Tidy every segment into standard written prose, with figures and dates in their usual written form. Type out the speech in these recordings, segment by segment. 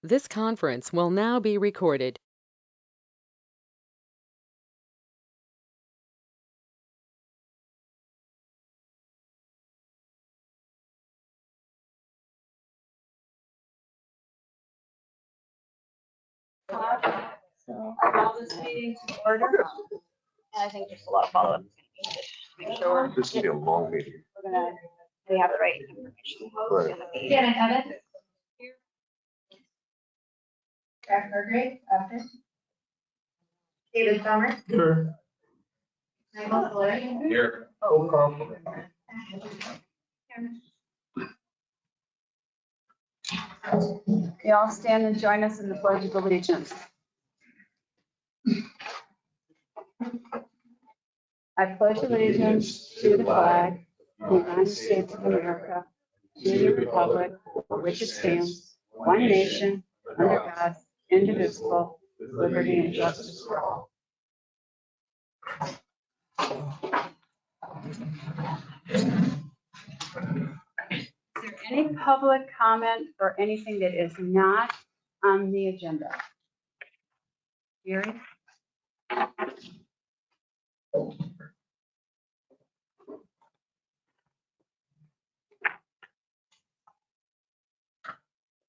This conference will now be recorded. So call this meeting to order. And I think there's a lot of follow-up. Make sure This will be a long meeting. we have the right information. Right. Yeah, and edit. Jack Hargrave, absent. David Sommer. Sure. Michael Fuller. Here. Oh, compliment. You all stand and join us in the Pledge of Allegiance. I pledge allegiance to the flag of the United States of America, to the republic for which it stands, one nation, under God, indivisible, with liberty and justice for all. Is there any public comment or anything that is not on the agenda? Gary?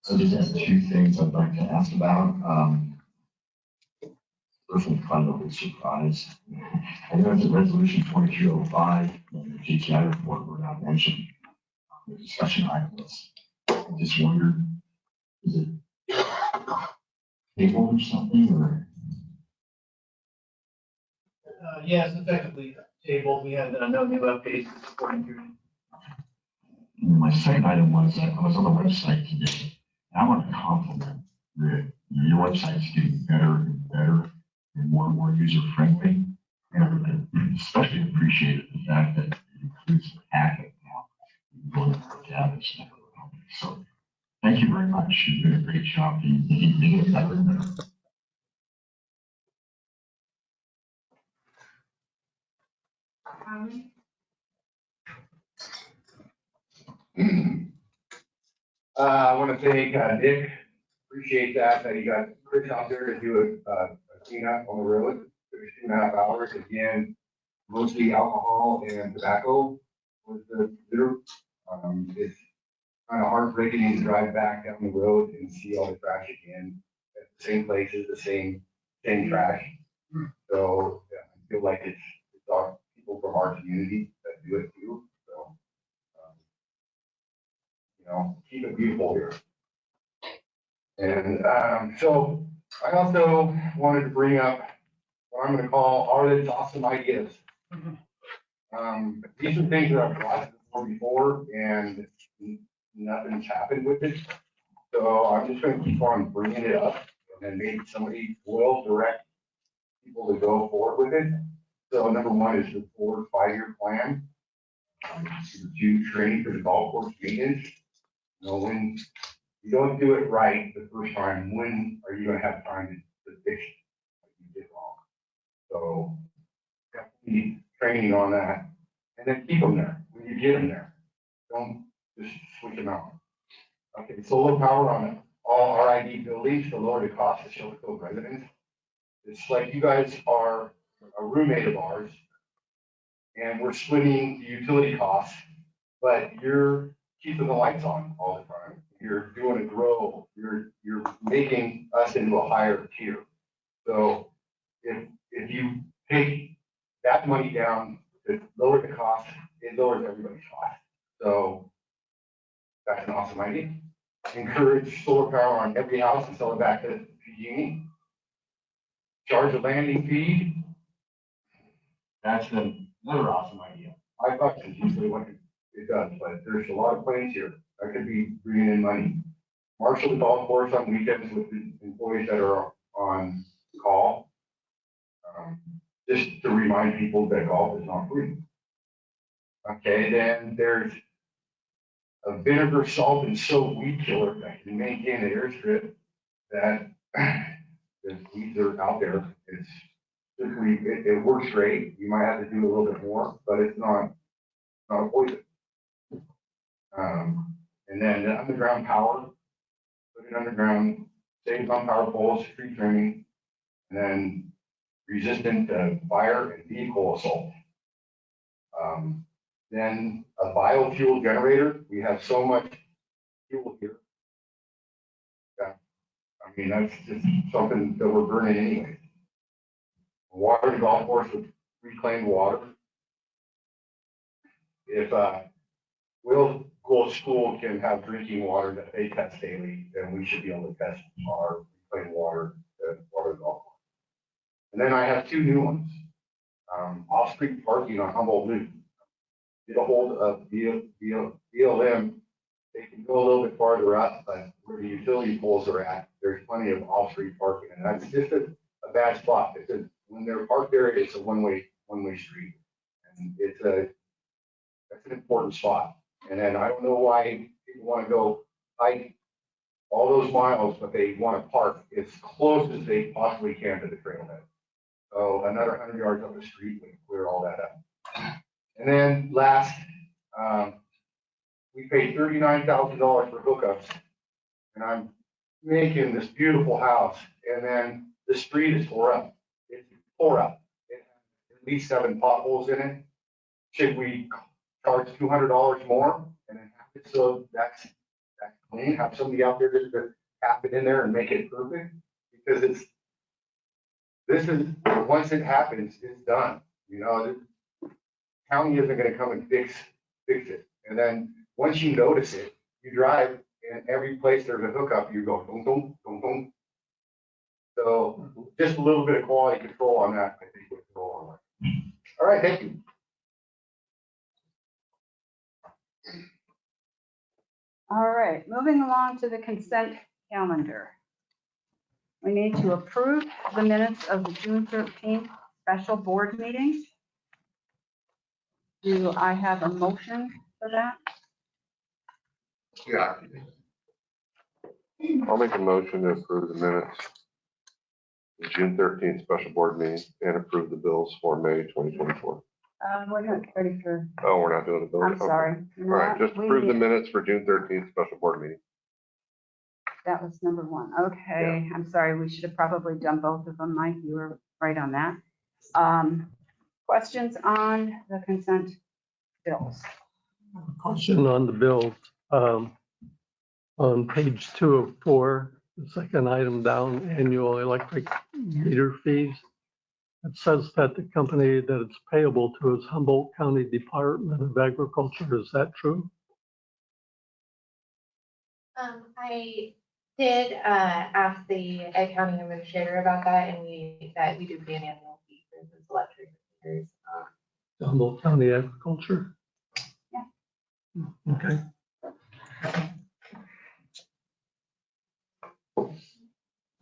So just have two things I'd like to ask about. First one's kind of a surprise. I know it's a resolution 2205, and the GTI report were not mentioned on the discussion items. I just wondered, is it table or something, or? Yes, effectively tabled. We had no new updates according to. And my second item was, I was on the website today, and I want to compliment your website's getting better and better and more user friendly. And I especially appreciated the fact that it includes the packet now. You can go and look at it. So thank you very much. You're doing a great job. You make it better and better. I want to thank Nick. Appreciate that he got Chris out there to do a cleanup on the road. It was 2.5 hours. Again, mostly alcohol and tobacco was the litter. It's kind of heartbreaking to drive back down the road and see all the trash again at the same places, the same trash. So yeah, I feel like it's our people from our community that do it too. So, keep it beautiful here. And so I also wanted to bring up what I'm going to call Arlen's awesome ideas. These are things that I've brought before and nothing's happened with it. So I'm just going to keep on bringing it up and then maybe somebody will direct people to go forward with it. So number one is the 4 to 5 year plan. To training for the golf course maintenance. When you don't do it right the first time, when are you going to have time to fix what you did wrong? So definitely training on that, and then keep them there when you get them there. Don't just switch them out. Okay, solar power on all RID buildings to lower the cost of Shelter Cove residents. It's like you guys are a roommate of ours, and we're splitting the utility costs, but you're keeping the lights on all the time. You're doing a grow. You're making us into a higher tier. So if you take that money down to lower the cost, it lowers everybody's cost. So that's an awesome idea. Encourage solar power on every house and sell it back to PG&E. Charge a landing fee. That's another awesome idea. $5 is usually what it does, but there's a lot of plans here that could be bringing in money. Marshal the golf course on weekends with the employees that are on call. Just to remind people that golf is not free. Okay, then there's a vinegar, salt, and soap weed killer that can maintain the airstrip that the weeds are out there. It works great. You might have to do a little bit more, but it's not a poison. And then the underground power, put it underground safe on power poles, tree trimming, and then resistant to fire and vehicle assault. Then a biofuel generator. We have so much fuel here. That, I mean, that's just something that we're burning anyway. Water golf course with reclaimed water. If Will Gold School can have drinking water that they test daily, then we should be able to test our reclaimed water at water golf course. And then I have two new ones. Off-street parking on Humboldt Loop. Get a hold of BLM. They can go a little bit farther up, but where the utility poles are at, there's plenty of off-street parking, and that's just a bad spot. When they're parked there, it's a one-way street, and that's an important spot. And then I don't know why people want to go hike all those miles, but they want to park as close as they possibly can to the trailhead. So another 100 yards up the street would clear all that up. And then last, we paid $39,000 for hookups, and I'm making this beautiful house, and then the street is tore up. It's tore up. It has at least 7 potholes in it. Should we charge $200 more and then have it so that's clean? Have somebody out there just to tap it in there and make it perfect? Because once it happens, it's done. You know, the county isn't going to come and fix it. And then once you notice it, you drive, and every place there's a hookup, you go boom, boom, boom, boom. So just a little bit of quality control on that, I think, would go a long way. All right, thank you. All right, moving along to the consent calendar. We need to approve the minutes of the June 13th special board meeting. Do I have a motion for that? Yeah. I'll make a motion to approve the minutes, the June 13th special board meeting, and approve the bills for May 2024. We're not ready for, Oh, we're not doing the bills? I'm Okay. sorry. All right, just approve the minutes for June 13th special board meeting. That was number 1. Okay, I'm sorry. We should have probably done both of them, Mike. You were right on that. Questions on the consent bills? Question on the bill, on page 2 of 4, the second item down, annual electric meter fees. It says that the company that it's payable to is Humboldt County Department of Agriculture. Is that true? I did ask the accounting administrator about that, and we do pay an annual fee for those electric meters. Humboldt County Agriculture? Yeah. Okay.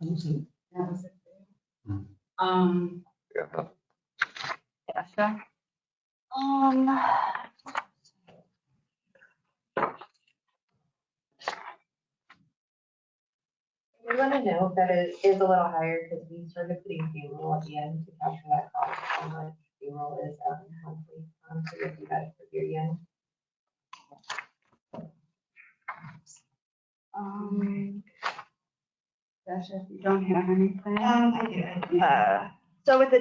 That was it. That was it. Yeah. Tasha? We want to note that it is a little higher because we started putting payroll at the end to capture that cost, how much payroll is monthly. So you'll see that for your end. Tasha, if you don't have anything. I do. So with the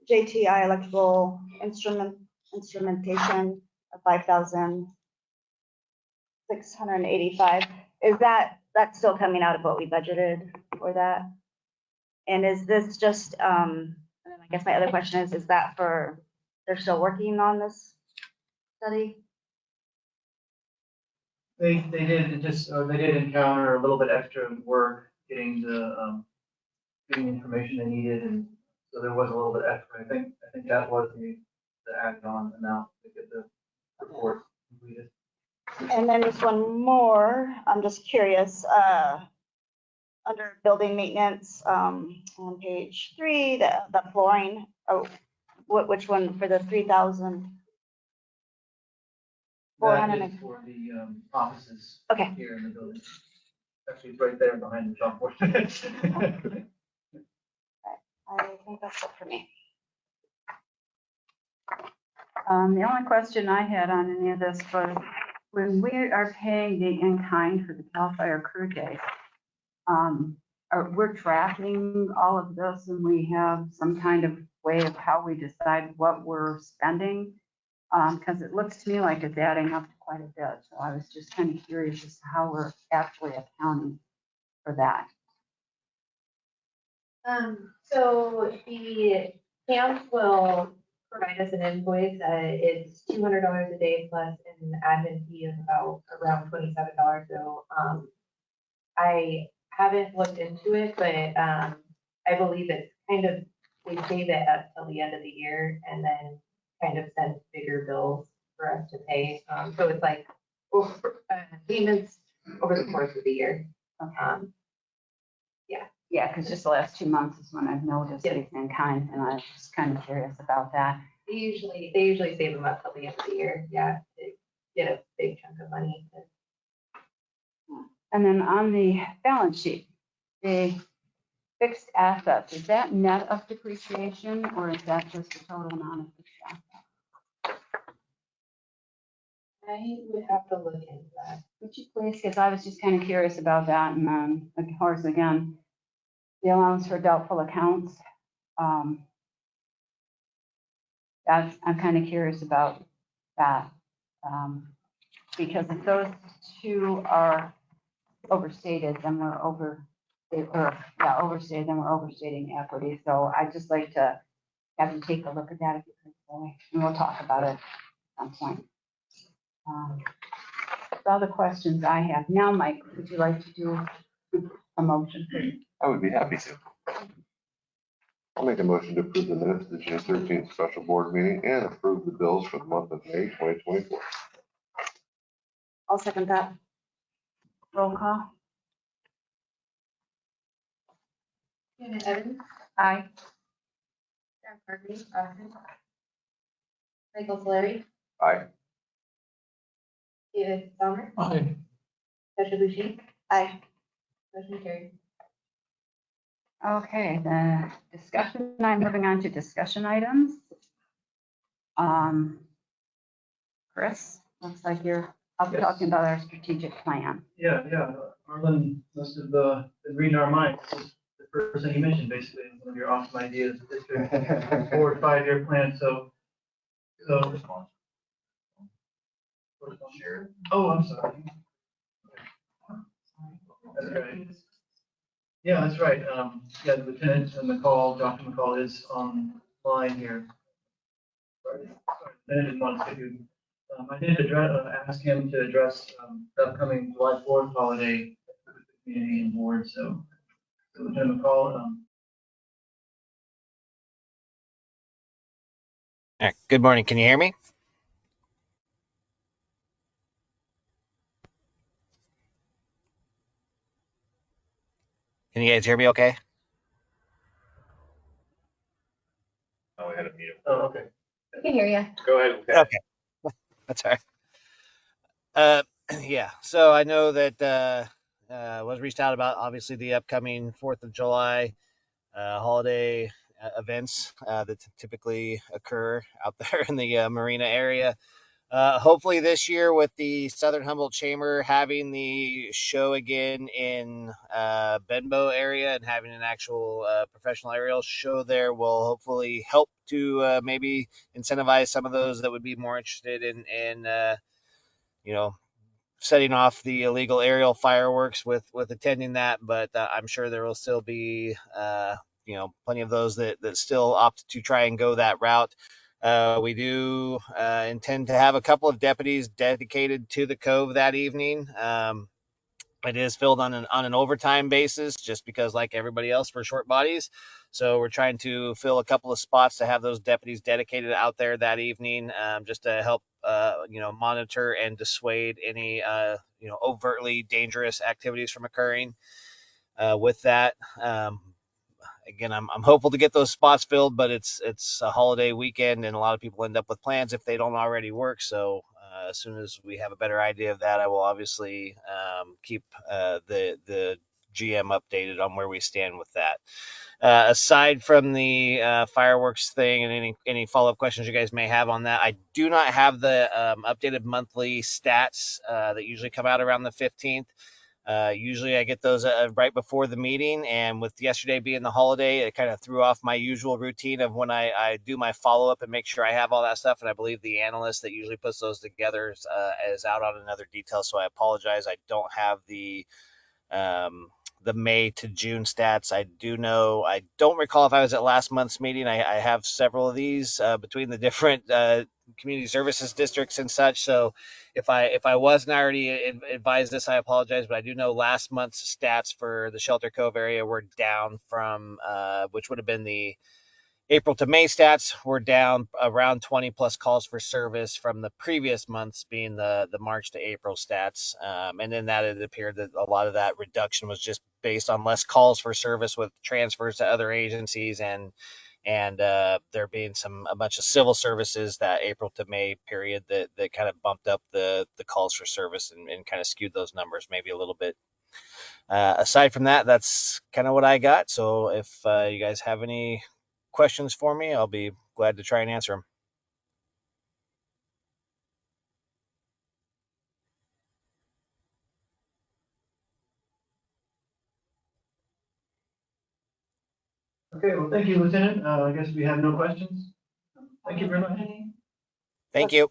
JTI electrical instrumentation of 5,685, is that's still coming out of what we budgeted for that? And is this just, I guess my other question is that they're still working on this study? They did encounter a little bit extra work getting the information they needed, and so there was a little bit extra. I think that was the added on amount to get the report completed. And then just one more, I'm just curious, under building maintenance, on page 3, the flooring, which one for the 3,000? That is for the offices Okay. here in the building. Actually, it's right there behind the chalkboard. I think that's it for me. The only question I had on any of this was when we are paying the in-kind for the CAL FIRE crew day, we're tracking all of this and we have some kind of way of how we decide what we're spending? Because it looks to me like it's adding up to quite a bit. So I was just kind of curious as to how we're actually accounting for that. So the camp will provide us an invoice. It's $200 a day plus an admin fee of about around $27. So I haven't looked into it, but I believe it's kind of, we save it up till the end of the year and then kind of send bigger bills for us to pay. So it's like payments over the course of the year. Yeah, because just the last 2 months is when I've noticed these in kind, and I was just kind of curious about that. They usually save them up till the end of the year. Yeah, to get a big chunk of money. And then on the balance sheet, the fixed assets, is that net of depreciation or is that just the total amount of fixed assets? I would have to look into that. Would you please, because I was just kind of curious about that. And then, of course, again, the allowance for doubtful accounts. I'm kind of curious about that. Because if those two are overstated, then we're overstated, then we're overstating equity. So I'd just like to have you take a look at that if you could, Zoe, and we'll talk about it at some point. That's all the questions I have. Now, Mike, would you like to do a motion? I would be happy to. I'll make a motion to approve the minutes of the June 13th special board meeting and approve the bills for the month of May 2024. I'll second that. Roll call. Janet Evans, Aye. Jack Harvey, Michael Solari, Aye. David Sommer, Aye. Sasha Bushi, Aye. motion carried. Okay, the discussion, I'm moving on to discussion items. Chris, looks like I'll be Yes. talking about our strategic plan. Yeah. Arlen must have been reading our minds. This is the first thing you mentioned, basically, one of your awesome ideas, district forward 5-year plan. So. Oh, I'm sorry. That's right. Yeah, that's right. Yeah, the Lieutenant Dr. McCall is online here. Sorry, I didn't want to skip you. I did ask him to address the upcoming July 4th holiday with the community and board. So Lieutenant McCall. All right, good morning. Can you hear me? Can you guys hear me okay? Oh, we had a meeting. Oh, okay. We can hear you. Go ahead. Okay, that's all right. Yeah, so I know that was reached out about obviously the upcoming 4th of July holiday events that typically occur out there in the marina area. Hopefully this year with the Southern Humboldt Chamber having the show again in Benbow area and having an actual professional aerial show there will hopefully help to maybe incentivize some of those that would be more interested in setting off the illegal aerial fireworks with attending that. But I'm sure there will still be plenty of those that still opt to try and go that route. We do intend to have a couple of deputies dedicated to the cove that evening. It is filled on an overtime basis just because, like everybody else, we're short bodies. So we're trying to fill a couple of spots to have those deputies dedicated out there that evening, just to help monitor and dissuade any overtly dangerous activities from occurring. With that, again, I'm hopeful to get those spots filled, but it's a holiday weekend and a lot of people end up with plans if they don't already work. So as soon as we have a better idea of that, I will obviously keep the GM updated on where we stand with that. Aside from the fireworks thing and any follow-up questions you guys may have on that, I do not have the updated monthly stats that usually come out around the 15th. Usually I get those right before the meeting, and with yesterday being the holiday, it kind of threw off my usual routine of when I do my follow-up and make sure I have all that stuff. And I believe the analyst that usually puts those together is out on another detail, so I apologize. I don't have um, the May to June stats. I do know, I don't recall if I was at last month's meeting. I have several of these between the different community services districts and such. So if I wasn't already advised this, I apologize. But I do know last month's stats for the Shelter Cove area were down from which would have been the April to May stats were down around 20 plus calls for service from the previous months being the March to April stats. And then that it appeared that a lot of that reduction was just based on less calls for service with transfers to other agencies and there being a bunch of civil services that April to May period that kind of bumped up the calls for service and kind of skewed those numbers maybe a little bit. Aside from that, that's kind of what I got. So if you guys have any questions for me, I'll be glad to try and answer them. Okay, well, thank you, Lieutenant. I guess we have no questions. Thank you very much. Thank you.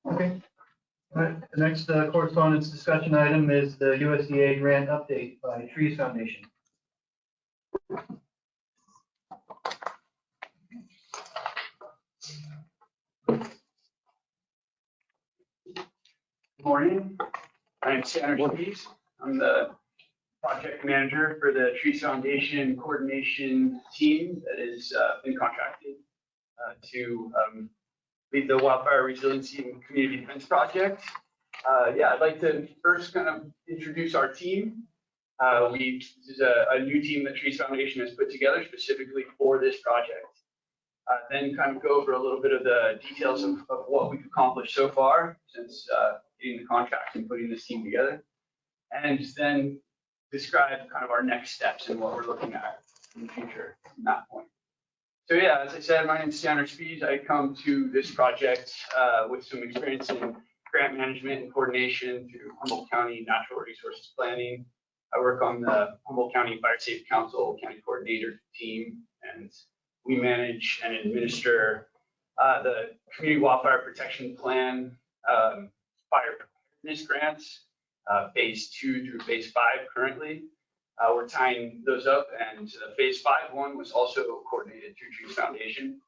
Okay. All right, the next correspondence discussion item is the USDA grant update by Trees Foundation. Morning, I'm Shelter Cove. I'm the project manager for the Trees Foundation coordination team that has been contracted to lead the wildfire resiliency and community defense project. Yeah, I'd like to first kind of introduce our team. This is a new team that Trees Foundation has put together specifically for this project. Then kind of go over a little bit of the details of what we've accomplished so far since getting the contract and putting this team together. And then describe kind of our next steps and what we're looking at in the future from that point. So yeah, as I said, my name is Shelter Cove. I come to this project with some experience in grant management and coordination through Humboldt County Natural Resources Planning. I work on the Humboldt County Fire Safety Council County Coordinator team, and we manage and administer the Community Wildfire Protection Plan fire preparedness grants, phase 2 through phase 5 currently. We're tying those up, and phase 5 one was also coordinated through Trees Foundation,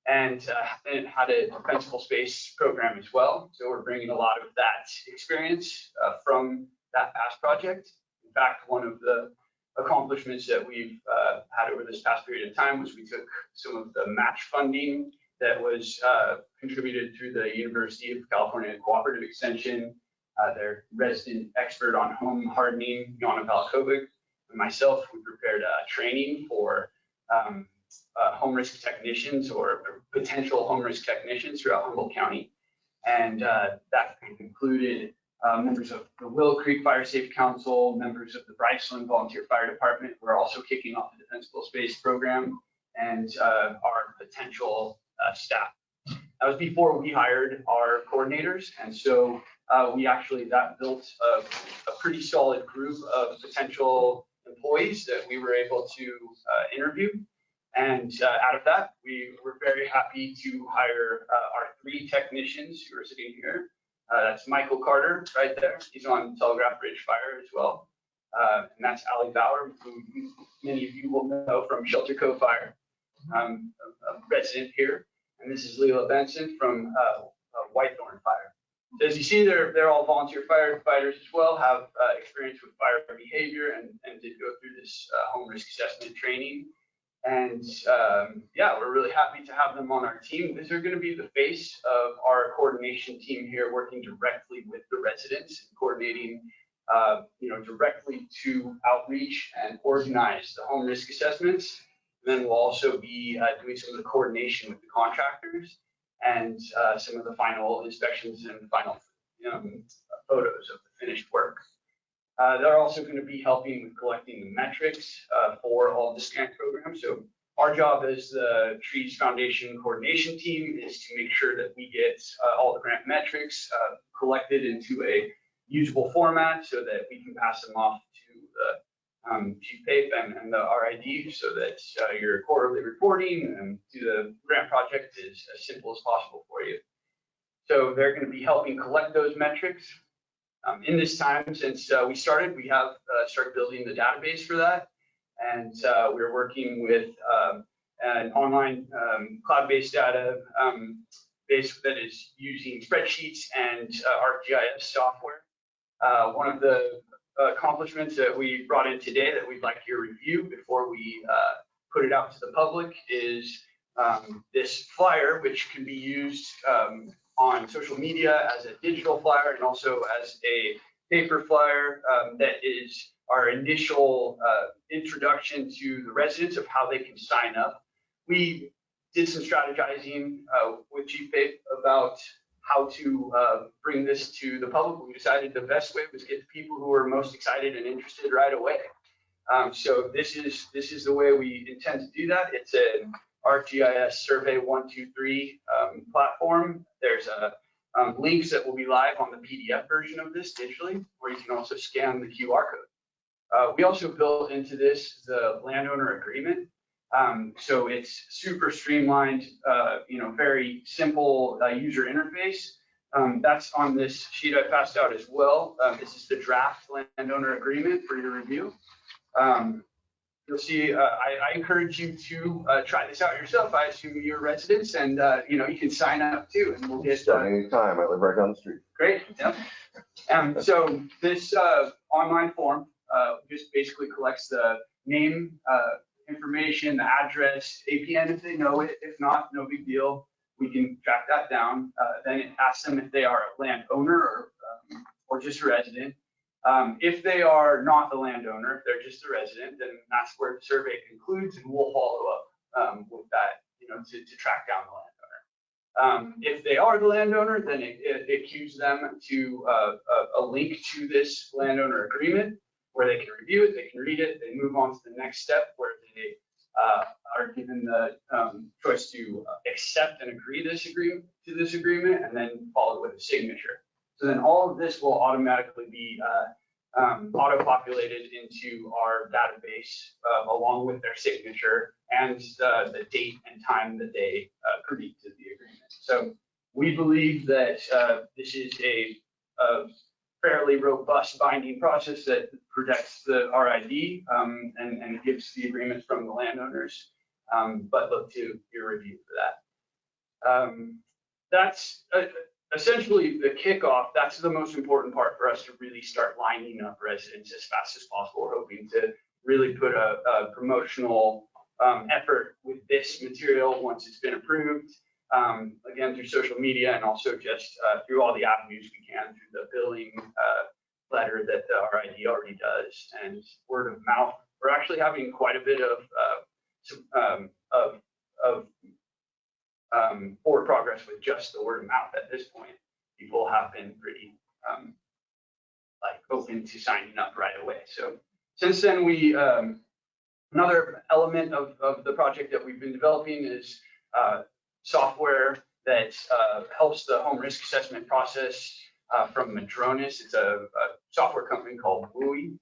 and had a defensible space program as well. So we're bringing a lot of that experience from that past project. In fact, one of the accomplishments that we've had over this past period of time was we took some of the match funding that was contributed through the University of California Cooperative Extension, their resident expert on home hardening, Yana Valkovic, and myself. We prepared training for home risk technicians or potential home risk technicians throughout Humboldt County. And that included members of the Willow Creek Fire Safety Council, members of the Bryceland Volunteer Fire Department. We're also kicking off the Defensible Space program, and our potential staff. That was before we hired our coordinators, and so that built a pretty solid group of potential employees that we were able to interview. And out of that, we were very happy to hire our 3 technicians who are sitting here. That's Michael Carter right there. He's on Telegraph Bridge Fire as well. And that's Allie Bauer, who many of you will know from Shelter Cove Fire, a resident here. And this is Leela Benson from Whitethorn Fire. So as you see, they're all volunteer firefighters as well, have experience with fire behavior, and did go through this home risk assessment training. And yeah, we're really happy to have them on our team. These are going to be the face of our coordination team here, working directly with the residents, and coordinating directly to outreach and organize the home risk assessments. And then we'll also be doing some of the coordination with the contractors and some of the final inspections and final photos of the finished work. They're also going to be helping with collecting the metrics for all the grant programs. So Our job as the Trees Foundation coordination team is to make sure that we get all the grant metrics collected into a usable format so that we can pass them off to the Chief PAPE and the RID so that your quarterly reporting and to the grant project is as simple as possible for you. So they're going to be helping collect those metrics. In this time since we started, we have started building the database for that. And we're working with an online cloud-based data base that is using spreadsheets and ArcGIS software. One of the accomplishments that we brought in today that we'd like your review before we put it out to the public is this flyer, which can be used on social media as a digital flyer and also as a paper flyer that is our initial introduction to the residents of how they can sign up. We did some strategizing with Chief PAPE about how to bring this to the public. We decided the best way was get the people who are most excited and interested right away. So this is the way we intend to do that. It's an ArcGIS Survey 123 platform. There's links that will be live on the PDF version of this digitally, or you can also scan the QR code. We also built into this the landowner agreement. So it's super streamlined, very simple user interface. That's on this sheet I passed out as well. This is the draft landowner agreement for your review. You'll see, I encourage you to try this out yourself. I assume you're residents and, you can sign up too and we'll get. Anytime, I live right down the street. Great, yep. So this online form just basically collects the name, information, the address, APN if they know it. If not, no big deal. We can track that down. Then it asks them if they are a landowner or just a resident. If they are not the landowner, if they're just a resident, then that's where the survey concludes and we'll follow up with that, to track down the landowner. If they are the landowner, then it cues them to a link to this landowner agreement where they can review it, they can read it, they move on to the next step where they are given the choice to accept and agree to this agreement and then follow with a signature. So then all of this will automatically be auto-populated into our database along with their signature and the date and time that they agreed to the agreement. So we believe that this is a fairly robust binding process that protects the RID and gives the agreements from the landowners, but look to your review for that. That's essentially the kickoff. That's the most important part for us to really start lining up residents as fast as possible. We're hoping to really put a promotional effort with this material once it's been approved. Again, through social media and also just through all the avenues we can through the billing letter that the RID already does and word of mouth. We're actually having quite a bit of forward progress with just the word of mouth at this point. People have been pretty open to signing up right away. So since then, we another element of the project that we've been developing is software that helps the home risk assessment process from Madronis. It's a software company called WUI.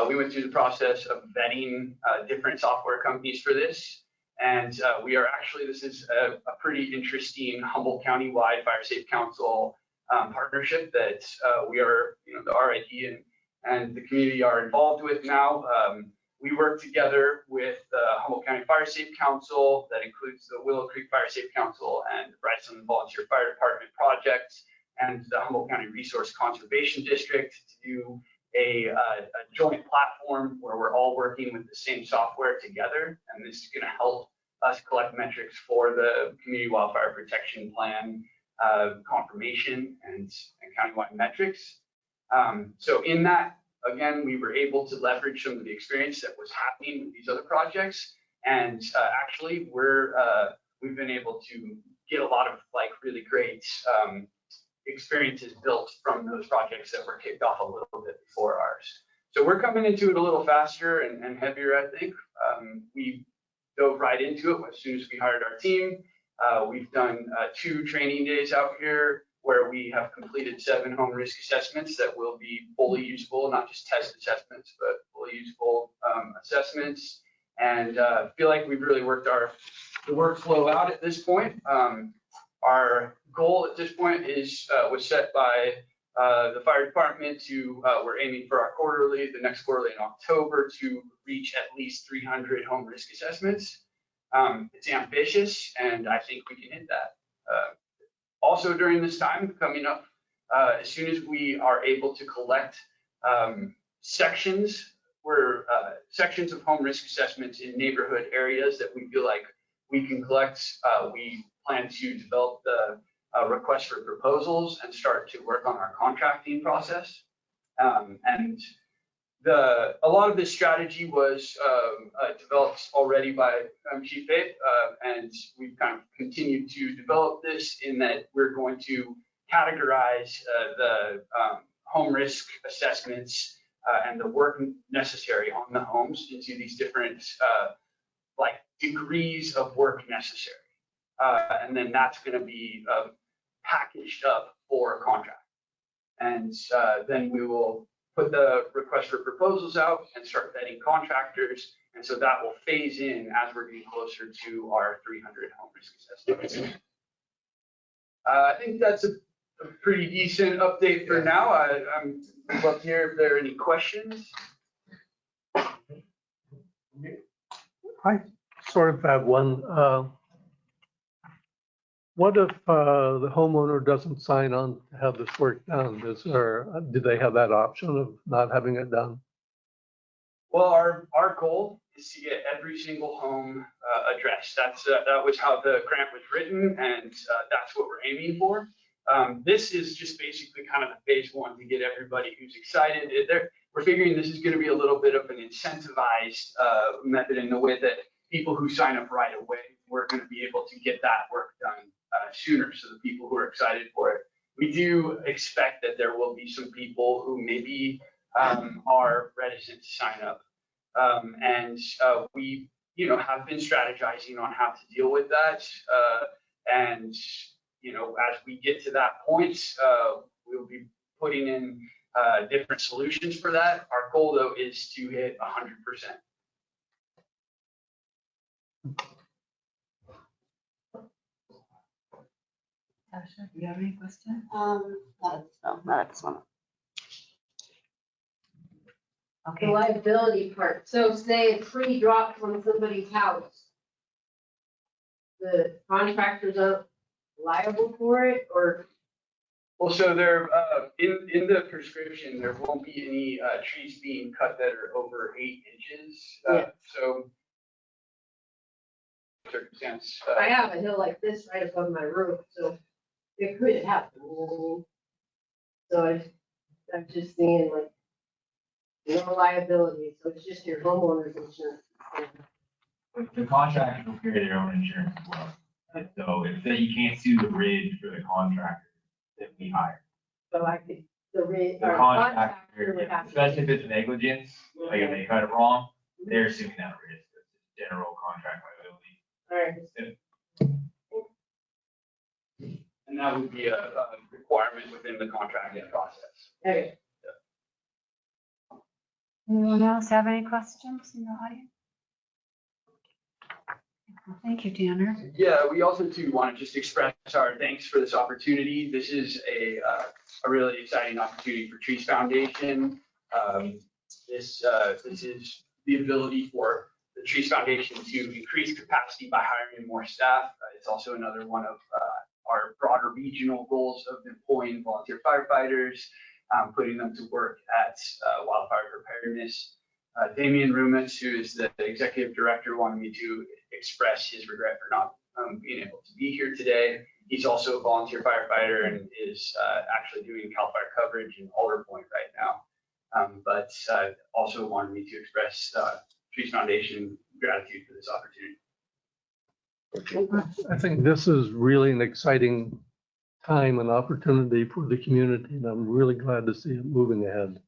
We went through the process of vetting different software companies for this. And we are actually, this is a pretty interesting Humboldt County-wide Fire Safe Council partnership that we are, the RID and the community are involved with now. We work together with the Humboldt County Fire Safe Council, that includes the Willow Creek Fire Safe Council and the Bryson Volunteer Fire Department projects, and the Humboldt County Resource Conservation District to do a joint platform where we're all working with the same software together. And this is going to help us collect metrics for the Community Wildfire Protection Plan confirmation and countywide metrics. So in that, again, we were able to leverage some of the experience that was happening with these other projects. And actually, we've been able to get a lot of really great experiences built from those projects that were kicked off a little bit before ours. So we're coming into it a little faster and heavier, I think. We dove right into it as soon as we hired our team. We've done 2 training days out here where we have completed 7 home risk assessments that will be fully usable, not just test assessments, but fully usable assessments. And feel like we've really worked the workflow out at this point. Our goal at this point was set by the fire department to, we're aiming for our quarterly, the next quarterly in October, to reach at least 300 home risk assessments. It's ambitious, and I think we can hit that. Also during this time coming up, as soon as we are able to collect sections of home risk assessments in neighborhood areas that we feel like we can collect, we plan to develop the request for proposals and start to work on our contracting process. And a lot of this strategy was developed already by Chief Faith, and we've kind of continued to develop this in that we're going to categorize the home risk assessments and the work necessary on the homes into these different like degrees of work necessary. And then that's going to be packaged up for a contract. And then we will put the request for proposals out and start vetting contractors. And so that will phase in as we're getting closer to our 300 home risk assessments. I think that's a pretty decent update for now. I'd love to hear if there are any questions. I sort of have one. What if the homeowner doesn't sign on to have this work done? Do they have that option of not having it done? Well, our goal is to get every single home addressed. That was how the grant was written, and that's what we're aiming for. This is just basically kind of the phase 1 to get everybody who's excited. We're figuring this is going to be a little bit of an incentivized method in the way that people who sign up right away, we're going to be able to get that work done sooner. So the people who are excited for it, we do expect that there will be some people who maybe are reticent to sign up. And we, have been strategizing on how to deal with that. And, as we get to that point, we'll be putting in different solutions for that. Our goal, though, is to hit 100%. Tasha, do you have any questions? Not this one. The Okay, liability part, so say a tree drops on somebody's house, the contractors are liable for it, or? Well, so there, in the prescription, there won't be any trees being cut that are over 8 inches. Yeah. So circumstance. I have a hill like this right above my roof, so it could happen. So I'm just saying, like, no liability, so it's just your homeowner's insurance. The contractor will carry their own insurance as well. So if say you can't sue the bridge for the contractor that we hire. So I could, the The contractor, would have to. especially if it's negligence, like if they cut it wrong, they're assuming that risk. It's general contract liability. All right. And that would be a requirement within the contracting process. Okay. Anyone else have any questions in the audience? Well, thank you, Tanner. Yeah, we also too want to just express our thanks for this opportunity. This is a really exciting opportunity for Trees Foundation. This is the ability for the Trees Foundation to increase capacity by hiring more staff. It's also another one of our broader regional goals of employing volunteer firefighters, putting them to work at wildfire preparedness. Damian Rumas, who is the executive director, wanted me to express his regret for not being able to be here today. He's also a volunteer firefighter and is actually doing CAL FIRE coverage in Alder Point right now. But also wanted me to express Trees Foundation gratitude for this opportunity. I think this is really an exciting time and opportunity for the community, and I'm really glad to see it moving ahead.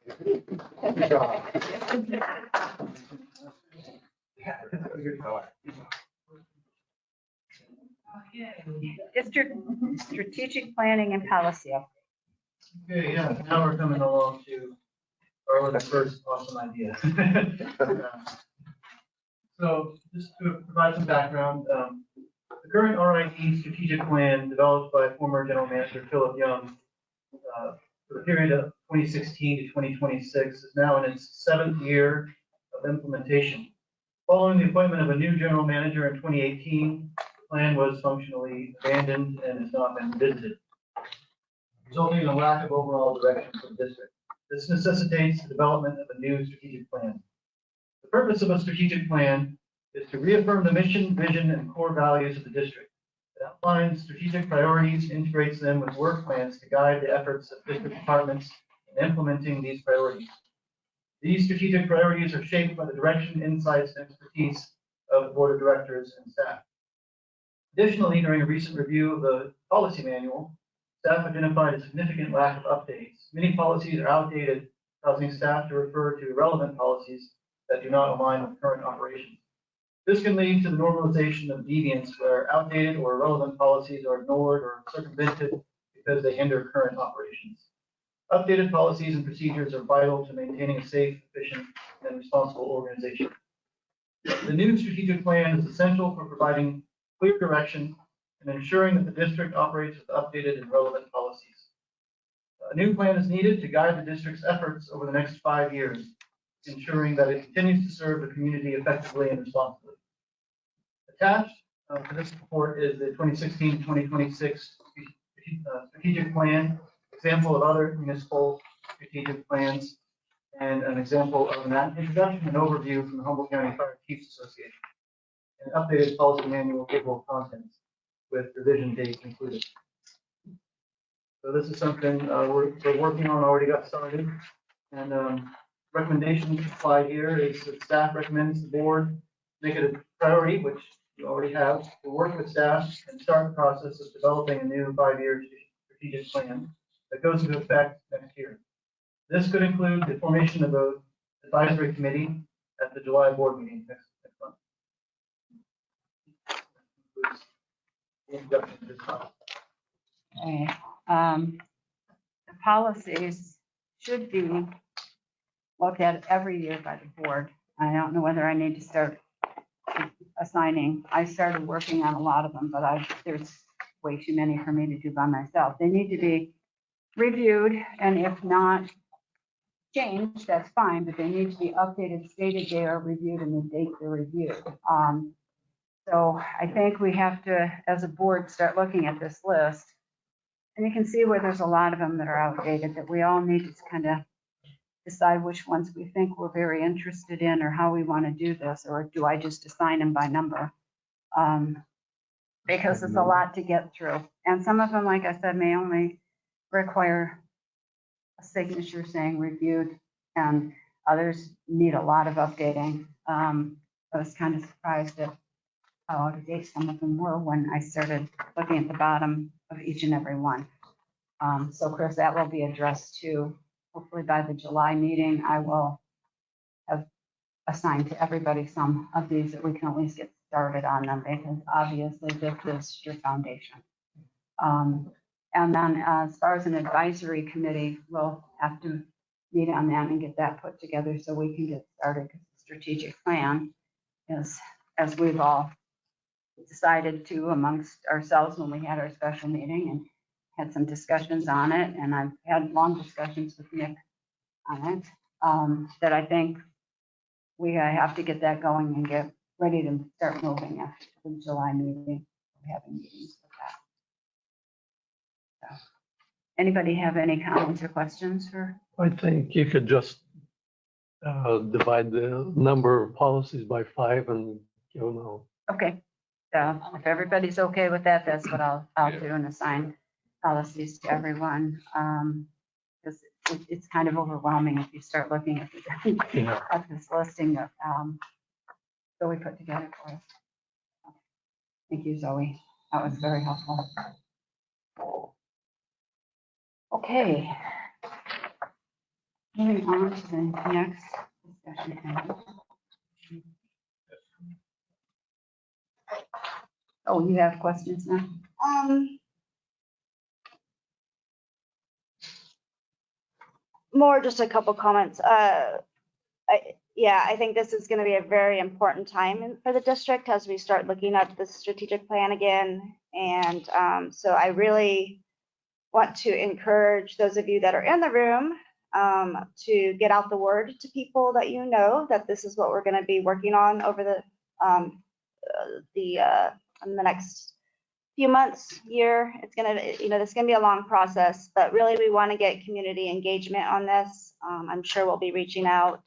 Good job. District strategic planning and policy. Okay, yeah, now we're coming along to Arlen's first awesome idea. So just to provide some background, the current RID strategic plan developed by former General Manager Philip Young for the period of 2016 to 2026 is now in its 7th year of implementation. Following the appointment of a new general manager in 2018, the plan was functionally abandoned and has not been revisited, resulting in a lack of overall direction for the district. This necessitates the development of a new strategic plan. The purpose of a strategic plan is to reaffirm the mission, vision, and core values of the district. It outlines strategic priorities, integrates them with work plans to guide the efforts of district departments in implementing these priorities. These strategic priorities are shaped by the direction, insights, and expertise of the board of directors and staff. Additionally, during a recent review of the policy manual, staff identified a significant lack of updates. Many policies are outdated, causing staff to refer to irrelevant policies that do not align with current operations. This can lead to the normalization of deviance where outdated or irrelevant policies are ignored or circumvented because they hinder current operations. Updated policies and procedures are vital to maintaining a safe, efficient, and responsible organization. The new strategic plan is essential for providing clear direction and ensuring that the district operates with updated and relevant policies. A new plan is needed to guide the district's efforts over the next 5 years, ensuring that it continues to serve the community effectively and responsibly. Attached to this report is the 2016-2026 strategic plan, example of other municipal strategic plans, and an example of an introduction and overview from the Humboldt County Fire Chiefs Association, and updated policy manual table of contents with revision dates included. So this is something we're working on, already got started. And recommendations applied here is that staff recommends the board make it a priority, which you already have, to work with staff and start the process of developing a new 5-year strategic plan that goes into effect next year. This could include the formation of an advisory committee at the July board meeting next month. Okay. The policies should be looked at every year by the board. I don't know whether I need to start assigning. I started working on a lot of them, but there's way too many for me to do by myself. They need to be reviewed, and if not changed, that's fine, but they need to be updated, stated they are reviewed, and the date they're reviewed. So I think we have to, as a board, start looking at this list. And you can see where there's a lot of them that are outdated that we all need to kind of decide which ones we think we're very interested in or how we want to do this, or do I just assign them by number? Because it's a lot to get through. And some of them, like I said, may only require a signature saying reviewed, and others need a lot of updating. I was kind of surprised at how out of date some of them were when I started looking at the bottom of each and every one. So Chris, that will be addressed too. Hopefully by the July meeting, I will have assigned to everybody some of these that we can at least get started on them, because obviously this is your foundation. And then as far as an advisory committee, we'll have to meet on that and get that put together so we can get started, because the strategic plan is, as we've all decided to amongst ourselves when we had our special meeting and had some discussions on it, and I've had long discussions with Nick on it, that I think we have to get that going and get ready to start moving after the July meeting. We're having meetings with that. So, anybody have any comments or questions for? I think you could just divide the number of policies by 5 and you'll know. Okay, so if everybody's okay with that, that's what I'll do, and assign policies to everyone. Because it's kind of overwhelming if you start looking at at this listing that Zoe put together for us. Thank you, Zoe. That was very helpful. Okay. Moving on to the next discussion item. Oh, you have questions now? More just a couple comments. Yeah, I think this is going to be a very important time for the district as we start looking at the strategic plan again. And so I really want to encourage those of you that are in the room to get out the word to people that you know that this is what we're going to be working on over in the next few months, year. It's going to, this is going to be a long process, but really we want to get community engagement on this. I'm sure we'll be reaching out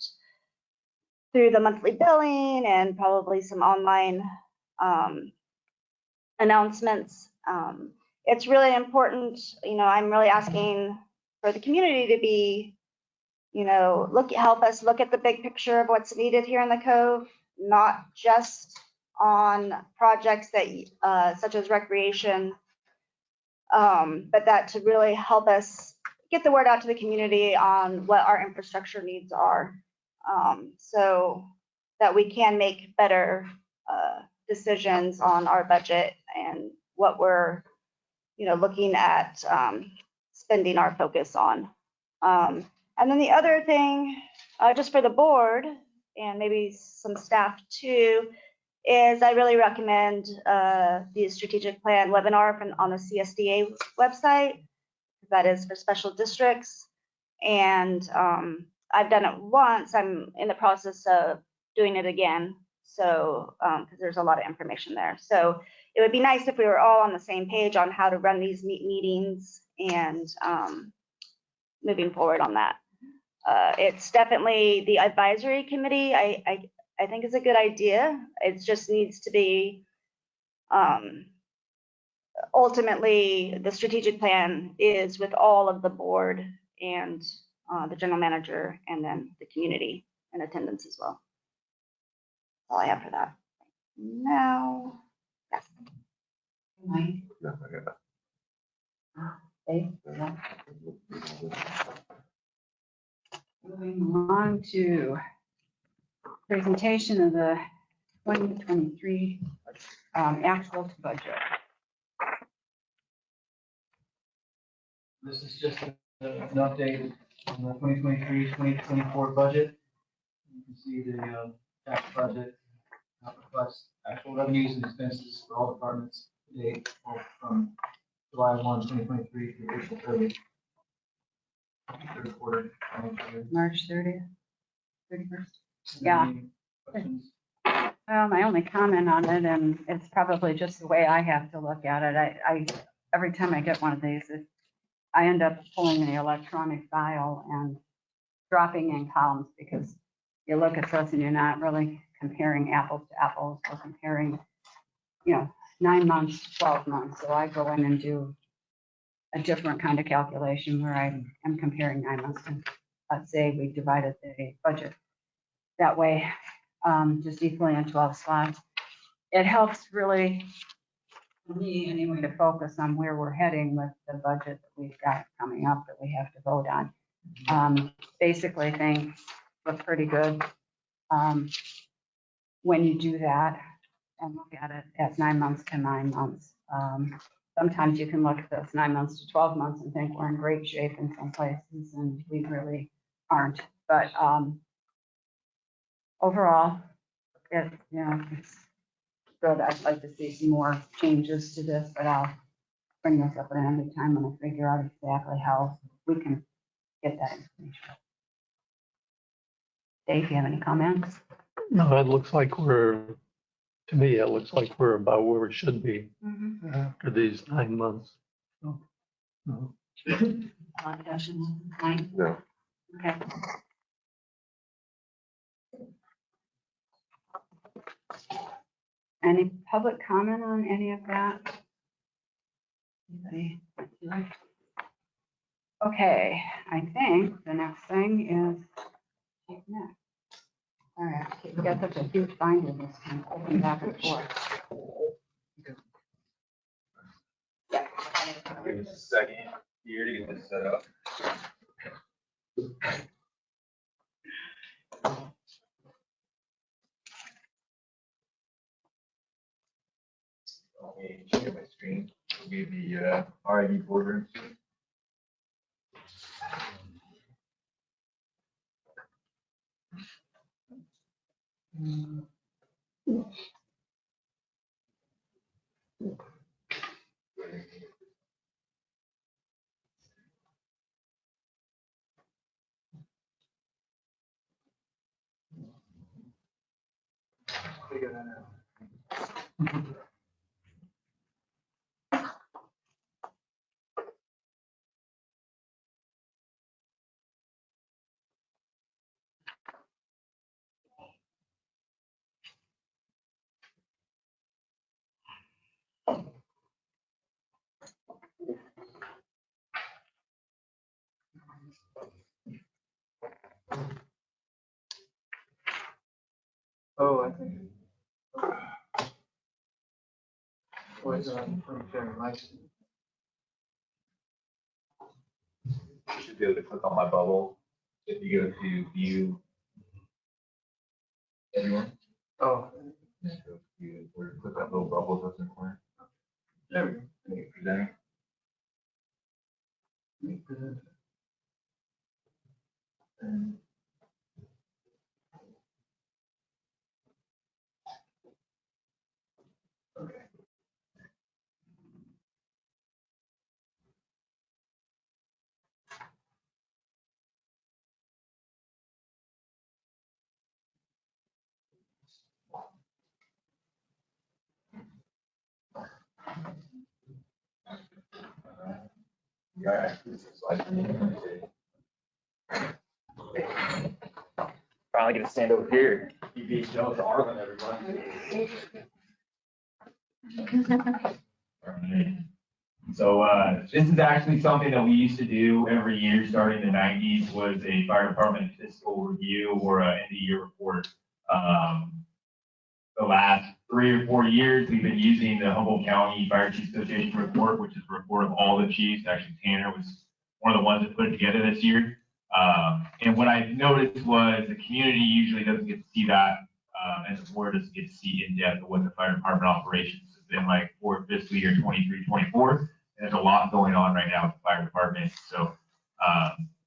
through the monthly billing and probably some online announcements. It's really important, I'm really asking for the community to be, help us look at the big picture of what's needed here in the Cove, not just on projects that such as recreation, but that to really help us get the word out to the community on what our infrastructure needs are, so that we can make better decisions on our budget and what we're, looking at spending our focus on. And then the other thing, just for the board and maybe some staff too, is I really recommend the strategic plan webinar on the CSDA website. That is for special districts. And I've done it once. I'm in the process of doing it again. So, because there's a lot of information there. So it would be nice if we were all on the same page on how to run these meetings and moving forward on that. It's definitely the advisory committee. I think is a good idea. It just needs to be, ultimately, the strategic plan is with all of the board and the general manager and then the community in attendance as well. All I have for that. Now, yes. Mike? No, I got that. Dave? Yeah. Moving on to presentation of the 2023 actual to budget. This is just an update on the 2023-2024 budget. You can see the tax budget, request, actual revenues and expenses for all departments to date, from July 1, 2023 to April 30th. Third quarter. March 30th, 31st. Any Yeah. questions? Well, my only comment on it, and it's probably just the way I have to look at it. I every time I get one of these, I end up pulling the electronic file and dropping in columns because you look at this and you're not really comparing apples to apples or comparing, 9 months, 12 months. So I go in and do a different kind of calculation where I am comparing 9 months. And let's say we divided the budget that way, just equally in 12 slots. It helps really, for me anyway, to focus on where we're heading with the budget that we've got coming up that we have to vote on. Basically, things look pretty good when you do that and look at it as 9 months to 9 months. Sometimes you can look at this 9 months to 12 months and think we're in great shape in some places, and we really aren't. But overall, it's good. I'd like to see some more changes to this, but I'll bring this up at another time when I figure out exactly how we can get that information. Dave, do you have any comments? No, it looks like to me, it looks like we're about where we should be after these 9 months. So, no. Discussion, Mike? No. Okay. Any public comment on any of that? Anybody? Okay, I think the next thing is take next. All right, we got such a huge binder this time, open back and forth. Give us a second here to get this set up. Let me share my screen. It'll be the RID boardroom. Figure that out. Oh, I think. Was from sharing license. You should be able to click on my bubble if you go to view everyone. Oh. So you click that little bubble that's in the corner. There we go. And you present. And okay. Yeah. Finally get to stand over here. You beat Joe to Arlen, everyone. Alright. So this is actually something that we used to do every year starting in the 90s, was a fire department fiscal review or an end of year report. The last 3 or 4 years, we've been using the Humboldt County Fire Chiefs Association report, which is a report of all the chiefs. Actually, Tanner was one of the ones that put it together this year. And what I noticed was the community usually doesn't get to see that, and the board doesn't get to see in depth of what the fire department operations has been like for fiscal year 23-24. And there's a lot going on right now with the fire department. So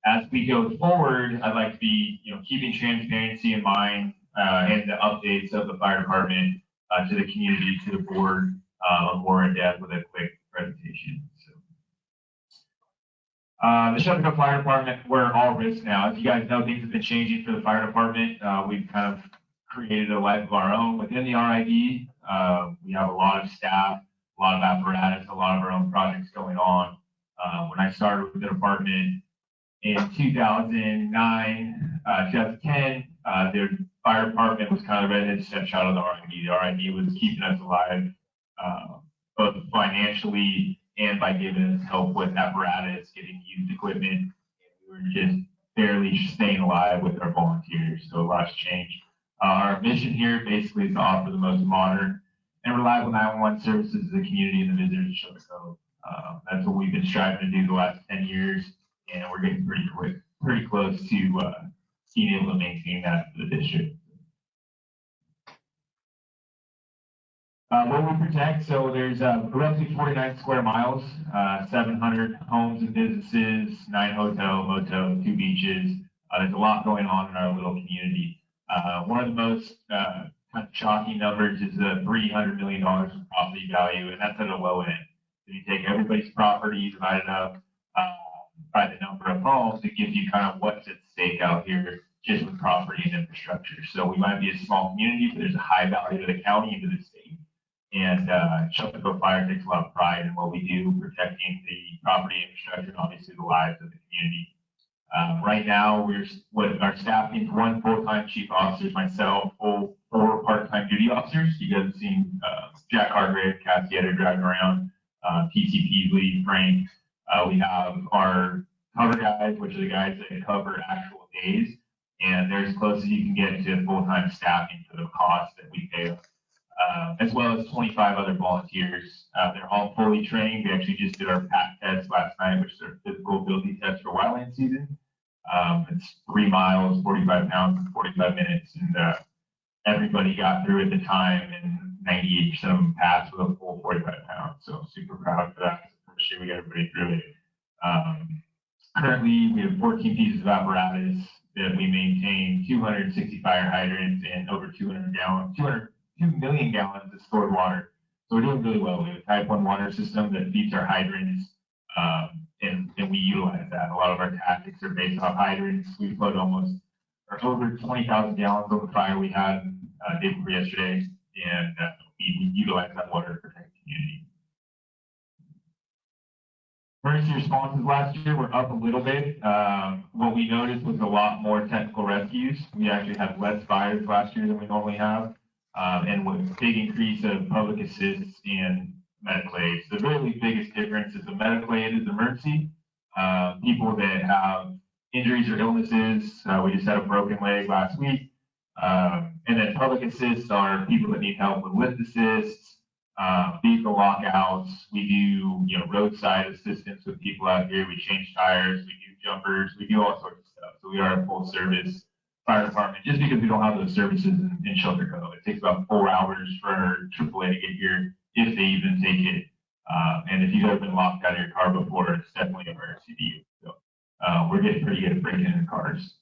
as we go forward, I'd like to be, keeping transparency in mind and the updates of the fire department to the community, to the board, more in depth with a quick presentation. The Shelter Cove Fire Department, we're all risk now. As you guys know, things have been changing for the fire department. We've kind of created a life of our own within the RID. We have a lot of staff, a lot of apparatus, a lot of our own projects going on. When I started with the department in 2009, 2010, the fire department was kind of the redheaded stepchild of the RID. The RID was keeping us alive, both financially and by giving us help with apparatus, getting used equipment. We were just barely staying alive with our volunteers. So a lot's changed. Our mission here basically is to offer the most modern and reliable 911 services to the community and the visitors of Shelter Cove. That's what we've been striving to do the last 10 years, and we're getting pretty close to being able to maintain that for the district. What we protect, so there's roughly 49 square miles, 700 homes and businesses, 9 hotels, motels, 2 beaches. There's a lot going on in our little community. One of the most kind of shocking numbers is the $300 million in property value, and that's at a low end. If you take everybody's property, divide it up by the number of homes, it gives you kind of what's at stake out here just with property and infrastructure. So we might be a small community, but there's a high value to the county and to the state. And Shelter Cove Fire takes a lot of pride in what we do, protecting the property infrastructure and obviously the lives of the community. Right now, our staffing is 1 full-time chief officer, myself, 4 part-time duty officers. You guys have seen Jack Hargrave, Cassie Etter driving around, TCP lead Frank. We have our cover guys, which are the guys that cover actual days, and they're as close as you can get to full-time staffing for the cost that we pay. As well as 25 other volunteers. They're all fully trained. We actually just did our PAT test last night, which is our physical ability test for wildland season. It's 3 miles, 45 pounds, in 45 minutes, and everybody got through at the time, and 98% of them passed with a full 45 proud for that. First year we got everybody through it. Currently, we have 14 pieces of apparatus that we maintain, 260 fire hydrants, and over 2 million gallons of stored water. So we're doing really well. We have a type 1 water system that feeds our hydrants, and we utilize that. A lot of our tactics are based off hydrants. We flooded over 20,000 gallons of the fire we had day before yesterday, and we utilize that water to protect the community. Emergency responses last year were up a little bit. What we noticed was a lot more technical rescues. We actually had less fires last year than we normally have, and with a big increase of public assists and medical aid. So the really biggest difference is the medical aid is emergency. People that have injuries or illnesses, we just had a broken leg last week. And then public assists are people that need help with lift assists, vehicle lockouts. We do, roadside assistance with people out here. We change tires, we do jumpers, we do all sorts of stuff. So we are a full service fire department just because we don't have those services in Shelter Cove. It takes about 4 hours for AAA to get here if they even take it. And if you've ever been locked out of your car before, it's definitely an emergency to you. So we're getting pretty good at breaking into cars.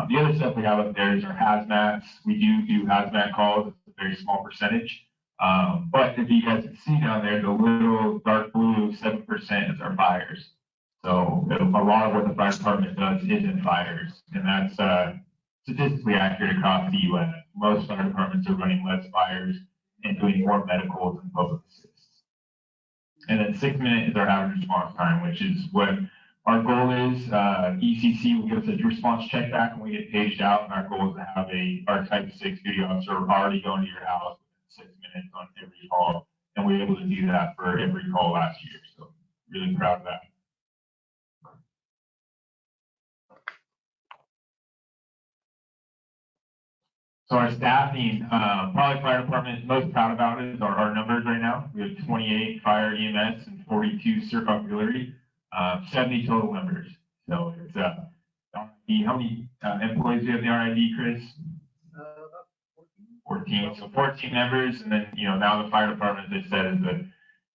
The other stuff we have up there is our hazmats. We do hazmat calls. It's a very small percentage. But if you guys can see down there, the little dark blue 7% is our fires. So a lot of what the fire department does isn't fires, and that's statistically accurate across the U.S. Most fire departments are running less fires and doing more medicals and public assists. And then 6 minutes is our average response time, which is what our goal is. ECC will give us a response check back when we get paged out, and our goal is to have our type 6 duty officer already going to your house within 6 minutes on every call, and we were able to do that for every call last year. So really proud of that. So our staffing, probably fire department is most proud about it is our numbers right now. We have 28 fire EMS and 42 CERC auxiliary, 70 total members. So it's RID. How many employees do you have in the RID, Chris? 14. So 14 members, and then now the fire department, as I said, is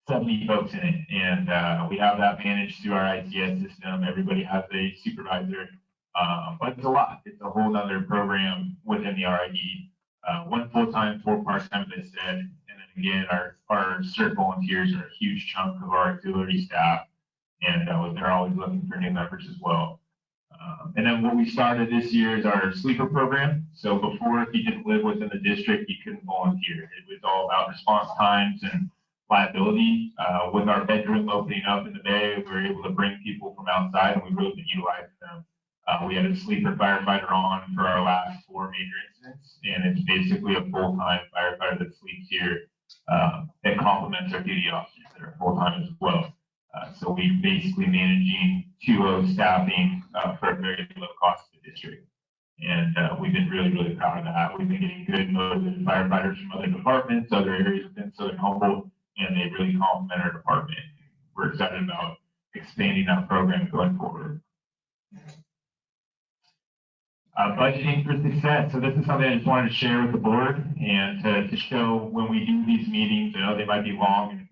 70 folks in it, and we have that managed through our ICS system. Everybody has a supervisor. But it's a lot. It's a whole other program within the RID. 1 full-time, 4 part-time, as I said. And then again, our CERT volunteers are a huge chunk of our auxiliary staff. And they're always looking for new members as well. And then what we started this year is our sleeper program. So before, if you didn't live within the district, you couldn't volunteer. It was all about response times and liability. With our bedroom opening up in the bay, we were able to bring people from outside, and we really been utilizing them. We had a sleeper firefighter on for our last 4 major incidents, and it's basically a full-time firefighter that sleeps here that complements our duty officers that are full-time as well. So we're basically managing 2O staffing for a very low cost to the district. And we've been really, really proud of that. We've been getting good motivated firefighters from other departments, other areas within Southern Humboldt, and they really complement our department. We're excited about expanding that program going forward. Budgeting for success. So this is something I just wanted to share with the board and to show when we do these meetings. I know they might be long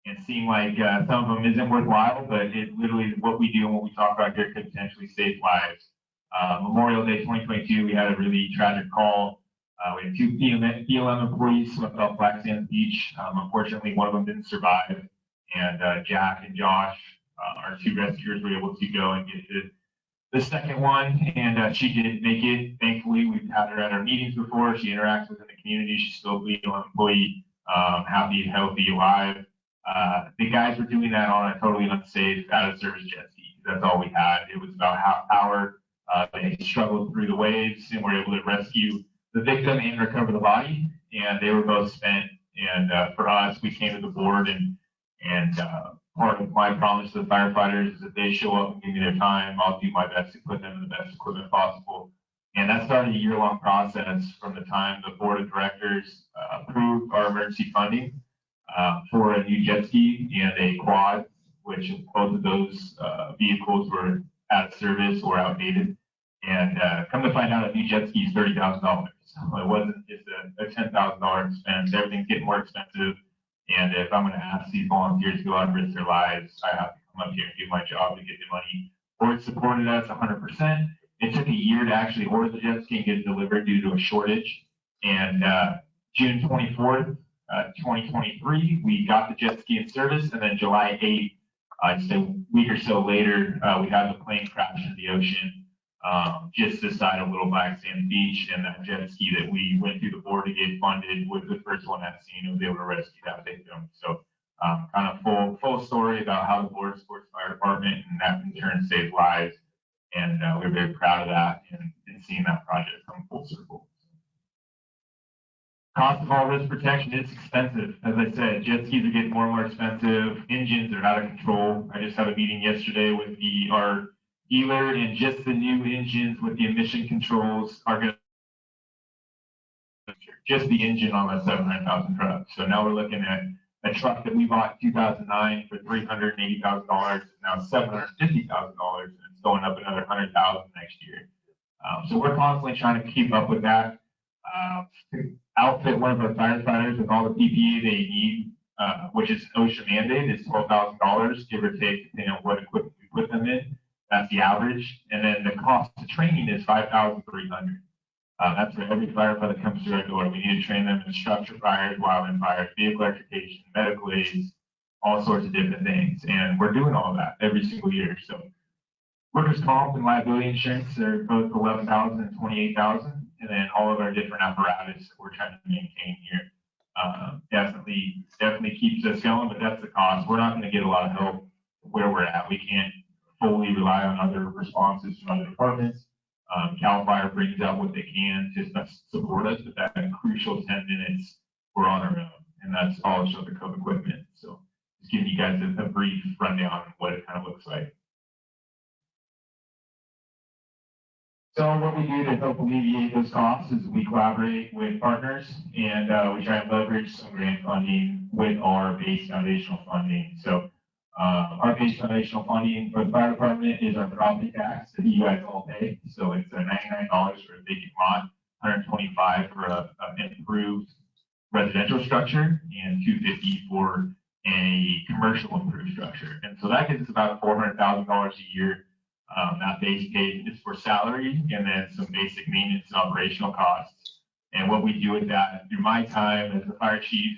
and seem like some of them isn't worthwhile, but it literally what we do and what we talk about here could potentially save lives. Memorial Day 2022, we had a really tragic call. We had 2 BLM employees swept off Black Sands Beach. Unfortunately, one of them didn't survive, and Jack and Josh, our 2 rescuers, were able to go and get the second one, and she didn't make it. Thankfully, we've had her at our meetings before. She interacts within the community. She's still a BLM employee, happy, healthy, alive. The guys were doing that on a totally unsafe, out-of-service jet ski. That's all we had. It was about half hour. They struggled through the waves and were able to rescue the victim and recover the body, and they were both spent. And for us, we came to the board, and part of my promise to the firefighters is that they show up and give me their time. I'll do my best to put them in the best equipment possible. And that started a year-long process from the time the board of directors approved our emergency funding for a new jet ski and a quad, which both of those vehicles were out of service or outdated. And come to find out, a new jet ski is $30,000. So it wasn't just a $10,000 expense. Everything's getting more expensive. And if I'm going to ask these volunteers to go out and risk their lives, I have to come up here and do my job to get the money. Board supported us 100%. It took a year to actually order the jet ski and get it delivered due to a shortage. And June 24th, 2023, we got the jet ski in service. And then July 8th, just a week or so later, we had the plane crash in the ocean just this side of Little Black Sand Beach. And that jet ski that we went through the board to get funded was the first one at scene. Was able to rescue that victim. So kind of full story about how the board supports fire department, and that in turn saves lives. And we're very proud of that and seeing that project come full circle. Cost of all risk protection is expensive. As I said, jet skis are getting more and more expensive. Engines are out of control. I just had a meeting yesterday with our dealer, and just the new engines with the emission controls are going to just the engine on that 700,000 truck. So now we're looking at a truck that we bought in 2009 for $380,000, now $750,000, and it's going up another $100,000 next year. So we're constantly trying to keep up with that. To outfit one of our firefighters with all the PPE they need, which is an OSHA mandate, is $12,000, give or take, depending on what equipment we put them in. That's the average. And then the cost of training is $5,300. That's for every firefighter that comes through our door. We need to train them in structure fires, wildland fires, vehicle electrification, medical aids, all sorts of different things. And we're doing all of that every single year. So workers' comp and liability insurance are both $11,000 and $28,000. And then all of our different apparatus that we're trying to maintain here definitely keeps us going, but that's the cost. We're not going to get a lot of help where we're at. We can't fully rely on other responses from other departments. CAL FIRE brings out what they can to support us, but that crucial 10 minutes, we're on our own, and that's all Shelter Cove equipment. So just giving you guys a brief rundown of what it kind of looks like. So what we do to help alleviate those costs is we collaborate with partners, and we try and leverage some grant funding with our base foundational funding. So our base foundational funding for the fire department is our property tax that you guys all pay. So it's $99 for a vacant lot, $125 for an improved residential structure, and $250 for a commercial improved structure. And so that gets us about $400,000 a year. That base pay is for salary and then some basic maintenance and operational costs. And what we do with that through my time as the fire chief,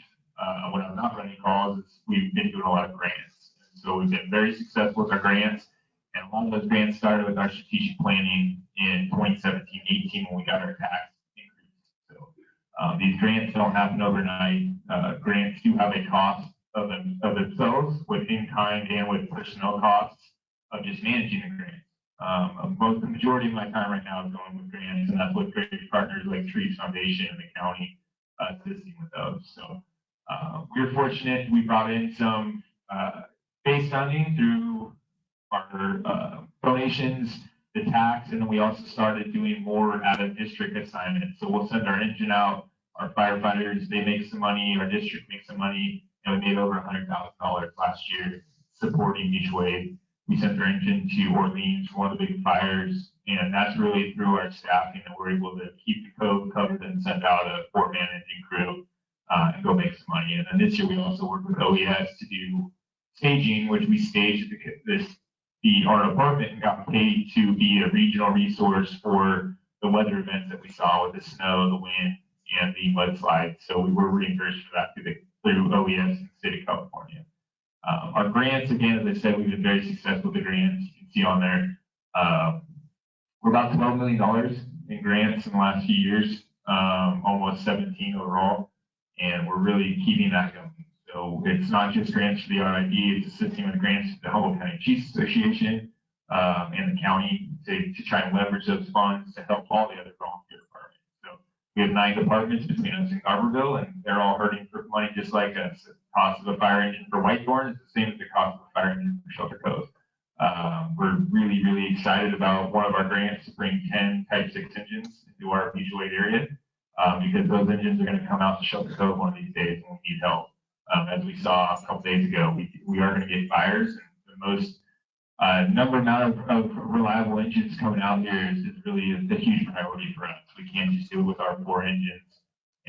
when I'm not running calls, is we've been doing a lot of grants. So we've been very successful with our grants, and a lot of those grants started with our strategic planning in 2017-18 when we got our tax increase. So these grants don't happen overnight. Grants do have a cost of themselves with in-kind and with personnel costs of just managing the grants. The majority of my time right now is going with grants, and that's with great partners like Trees Foundation and the county assisting with those. So we're fortunate. We brought in some base funding through our donations, the tax, and then we also started doing more out of district assignments. So we'll send our engine out, our firefighters, they make some money, our district makes some money, and we made over $100,000 last year supporting mutual aid. We sent our engine to Orleans for one of the big fires, and that's really through our staffing that we're able to keep the cove covered and send out a 4-man engine crew and go make some money. And then this year we also worked with OES to do staging, which we staged our department and got paid to be a regional resource for the weather events that we saw with the snow, the wind, and the mudslide. So we were reimbursed for that through OES in the state of California. Our grants, again, as I said, we've been very successful with the grants. You can see on there, we're about $12 million in grants in the last few years, almost 17 overall, and we're really keeping that going. So it's not just grants for the RID, it's assisting with grants to the Humboldt County Chiefs Association and the county to try and leverage those funds to help all the other volunteer departments. So we have 9 departments between us and Garberville, and they're all hurting for money just like us. The cost of a fire engine for Whitethorn is the same as the cost of a fire engine for Shelter Cove. We're really, really excited about one of our grants to bring 10 Type 6 engines into our mutual aid area because those engines are going to come out to Shelter Cove one of these days when we need help. As we saw a couple days ago, we are going to get fires, and the most amount of reliable engines coming out here is really a huge priority for us. We can't just do it with our 4 engines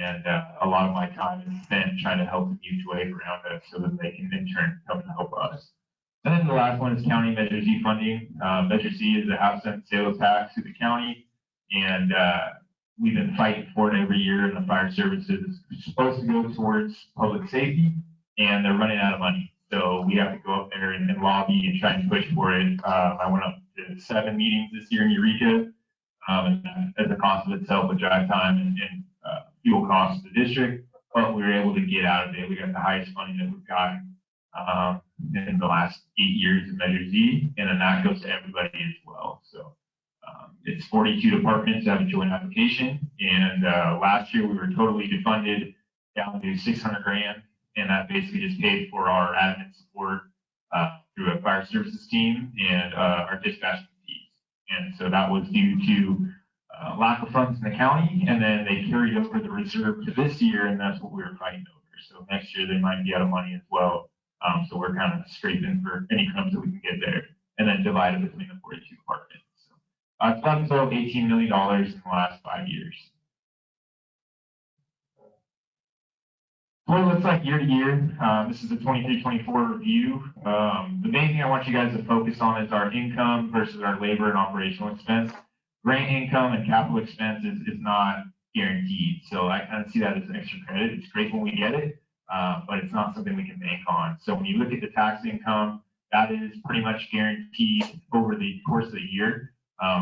And a lot of my time is spent trying to help the mutual aid around us so that they can in turn come and help us. And then the last one is county Measure Z funding. Measure Z is a half-cent sales tax to the county, and we've been fighting for it every year. And the fire services is supposed to go towards public safety, and they're running out of money. So we have to go up there and lobby and try and push for it. I went up to 7 meetings this year in Eureka, and at the cost of itself with drive time and fuel costs to the district, but we were able to get out of it. We got the highest funding that we've gotten in the last 8 years of Measure Z, and then that goes to everybody as well. So it's 42 departments that have a joint application, and last year we were totally defunded down to 600 grand, and that basically just paid for our admin support through a fire services team and our dispatching fees. And so that was due to lack of funds in the county, and then they carried over the reserve to this year, and that's what we were fighting over. So next year they might be out of money as well. So we're kind of scraping for any crumbs that we can get there, and then divide it between the 42 departments. So it's about $18 million in the last 5 years. What it looks like year to year. This is the 23-24 review. The main thing I want you guys to focus on is our income versus our labor and operational expense. Grant income and capital expense is not guaranteed. So I kind of see that as an extra credit. It's great when we get it, but it's not something we can bank on. So when you look at the tax income, that is pretty much guaranteed over the course of the year.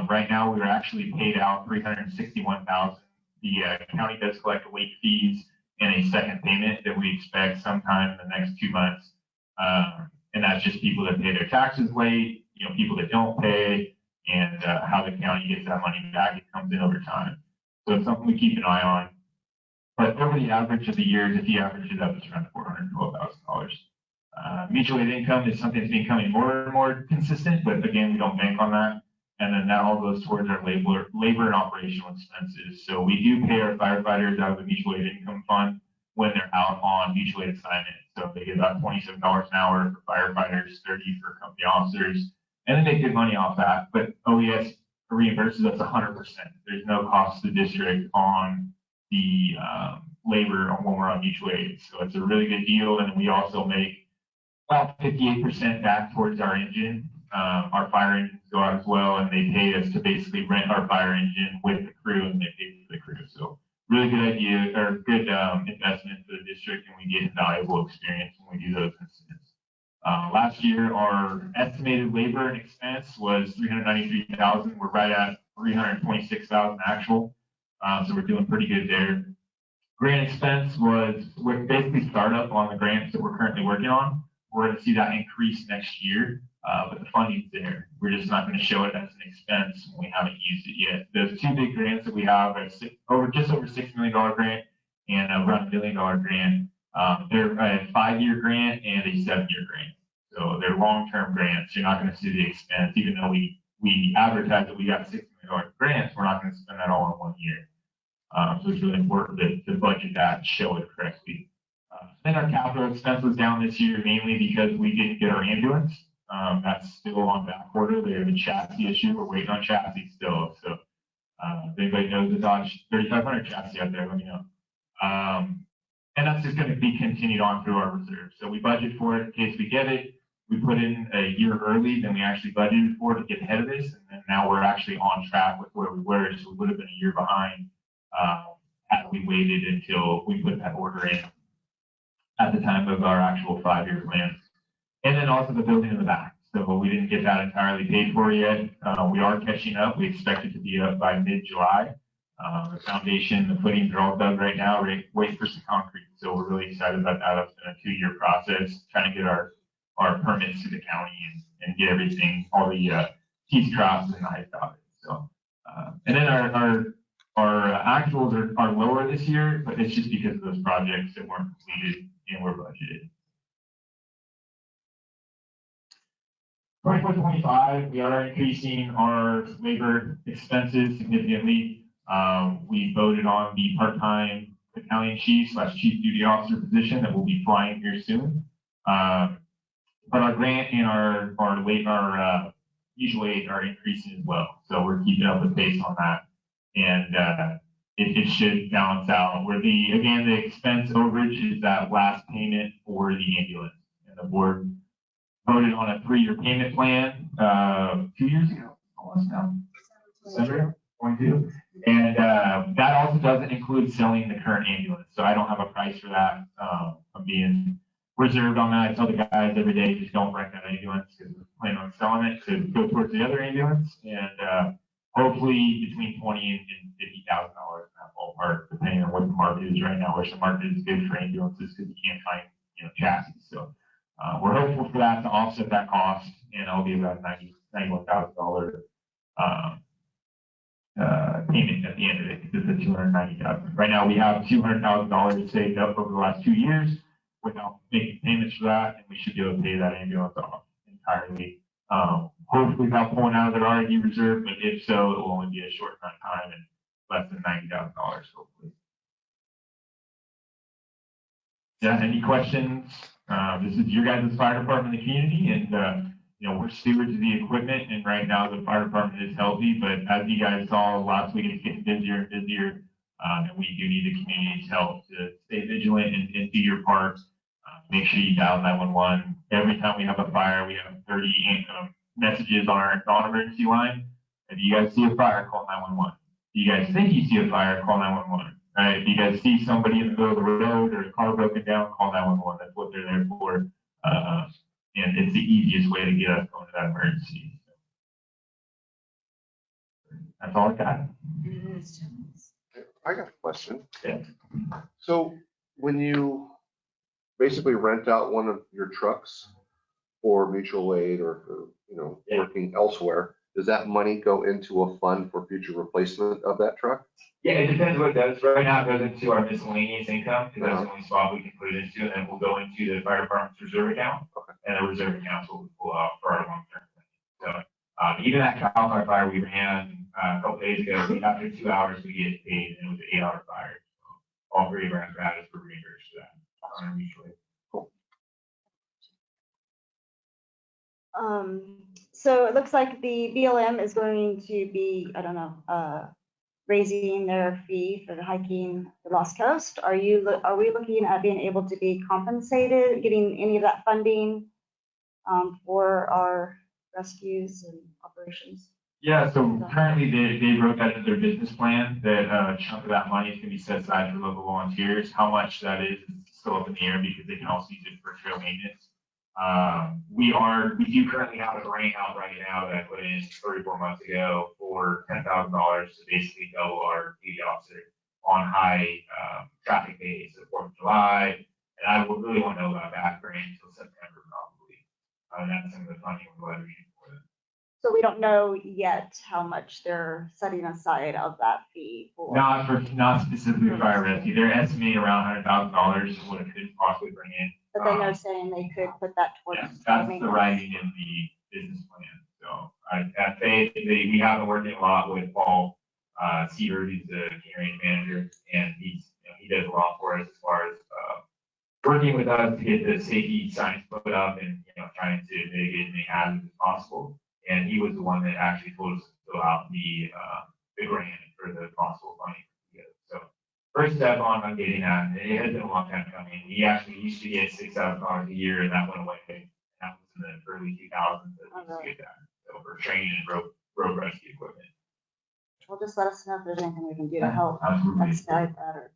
Right now, we were actually paid out $361,000. The county does collect late fees and a second payment that we expect sometime in the next 2 months. And that's just people that pay their taxes late, people that don't pay, and how the county gets that money back. It comes in over time. So it's something we keep an eye on. But over the average of the years, if you average it up, it's around $412,000. Mutual aid income is something that's becoming more and more consistent, but again, we don't bank on that. And then that all goes towards our labor and operational expenses. So we do pay our firefighters out of the mutual aid income fund when they're out on mutual aid assignment. So they get about $27 an hour for firefighters, $30 for company officers, and they make good money off that. But OES reimburses us 100%. There's no cost to the district on the labor when we're on mutual aid. So it's a really good deal. And we also make about 58% back towards our engine. Our fire engines go out as well, and they pay us to basically rent our fire engine with the crew, and they pay for the crew. So really good idea, or good investment for the district, and we get invaluable experience when we do those incidents. Last year, our estimated labor and expense was $393,000. We're right at $326,000 actual, so we're doing pretty good there. Grant expense we're basically startup on the grants that we're currently working on. We're going to see that increase next year, but the funding's there. We're just not going to show it as an expense when we haven't used it yet. Those 2 big grants that we have are just over $6 million grant and around $1 million grant. They're a 5-year grant and a 7-year grant. So they're long-term grants. You're not going to see the expense, even though we advertise that we got $6 million grants. We're not going to spend that all in 1 year. So it's really important to budget that and show it correctly. Then our capital expense was down this year mainly because we didn't get our ambulance. That's still on back order. They have a chassis issue. We're waiting on chassis still. So if anybody knows the Dodge 3500 chassis out there, let me know. And that's just going to be continued on through our reserve. So we budget for it in case we get it. We put in a year early than we actually budgeted for to get ahead of this. And then now we're actually on track with where we were. So we would have been a year behind had we waited until we put that order in at the time of our actual 5-year plan. And then also the building in the back. So we didn't get that entirely paid for yet. We are catching up. We expect it to be up by mid-July. The foundation, the footings are all dug right now, waiting for some concrete. So we're really excited about that. It's been a 2-year process, trying to get our permits to the county and get everything, all the T's crossed and I's dotted. So, and then our actuals are lower this year, but it's just because of those projects that weren't completed and were budgeted. 24-25, we are increasing our labor expenses significantly. We voted on the part-time battalion chief / chief duty officer position that will be flying here soon. But our grant and our usual aid are increasing as well. So we're keeping up with pace on that. And it should balance out. Where the expense overage is that last payment for the ambulance. And the board voted on a 3-year payment plan 2 years ago, almost now, December 22. And that also doesn't include selling the current ambulance. So I don't have a price for that. I'm being reserved on that. I tell the guys every day, just don't wreck that ambulance because we're planning on selling it to go towards the other ambulance. And hopefully between $20,000 and $50,000 in that ballpark, depending on what the market is right now, which the market is good for ambulances because you can't find chassis. So we're hopeful for that to offset that cost, and it'll be about $91,000 payment at the end of it, because the $290,000. Right now we have $200,000 saved up over the last 2 years without making payments for that, and we should be able to pay that ambulance off entirely. Hopefully without pulling out of their R&D reserve, but if so, it will only be a short amount of time and less than $90,000, hopefully. Yeah, any questions? This is your guys' fire department in the community, and we're stewards of the equipment, and right now the fire department is healthy, but as you guys saw last week, it's getting busier and busier, and we do need the community's help to stay vigilant and do your part. Make sure you dial 911. Every time we have a fire, we have 30 messages on our non-emergency line. If you guys see a fire, call 911. If you guys think you see a fire, call 911. Right? If you guys see somebody in the middle of the road or a car broken down, call 911. That's what they're there for. And it's the easiest way to get us going to that emergency. That's all I got. I got a question. Yeah. So when you basically rent out one of your trucks for mutual aid or for, working elsewhere, does that money go into a fund for future replacement of that truck? Yeah, it depends what it does. Right now, it goes into our miscellaneous income because that's the only spot we can put it into, and then we'll go into the fire department's reserve account, and the reserve accounts will pull out for our long-term plan. So even that Cal Fire fire we ran a couple days ago, after 2 hours we get paid, and it was an 8-hour fire. So all 3 of our apparatus were reimbursed for that mutually. Cool. So it looks like the BLM is going to be, raising their fee for the hiking the Lost Coast. Are we looking at being able to be compensated, getting any of that funding for our rescues and operations? Yeah, so currently they wrote that in their business plan that a chunk of that money is going to be set aside for local volunteers. How much that is still up in the air because they can also use it for trail maintenance. We do currently have a grant out right now that I put in 34 months ago for $10,000 to basically double our duty officer on high traffic days, the 4th of July. And I will really want to know about that grant until September probably. That's some of the funding we're leveraging for them. So we don't know yet how much they're setting aside of that fee for. Not specifically for fire rescue. They're estimating around $100,000 is what it could possibly bring in. But then they're saying they could put that towards. Yeah, that's the writing in the business plan. So at Faith, we have been working a lot with Paul Seaver, who's the catering manager, and he does a lot for us as far as working with us to get the safety signs put up and trying to mitigate as many hazards as possible. And he was the one that actually told us to fill out the grant for the possible funding. So first step on getting that, it has been a long time coming. We actually used to get $6,000 a year, and that went away. That was in the early 2000s that we used to get that. So for training and road rescue equipment. Well, just let us know if there's anything we can do to help Absolutely. expedite that. Or...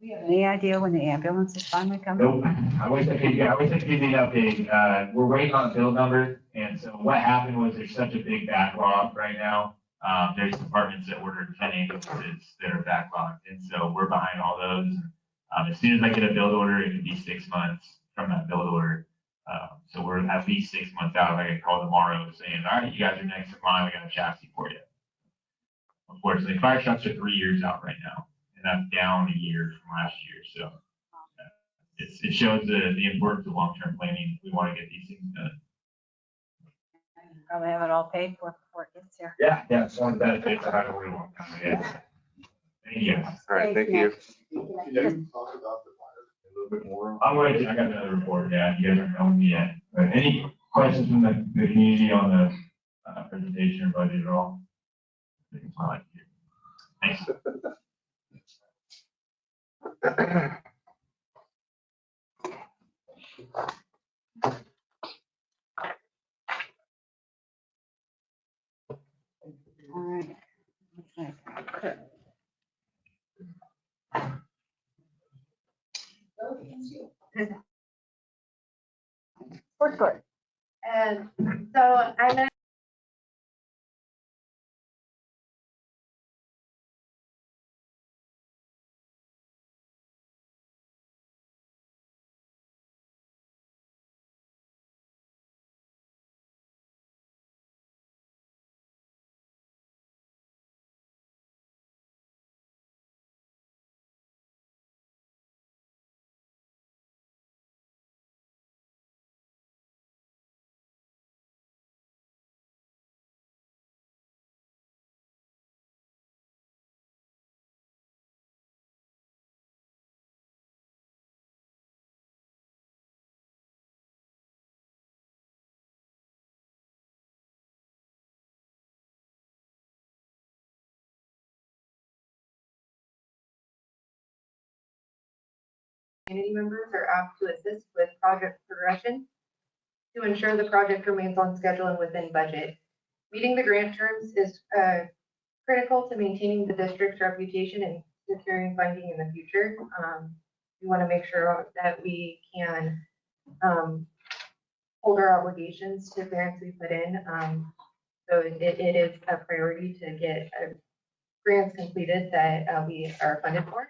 Do we have any idea when the ambulance is finally coming? Nope. I wish I could give you an update. We're waiting on a bill number. And so what happened was there's such a big backlog right now. There's departments that ordered 10 ambulances that are backlogged. And so we're behind all those. As soon as I get a build order, it could be 6 months from that build order. So we're at least 6 months out. I can call tomorrow saying, all right, you guys are next in line. We got a chassis for you. Unfortunately, fire trucks are 3 years out right now. And that's down a year from last year. So it shows the importance of long-term planning. We want to get these things done. Probably have it all paid for before it gets here. Yeah, it's one of the benefits of having a long time. Yeah. Thank you. All right, thank you. Can you talk about the fire a little bit more? I got another report. Yeah, you guys aren't knowing me yet. But any questions from the community on the presentation or budget at all? I think it's my like to hear. Thanks. All right. Okay. Sports court. And so I'm gonna community members are asked to assist with project progression to ensure the project remains on schedule and within budget. Meeting the grant terms is critical to maintaining the district's reputation and securing funding in the future. We want to make sure that we can hold our obligations to grants we put in. So it is a priority to get grants completed that we are funded for.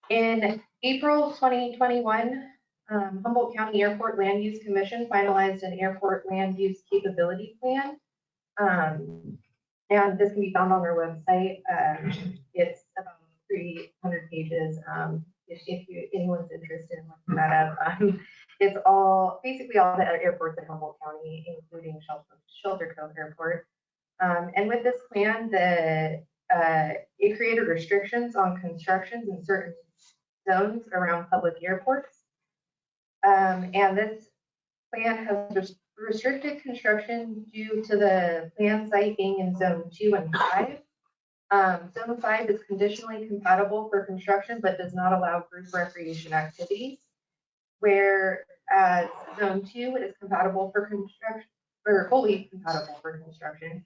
In April 2021, Humboldt County Airport Land Use Commission finalized an airport land use capability plan. And this can be found on their website. It's about 300 pages. If anyone's interested in looking that up, it's basically all the airports in Humboldt County, including Shelter Cove Airport. And with this plan, it created restrictions on constructions in certain zones around public airports. And this plan has restricted construction due to the plan site being in zone 2 and 5. Zone 5 is conditionally compatible for construction, but does not allow group recreation activities, whereas zone 2 is compatible for construction, or fully compatible for construction.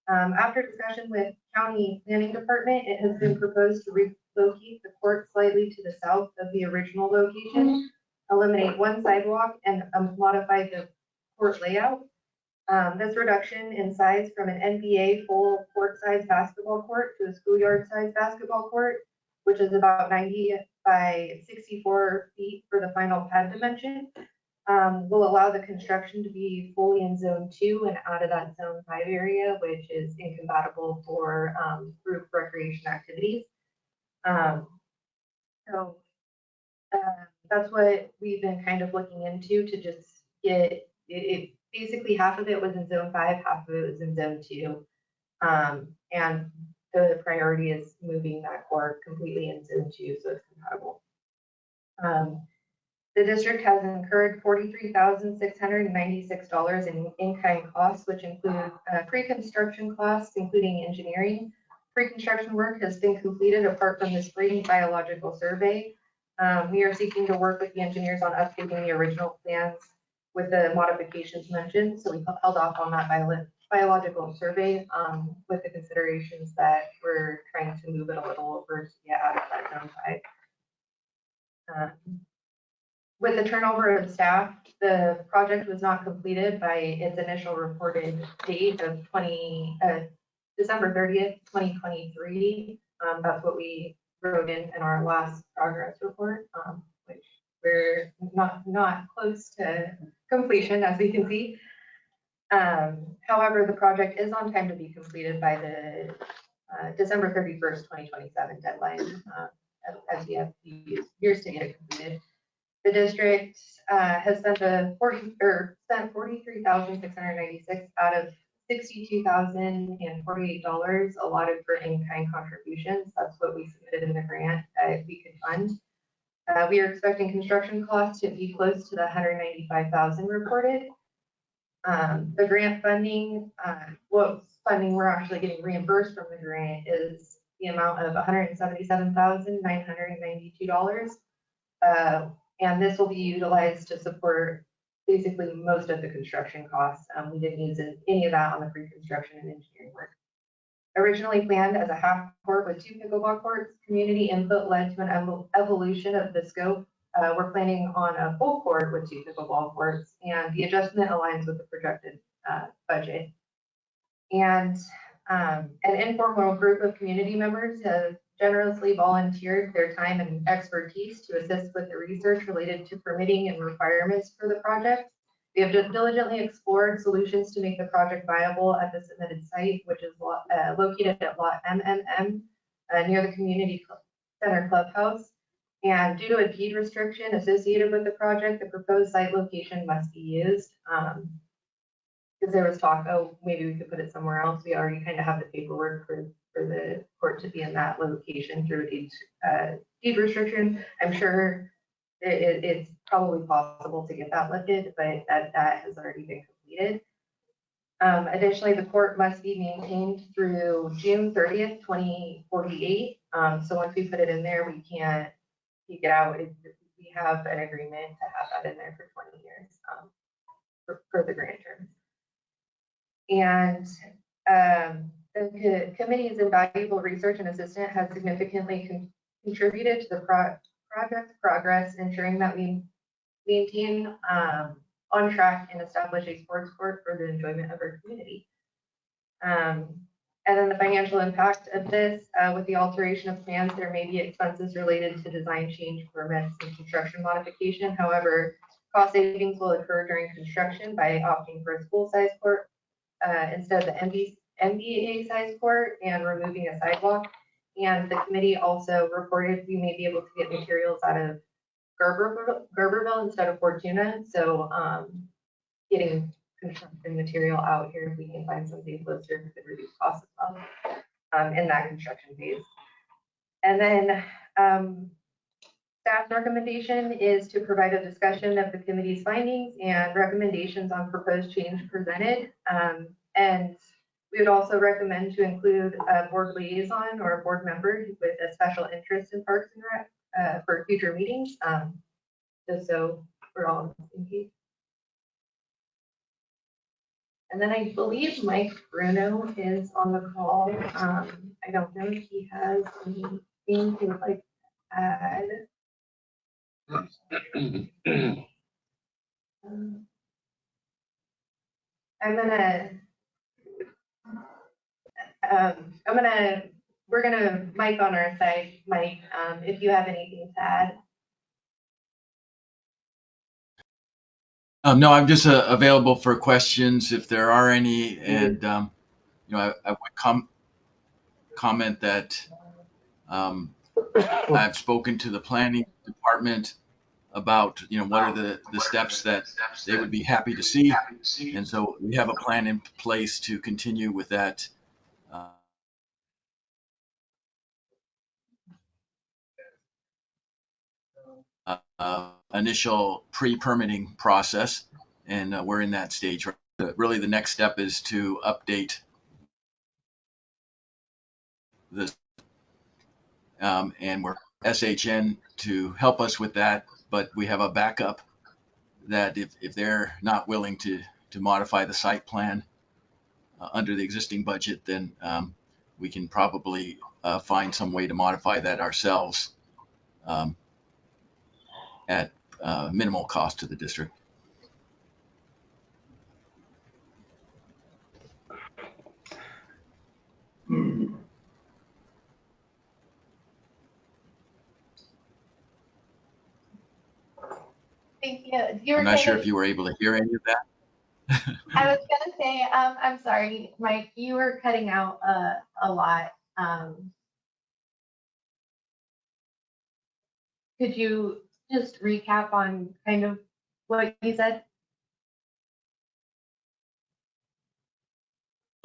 After discussion with county planning department, it has been proposed to relocate the court slightly to the south of the original location, eliminate one sidewalk, and modify the court layout. This reduction in size from an NBA full court size basketball court to a schoolyard size basketball court, which is about 90 by 64 feet for the final pad dimension, will allow the construction to be fully in zone 2 and out of that zone 5 area, which is incompatible for group recreation activities. So that's what we've been kind of looking into to just get it. Basically, half of it was in zone 5, half of it was in zone 2. And the priority is moving that court completely in zone 2 so it's compatible. The district has incurred $43,696 in in-kind costs, which include pre-construction costs, including engineering. Pre-construction work has been completed apart from the spring biological survey. We are seeking to work with the engineers on updating the original plans with the modifications mentioned. So we held off on that biological survey with the considerations that we're trying to move it a little over to get out of that zone 5. With the turnover of staff, the project was not completed by its initial reported date of December 30th, 2023. That's what we wrote in our last progress report, which we're not close to completion, as we can see. However, the project is on time to be completed by the December 31st, 2027 deadline, as we have years to get it completed. The district has spent $43,696 out of $62,048 allotted for in-kind contributions. That's what we submitted in the grant if we could fund. We are expecting construction costs to be close to the $195,000 reported. The grant funding, what funding we're actually getting reimbursed from the grant is the amount of $177,992. And this will be utilized to support basically most of the construction costs. We didn't use any of that on the pre-construction and engineering work. Originally planned as a half court with 2 pickleball courts, community input led to an evolution of the scope. We're planning on a full court with 2 pickleball courts, and the adjustment aligns with the projected budget. And an informal group of community members have generously volunteered their time and expertise to assist with the research related to permitting and requirements for the project. We have diligently explored solutions to make the project viable at the submitted site, which is located at lot MMM near the community center clubhouse. And due to a deed restriction associated with the project, the proposed site location must be used. Because there was talk, oh, maybe we could put it somewhere else. We already kind of have the paperwork for the court to be in that location through a deed restriction. I'm sure it's probably possible to get that lifted, but that has already been completed. Additionally, the court must be maintained through June 30th, 2048. So once we put it in there, we can't take it out. We have an agreement to have that in there for 20 years for the grant terms. And the committee's invaluable research and assistance has significantly contributed to the project's progress, ensuring that we maintain on track and establish a sports court for the enjoyment of our community. And then the financial impact of this, with the alteration of plans, there may be expenses related to design change, permits, and construction modification. However, cost savings will occur during construction by opting for a school-size court instead of the NBA size court and removing a sidewalk. And the committee also reported we may be able to get materials out of Gerberville instead of Fortuna. So getting construction material out here, if we can find something closer, could reduce costs as well in that construction phase. And then staff's recommendation is to provide a discussion of the committee's findings and recommendations on proposed change presented. And we would also recommend to include a board liaison or a board member with a special interest in Parks and Rec for future meetings, just so we're all on the same page. And then I believe Mike Bruno is on the call. I don't know if he has anything he would like to add. We're gonna Mike on our side. Mike, if you have anything to add. No, I'm just available for questions if there are any, and you know, I would comment that I've spoken to the planning department about, you know, what are the steps that they would be happy to see, and so we have a plan in place to continue with that. Initial pre-permitting process, and we're in that stage. Really, the next step is to update this, and we're SHN to help us with that. But we have a backup that if they're not willing to modify the site plan under the existing budget, then we can probably find some way to modify that ourselves at minimal cost to the district. Thank you. I'm not sure if you were able to hear any of that. I was gonna say, I'm sorry, Mike, you were cutting out a lot. Could you just recap on kind of what you said?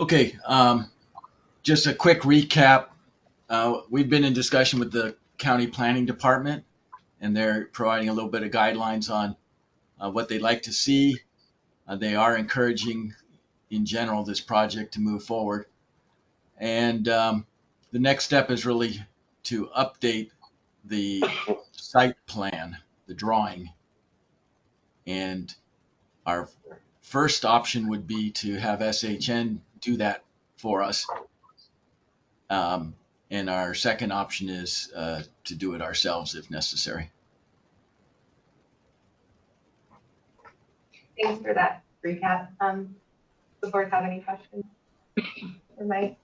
Okay, just a quick recap. We've been in discussion with the county planning department, and they're providing a little bit of guidelines on what they'd like to see. They are encouraging, in general, this project to move forward. And the next step is really to update the site plan, the drawing. And our first option would be to have SHN do that for us. And our second option is to do it ourselves if necessary. Thanks for that recap. The board have any questions for Mike?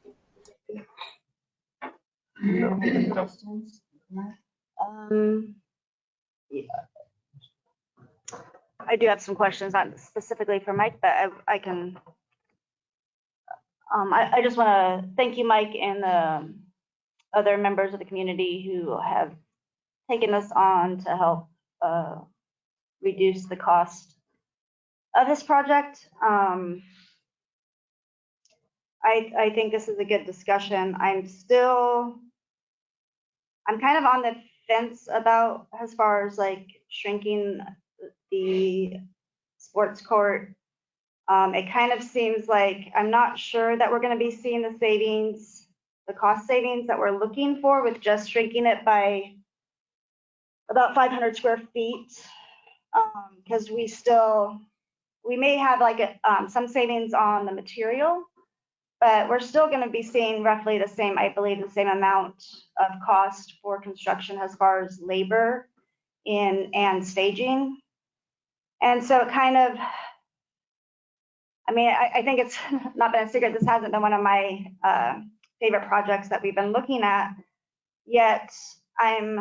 Any questions? Yeah. I do have some questions, not specifically for Mike, but I can. I just want to thank you, Mike, and the other members of the community who have taken this on to help reduce the cost of this project. I think this is a good discussion. I'm kind of on the fence about as far as like shrinking the sports court. It kind of seems like I'm not sure that we're going to be seeing the savings, the cost savings that we're looking for with just shrinking it by about 500 square feet. Because we may have like some savings on the material, but we're still going to be seeing roughly the same, I believe, the same amount of cost for construction as far as labor and staging. And so it kind of, I mean, I think it's not been a secret. This hasn't been one of my favorite projects that we've been looking at, yet I'm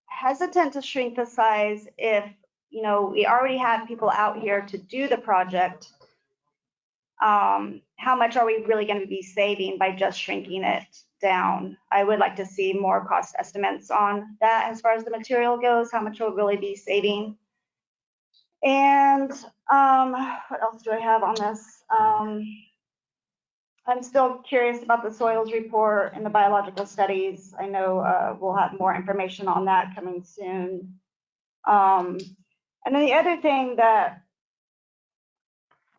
hesitant to shrink the size if, you know, we already have people out here to do the project. How much are we really going to be saving by just shrinking it down? I would like to see more cost estimates on that as far as the material goes, how much we'll really be saving. And what else do I have on this? I'm still curious about the soils report and the biological studies. I know we'll have more information on that coming soon. And then the other thing that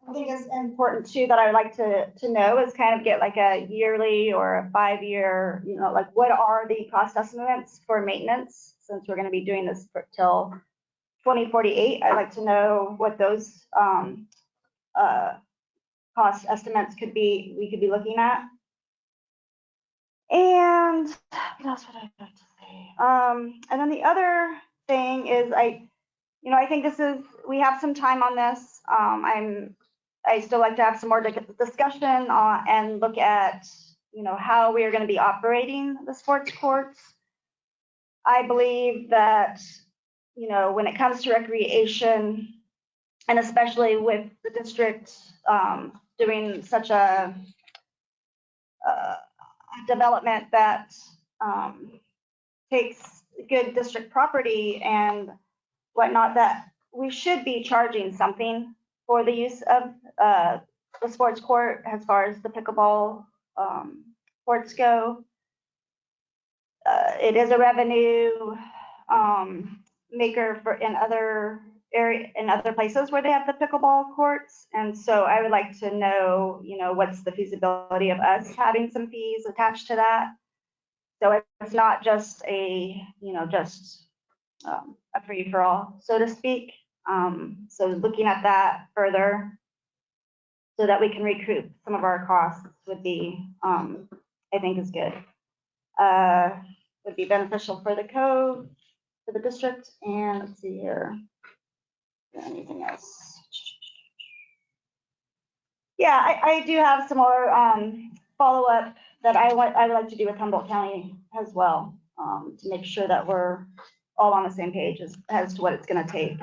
I think is important too that I would like to know is kind of get like a yearly or a 5-year, you know, like what are the cost estimates for maintenance, since we're going to be doing this till 2048. I'd like to know what those cost estimates could be, we could be looking at. And what else would I have to say? And then the other thing is I think we have some time on this. I still like to have some more discussion on and look at, you know, how we are going to be operating the sports courts. I believe that, you know, when it comes to recreation, and especially with the district doing such a development that takes good district property and whatnot, that we should be charging something for the use of the sports court as far as the pickleball courts go. It is a revenue maker for in other places where they have the pickleball courts, and so I would like to know, you know, what's the feasibility of us having some fees attached to that, so it's not just a, you know, just a free for all, so to speak. So looking at that further so that we can recoup some of our costs would be, I think is good. Would be beneficial for the code, for the district, and let's see here. Anything else? Yeah, I do have some more follow-up that I would like to do with Humboldt County as well, to make sure that we're all on the same page as to what it's going to take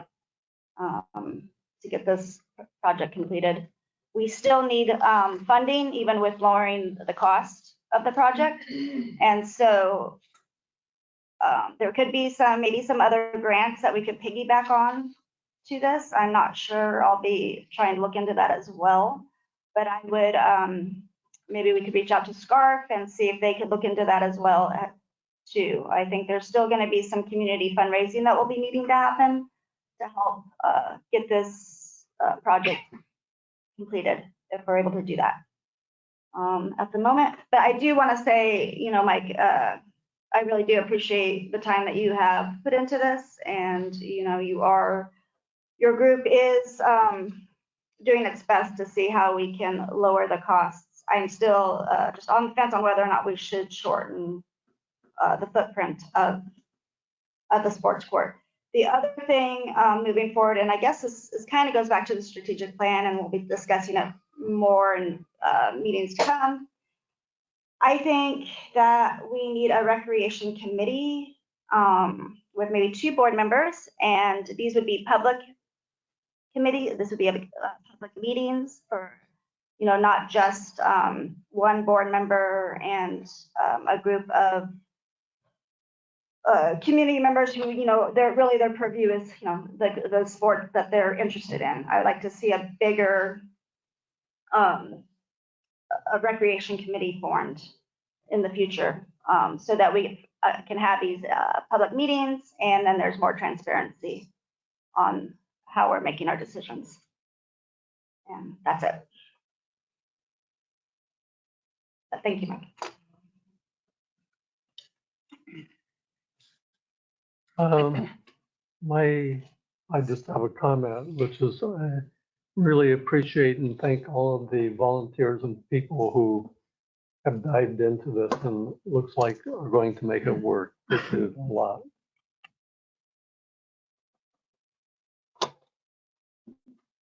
to get this project completed. We still need funding, even with lowering the cost of the project, and so there could be maybe some other grants that we could piggyback on to this. I'm not sure. I'll be trying to look into that as well. But I would, maybe we could reach out to SCARF and see if they could look into that as well too. I think there's still going to be some community fundraising that will be needing to happen to help get this project completed, if we're able to do that at the moment. But I do want to say, Mike, I really do appreciate the time that you have put into this, and your group is doing its best to see how we can lower the costs. I'm still just on the fence on whether or not we should shorten the footprint of the sports court. The other thing moving forward, and I guess this kind of goes back to the strategic plan, and we'll be discussing it more in meetings to come. I think that we need a recreation committee with maybe 2 board members, and these would be public committee. This would be public meetings for, not just one board member and a group of community members who, their purview is, the sport that they're interested in. I'd like to see a bigger a recreation committee formed in the future, so that we can have these public meetings, and then there's more transparency on how we're making our decisions. And that's it. But thank you, Mike. I just have a comment, which is I really appreciate and thank all of the volunteers and people who have dived into this and looks like are going to make it work. Appreciate it a lot.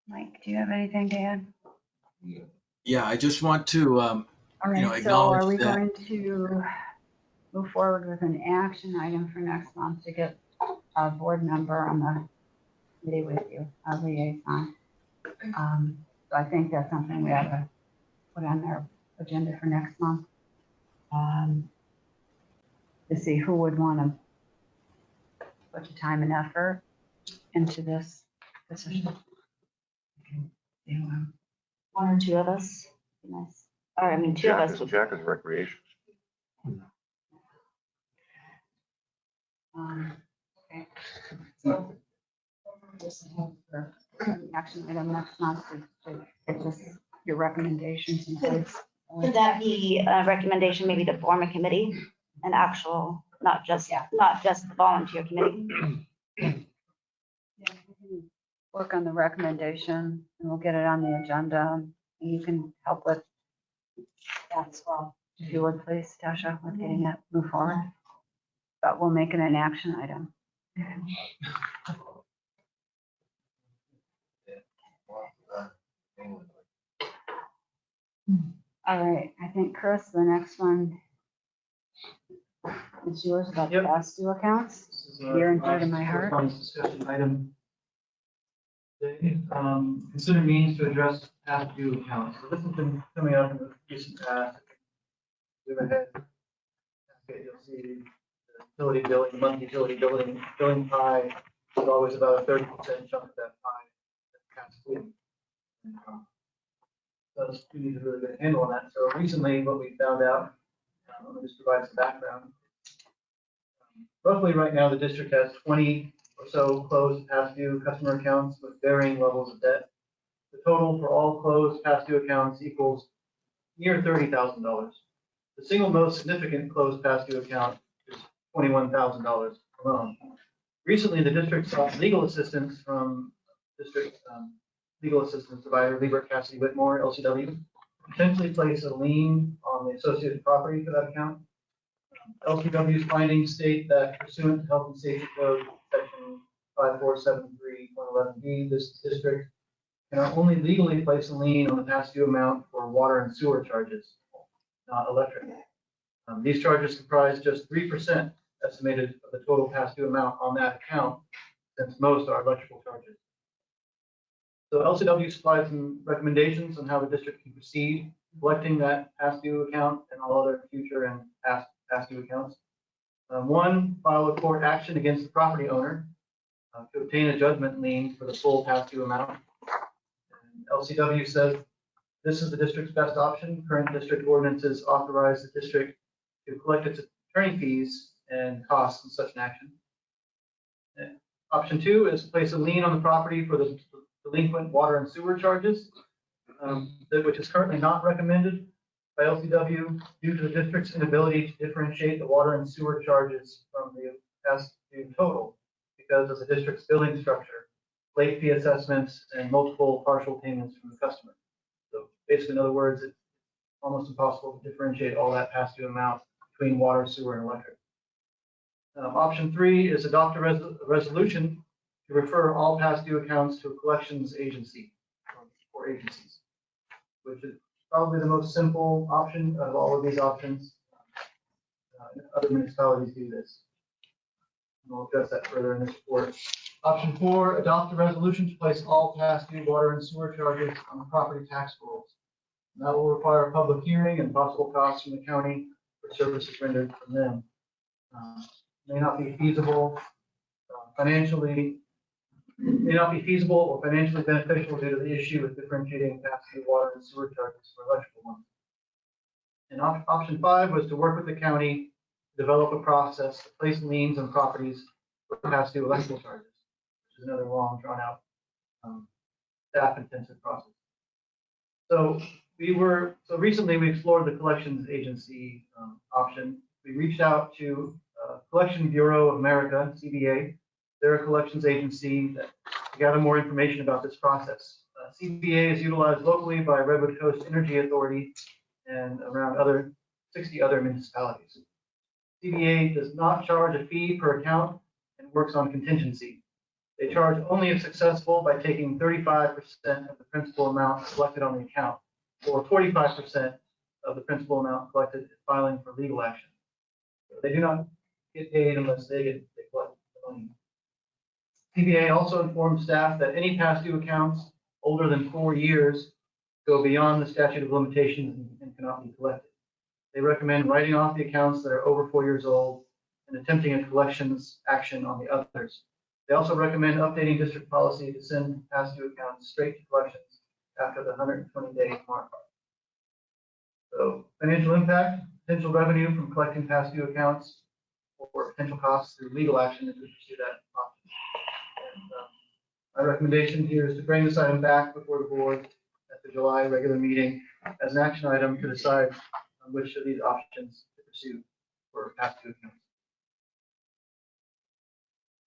Mike, do you have anything to add? Yeah, I just want to, All right, so acknowledge are we that. going to move forward with an action item for next month to get a board member on the committee with you, a liaison? So I think that's something we ought to put on their agenda for next month. To see who would want to put the time and effort into this decision. One or 2 of us, be nice. Or I mean, 2 of us. Jack is recreation. Okay. So just for action item next month to get just your recommendations in place. Could that be a recommendation, maybe to form a committee, an actual, not just the volunteer committee? Yeah, we can work on the recommendation and we'll get it on the agenda. And you can help with that as well, if you would please, Tasha, with getting it move forward. But we'll make it an action item. All right, I think Chris, the next one is yours about the past due accounts. This is Near and dear to my heart. Discussion item. Consider means to address past due accounts. So this has been coming up in the recent past. Move ahead. Okay, you'll see the utility billing, monthly utility billing pie is always about a 30% chunk of that pie that's past due. So we need a really good handle on that. So recently, what we found out, let me just provide some background. Roughly right now, the district has 20 or so closed past due customer accounts with varying levels of debt. The total for all closed past due accounts equals near $30,000. The single most significant closed past due account is $21,000 alone. Recently, the district sought legal assistance from district legal assistance provider Liebert Cassidy Whitmore, LCW, potentially place a lien on the associated property for that account. LCW's findings state that pursuant to Health and Safety Code Section 5473.11b, this district can only legally place a lien on the past due amount for water and sewer charges, not electric. These charges comprise just 3% estimated of the total past due amount on that account, since most are electrical charges. So LCW supplied some recommendations on how the district can proceed collecting that past due account and all other future and past due accounts. One, file a court action against the property owner to obtain a judgment lien for the full past due amount. And LCW says this is the district's best option. Current district ordinances authorize the district to collect its attorney fees and costs in such an action. And option 2 is place a lien on the property for the delinquent water and sewer charges, which is currently not recommended by LCW due to the district's inability to differentiate the water and sewer charges from the past due total because of the district's billing structure, late fee assessments, and multiple partial payments from the customer. So basically, in other words, it's almost impossible to differentiate all that past due amount between water, sewer, and electric. Option 3 is adopt a resolution to refer all past due accounts to a collections agency or agencies, which is probably the most simple option of all of these options. Other municipalities do this. And we'll address that further in this report. Option 4, adopt a resolution to place all past due water and sewer charges on the property tax rolls. That will require a public hearing and possible costs from the county for services rendered from them. May not be feasible financially, may not be feasible or financially beneficial due to the issue with differentiating past due water and sewer charges for electrical ones. And option 5 was to work with the county to develop a process to place liens on properties for past due electrical charges, which is another long, drawn out, staff intensive process. So recently we explored the collections agency option. We reached out to Collection Bureau of America, CBA. They're a collections agency that to gather more information about this process. CBA is utilized locally by Redwood Coast Energy Authority and around 60 other municipalities. CBA does not charge a fee per account and works on contingency. They charge only if successful by taking 35% of the principal amount collected on the account, or 45% of the principal amount collected in filing for legal action. So they do not get paid unless they collect the money. CBA also informs staff that any past due accounts older than 4 years go beyond the statute of limitations and cannot be collected. They recommend writing off the accounts that are over 4 years old and attempting a collections action on the others. They also recommend updating district policy to send past due accounts straight to collections after the 120-day mark. So financial impact, potential revenue from collecting past due accounts, or potential costs through legal action if we pursue that option. And my recommendation here is to bring this item back before the board at the July regular meeting as an action item to decide on which of these options to pursue for past due accounts.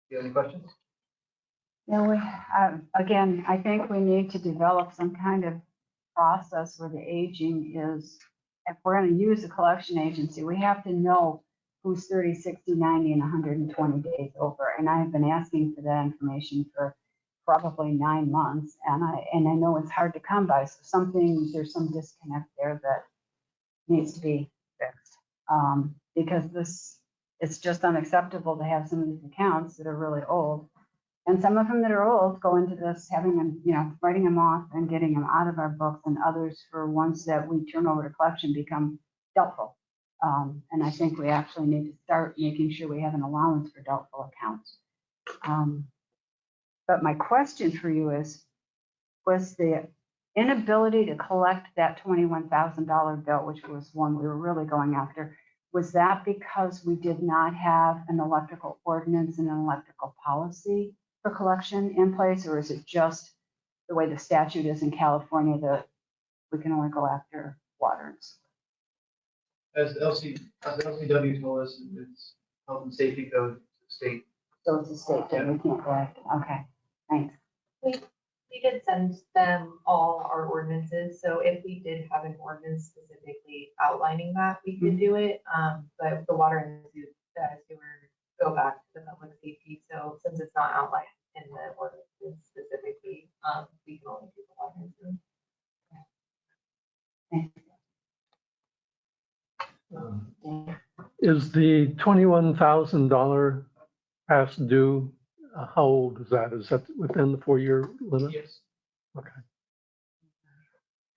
Do you have any questions? Yeah, again, I think we need to develop some kind of process where the aging is, if we're going to use a collection agency, we have to know who's 30, 60, 90, and 120 days over. And I have been asking for that information for probably 9 months. And I know it's hard to come by. So there's some disconnect there that needs to be fixed. Because it's just unacceptable to have some of these accounts that are really old. And some of them that are old go into this, having them, writing them off and getting them out of our books, and others for ones that we turn over to collection become doubtful. And I think we actually need to start making sure we have an allowance for doubtful accounts. But my question for you was the inability to collect that $21,000 bill, which was one we were really going after, was that because we did not have an electrical ordinance and an electrical policy for collection in place, or is it just the way the statute is in California that we can only go after water? As LCW told us, it's health and safety code state. So it's a state that we can't go after. Okay, thanks. We did send them all our ordinances, so if we did have an ordinance specifically outlining that, we could do it. But the water and sewer go back to the public safety, so since it's not outlined in the ordinance specifically, we can only do the water and sewer. Is the $21,000 past due, how old is that? Is that within the 4-year limit? Yes. Okay.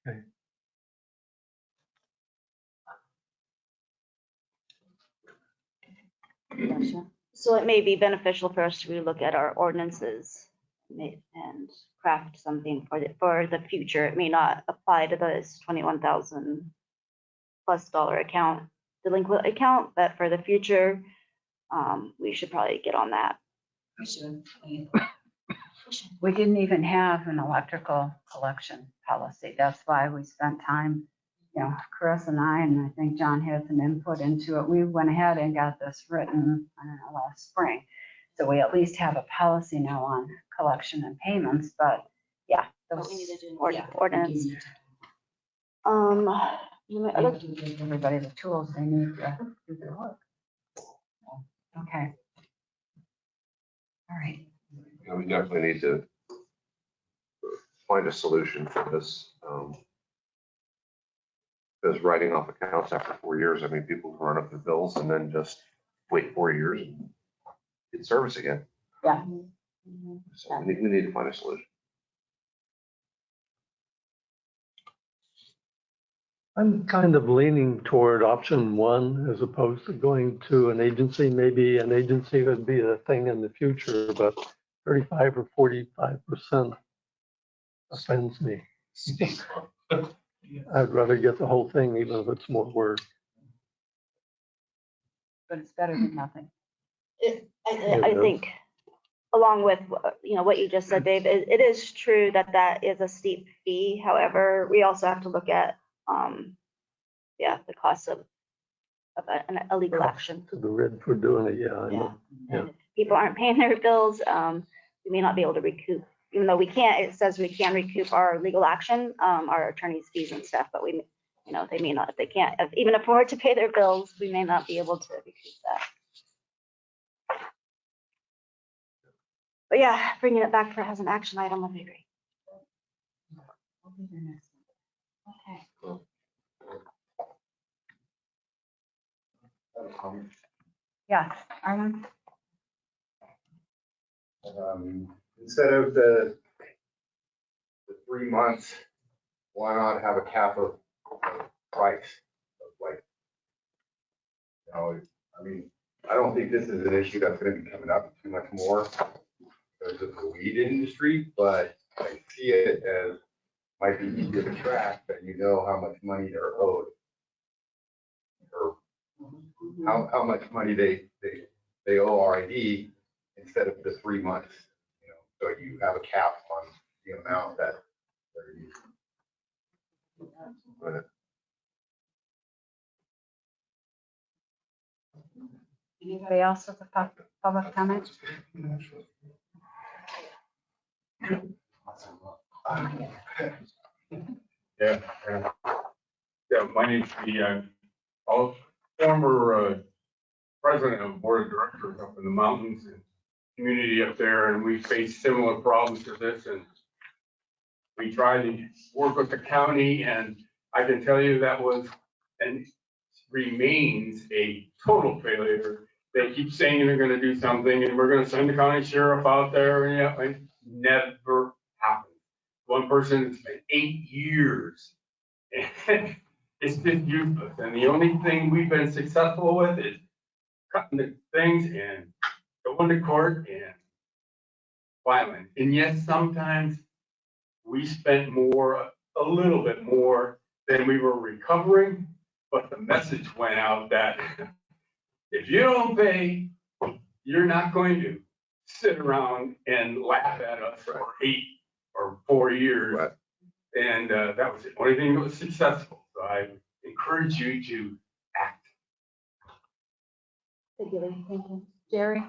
Okay. Gotcha. So it may be beneficial for us to relook at our ordinances and craft something for the future. It may not apply to this $21,000+ account, delinquent account, but for the future, we should probably get on that. We didn't even have an electrical collection policy. That's why we spent time, Chris and I think John had some input into it. We went ahead and got this written, I don't know, last spring. So we at least have a policy now on collection and payments, but yeah. But we need to do an Ordinance. Give everybody the tools they need to do their work. Okay. All right. Yeah, we definitely need to find a solution for this. Because writing off accounts after 4 years, I mean, people can run up their bills and then just wait 4 years and get service again. Yeah. So we need to find a solution. I'm kind of leaning toward option one as opposed to going to an agency. Maybe an agency would be a thing in the future, but 35 or 45% offends me. I'd rather get the whole thing, even if it's more work. But it's better than nothing. I think, along with, what you just said, Dave, it is true that that is a steep fee. However, we also have to look at, the cost of a legal action. To the red for doing it, yeah, I know. And if people aren't paying their bills, we may not be able to recoup, even though it says we can recoup our legal action, our attorney's fees and stuff, but they may not, if they can't even afford to pay their bills, we may not be able to recoup that. But yeah, bringing it back as an action item would be great. Okay. Yes, Arlen? Instead of the 3 months, why not have a cap of price of like, I mean, I don't think this is an issue that's gonna be coming up too much more because of the weed industry, but I see it as might be easier to track, that you know how much money they're owed. Or how much money they owe RID instead of the 3 months, so you have a cap on the amount that they're using. Anybody else with a public comment? Yeah, my name's Lee. I'm a former president of board of directors up in the mountains and community up there, and we face similar problems to this. And we try to work with the county, and I can tell you that was and remains a total failure. They keep saying they're going to do something, and we're going to send the county sheriff out there, and it never happened. One person, it's been 8 years. And it's just useless. And the only thing we've been successful with is cutting the things and going to court and filing. And yes, sometimes we spent a little bit more than we were recovering, but the message went out that if you don't pay, you're not going to sit around and laugh at us for 8 or 4 years. Right. And that was the only thing that was successful. So I encourage you to act. Thank you. Jerry?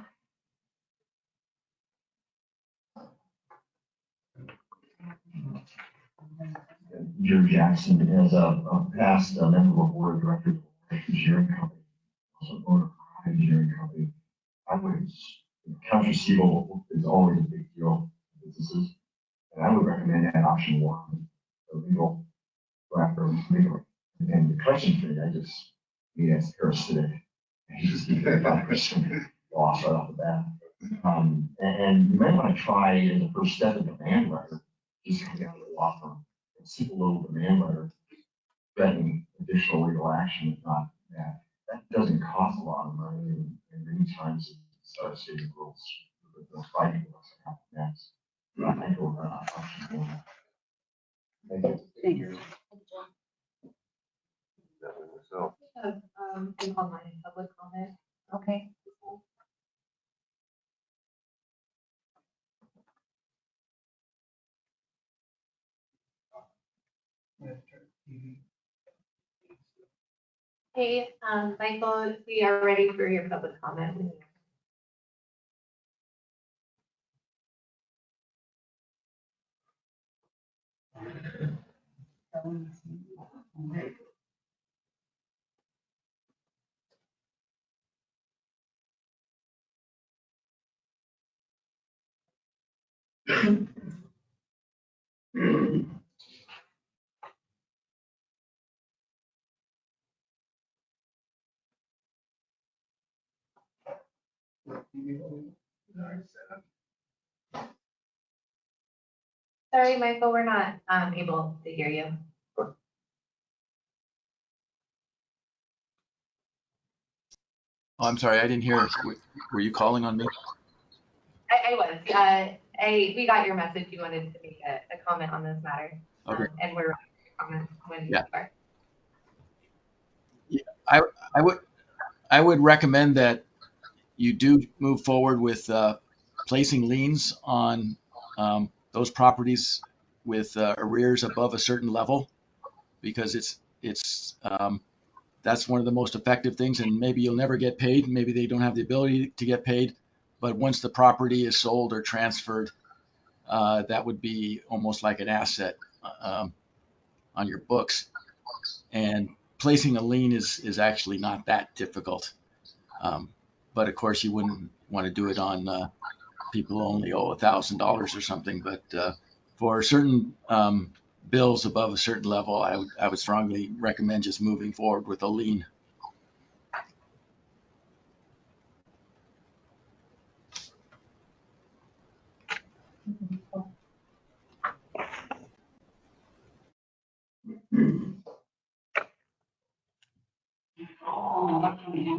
Jerry Jackson is a past member of the board of directors of the engineering company, also owner of an engineering company. I would, accounts receivable is always a big deal for businesses, and I would recommend that option one, the legal, go after legal. And the collection thing, he asked Harris today, and he just gave me 5% off right off the bat. And you may want to try as a first step in demand letter, just come down to the law firm and see a little demand letter, threatening additional legal action, if not that. That doesn't cost a lot of money, and many times it starts saving rules. The fighting what's happening next. I think we're option one. Thank you. Thank you. So, An online public comment. Okay. Hey, Michael, we are ready for your public comment. Sorry, Michael, we're not able to hear you. Oh, I'm sorry, I didn't hear. Were you calling on me? I was. We got your message. You wanted to make a comment on this matter. Okay. And we're comment when you Yeah. are. Yeah, I would recommend that you do move forward with placing liens on those properties with arrears above a certain level, because it's that's one of the most effective things. And maybe you'll never get paid. Maybe they don't have the ability to get paid. But once the property is sold or transferred, that would be almost like an asset on your books. And placing a lien is actually not that difficult. But of course, you wouldn't want to do it on people who only owe $1,000 or something. But for certain bills above a certain level, I would strongly recommend just moving forward with a lien.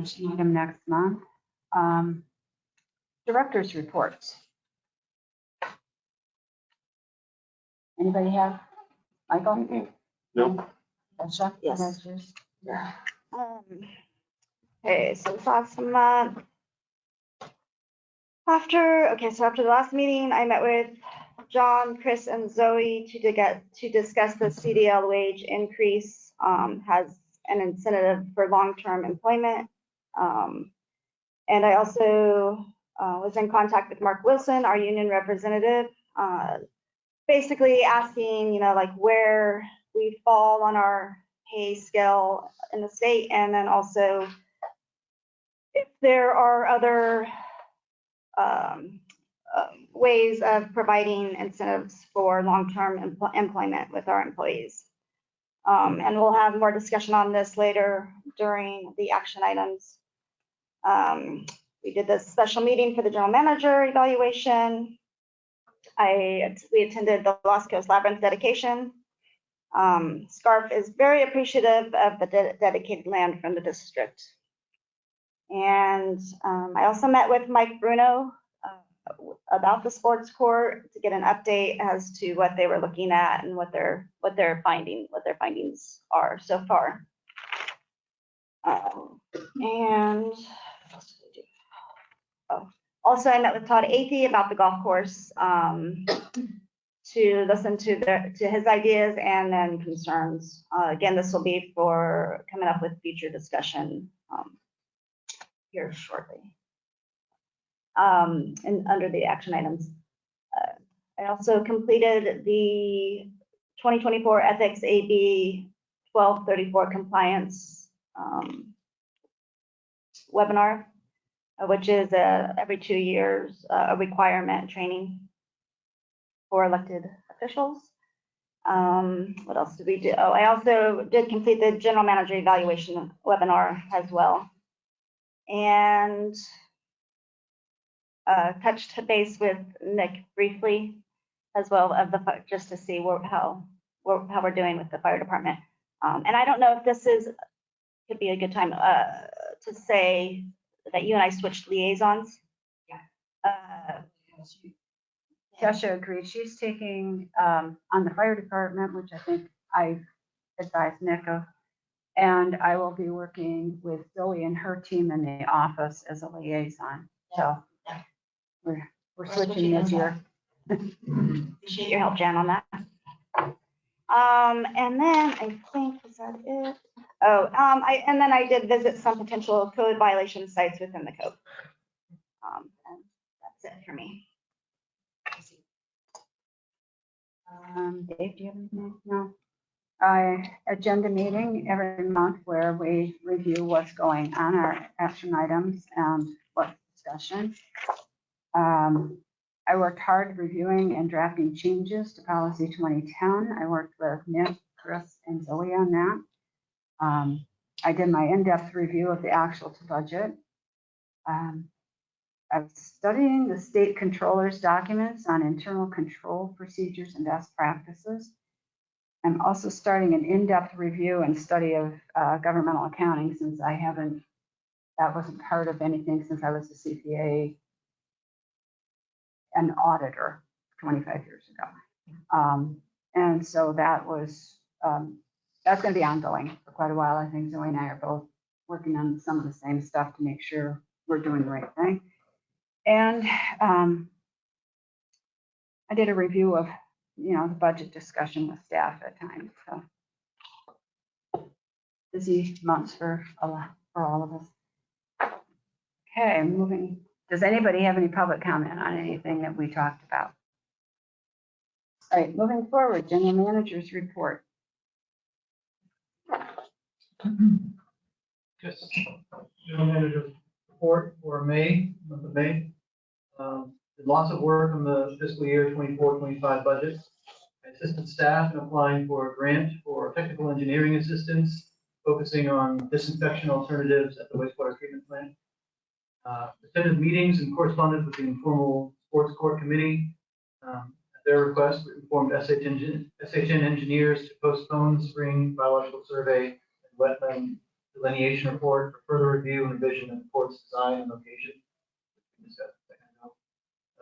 Action item next month. Director's reports. Anybody have? Michael? Nope. Tasha? Yes. That's yours? Okay, so this last month, after the last meeting, I met with John, Chris, and Zoe to discuss the CDL wage increase, has an incentive for long-term employment. And I also was in contact with Mark Wilson, our union representative, basically asking, like where we fall on our pay scale in the state, and then also if there are other ways of providing incentives for long-term employment with our employees. And we'll have more discussion on this later during the action items. We did this special meeting for the general manager evaluation. We attended the Lost Coast Labyrinth dedication. SCARF is very appreciative of the dedicated land from the district. And I also met with Mike Bruno about the sports court to get an update as to what they were looking at and what their findings are so far. And what else did I do? Oh, also I met with Todd Athey about the golf course to listen to his ideas and then concerns. Again, this will be for coming up with future discussion here shortly. And under the action items. I also completed the 2024 Ethics AB 1234 compliance webinar, which is every 2 years a requirement training for elected officials. What else did we do? Oh, I also did complete the general manager evaluation webinar as well. And touched base with Nick briefly as well just to see how we're doing with the fire department. And I don't know if this could be a good time to say that you and I switched liaisons. Yeah. Tasha agreed. She's taking on the fire department, which I think I advised Nick of. And I will be working with Zoe and her team in the office as a liaison. So we're switching this year. Appreciate your help, Jan, on that. And then I think, is that it? Oh, and then I did visit some potential code violation sites within the code. And that's it for me. Dave, do you have anything? No. Agenda meeting every month where we review what's going on, our action items and what discussion. I worked hard reviewing and drafting changes to policy 2010. I worked with Nick, Chris, and Zoe on that. I did my in-depth review of the actual to budget. I was studying the state controller's documents on internal control procedures and best practices. I'm also starting an in-depth review and study of governmental accounting since that wasn't part of anything since I was a CPA and auditor 25 years ago. And so that's going to be ongoing for quite a while. I think Zoe and I are both working on some of the same stuff to make sure we're doing the right thing. And I did a review of, the budget discussion with staff at times. So busy months for all of us. Okay, moving. Does anybody have any public comment on anything that we talked about? All right, moving forward, general manager's report. Just general manager's report for May, month of May. Did lots of work on the fiscal year 24-25 budget. I assisted staff in applying for a grant for technical engineering assistance, focusing on disinfection alternatives at the wastewater treatment plant. Attended meetings and corresponded with the informal sports court committee. At their request, we informed SHN engineers to postpone the spring biological survey and wetland delineation report for further review and revision of the port's design and location.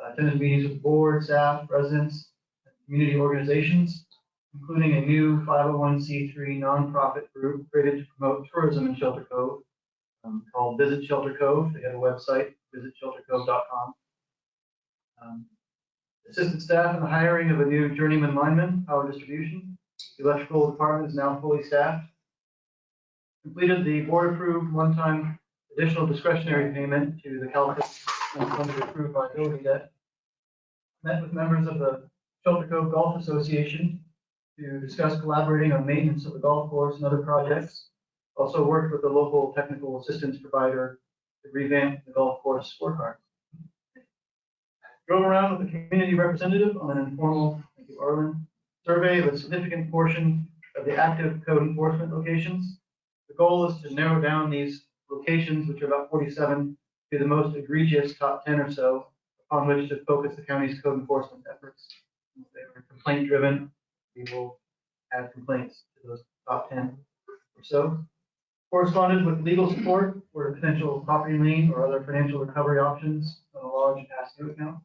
Attended meetings with the board, staff, residents, and community organizations, including a new 501c3 nonprofit group created to promote tourism in Shelter Cove called Visit Shelter Cove. They have a website, visitsheltercove.com. Assisted staff in the hiring of a new journeyman lineman, power distribution. The electrical department is now fully staffed. Completed the board-approved one-time additional discretionary payment to the California unfunded approved liability debt. Met with members of the Shelter Cove Golf Association to discuss collaborating on maintenance of the golf course and other projects. Also worked with the local technical assistance provider to revamp the golf course scorecard. Drove around with a community representative on an informal, thank you, Arlen, survey of a significant portion of the active code enforcement locations. The goal is to narrow down these locations, which are about 47, to the most egregious top 10 or so, upon which to focus the county's code enforcement efforts. If they are complaint driven, we will add complaints to those top 10 or so. Corresponded with legal support for a potential property lien or other financial recovery options on a large past due account.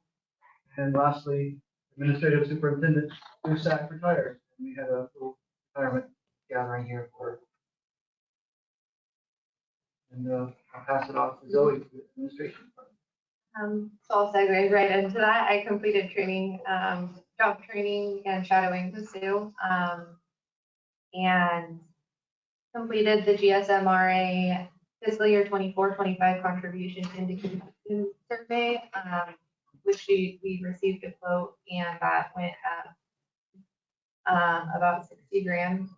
And lastly, Administrative Superintendent Dusak retired. And we had a little retirement gathering here for her. And I'll pass it off to Zoe for the administration part. So I'll segue right into that. I completed training, job training and shadowing with Sue, and completed the GSMRA fiscal year 24-25 contribution indication survey, which we received a quote, and that went up about 60 grand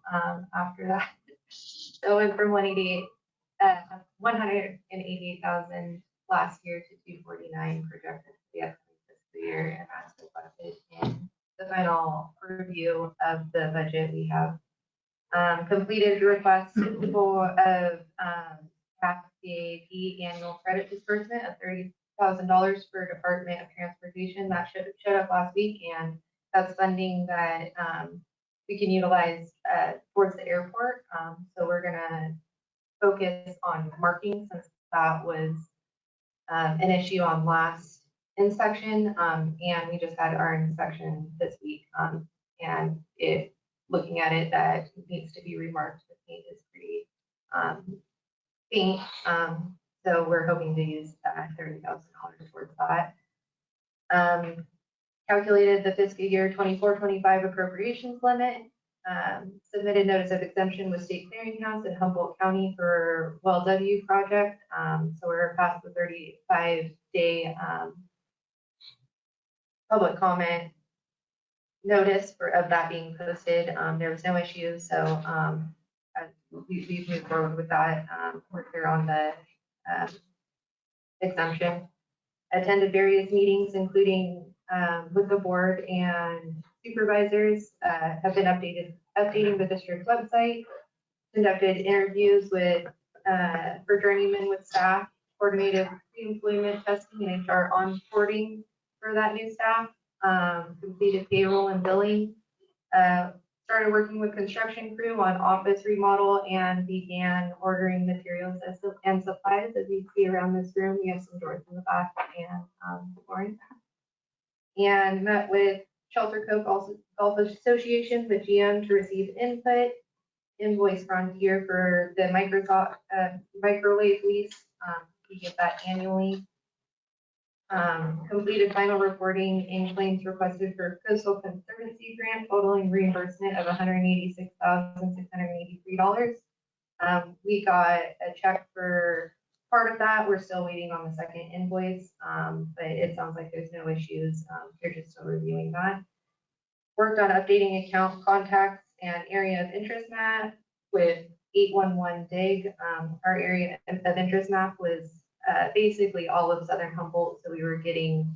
after that. So it went from 188,000 last year to 249 projected for the upcoming fiscal year, and that's reflected in the final review of the budget. We have completed requests of CAP annual credit disbursement of $30,000 for Department of Transportation. That showed up last week, and that's funding that we can utilize towards the airport. So we're gonna focus on marking since that was an issue on last inspection, and we just had our inspection this week, and looking at it, that it needs to be remarked. The paint is pretty faint, so we're hoping to use that $30,000 towards that. Calculated the fiscal year 24-25 appropriations limit. Submitted notice of exemption with State Clearinghouse in Humboldt County for Well W project. So we're past the 35-day public comment notice of that being posted. There was no issue, so we've moved forward with that. We're clear on the exemption. Attended various meetings, including with the board and supervisors. Have been updating the district website. Conducted interviews with for journeymen with staff. Coordinated pre-employment testing and HR onboarding for that new staff. Completed payroll and billing. Started working with construction crew on office remodel and began ordering materials and supplies. As you see around this room, we have some doors in the back and flooring. And met with Shelter Cove Golf Association, the GM, to receive input. Invoice Frontier for the microwave lease. We get that annually. Completed final reporting in claims requested for Coastal Conservancy grant totaling reimbursement of $186,683. We got a check for part of that. We're still waiting on the second invoice, but it sounds like there's no issues. They're just still reviewing that. Worked on updating account contacts and area of interest map with 811 DIG. Our area of interest map was basically all of Southern Humboldt. So we were getting,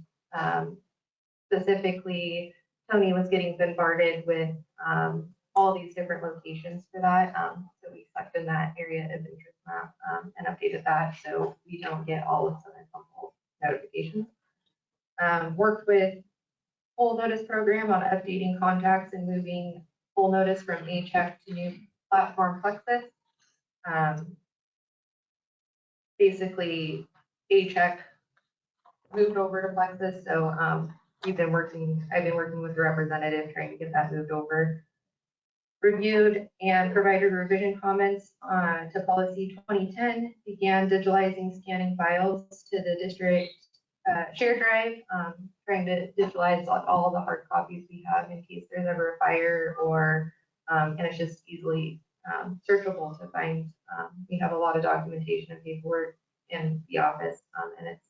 specifically, Tony was getting bombarded with all these different locations for that. So we sucked in that area of interest map and updated that so we don't get all of Southern Humboldt notifications. Worked with full notice program on updating contacts and moving full notice from A-Check to new platform Plexus. Basically, A-Check moved over to Plexus, so I've been working with the representative trying to get that moved over. Reviewed and provided revision comments to policy 2010, began digitalizing scanning files to the district share drive, trying to digitalize all the hard copies we have in case there's ever a fire or, and it's just easily searchable to find. We have a lot of documentation and paperwork in the office, and it's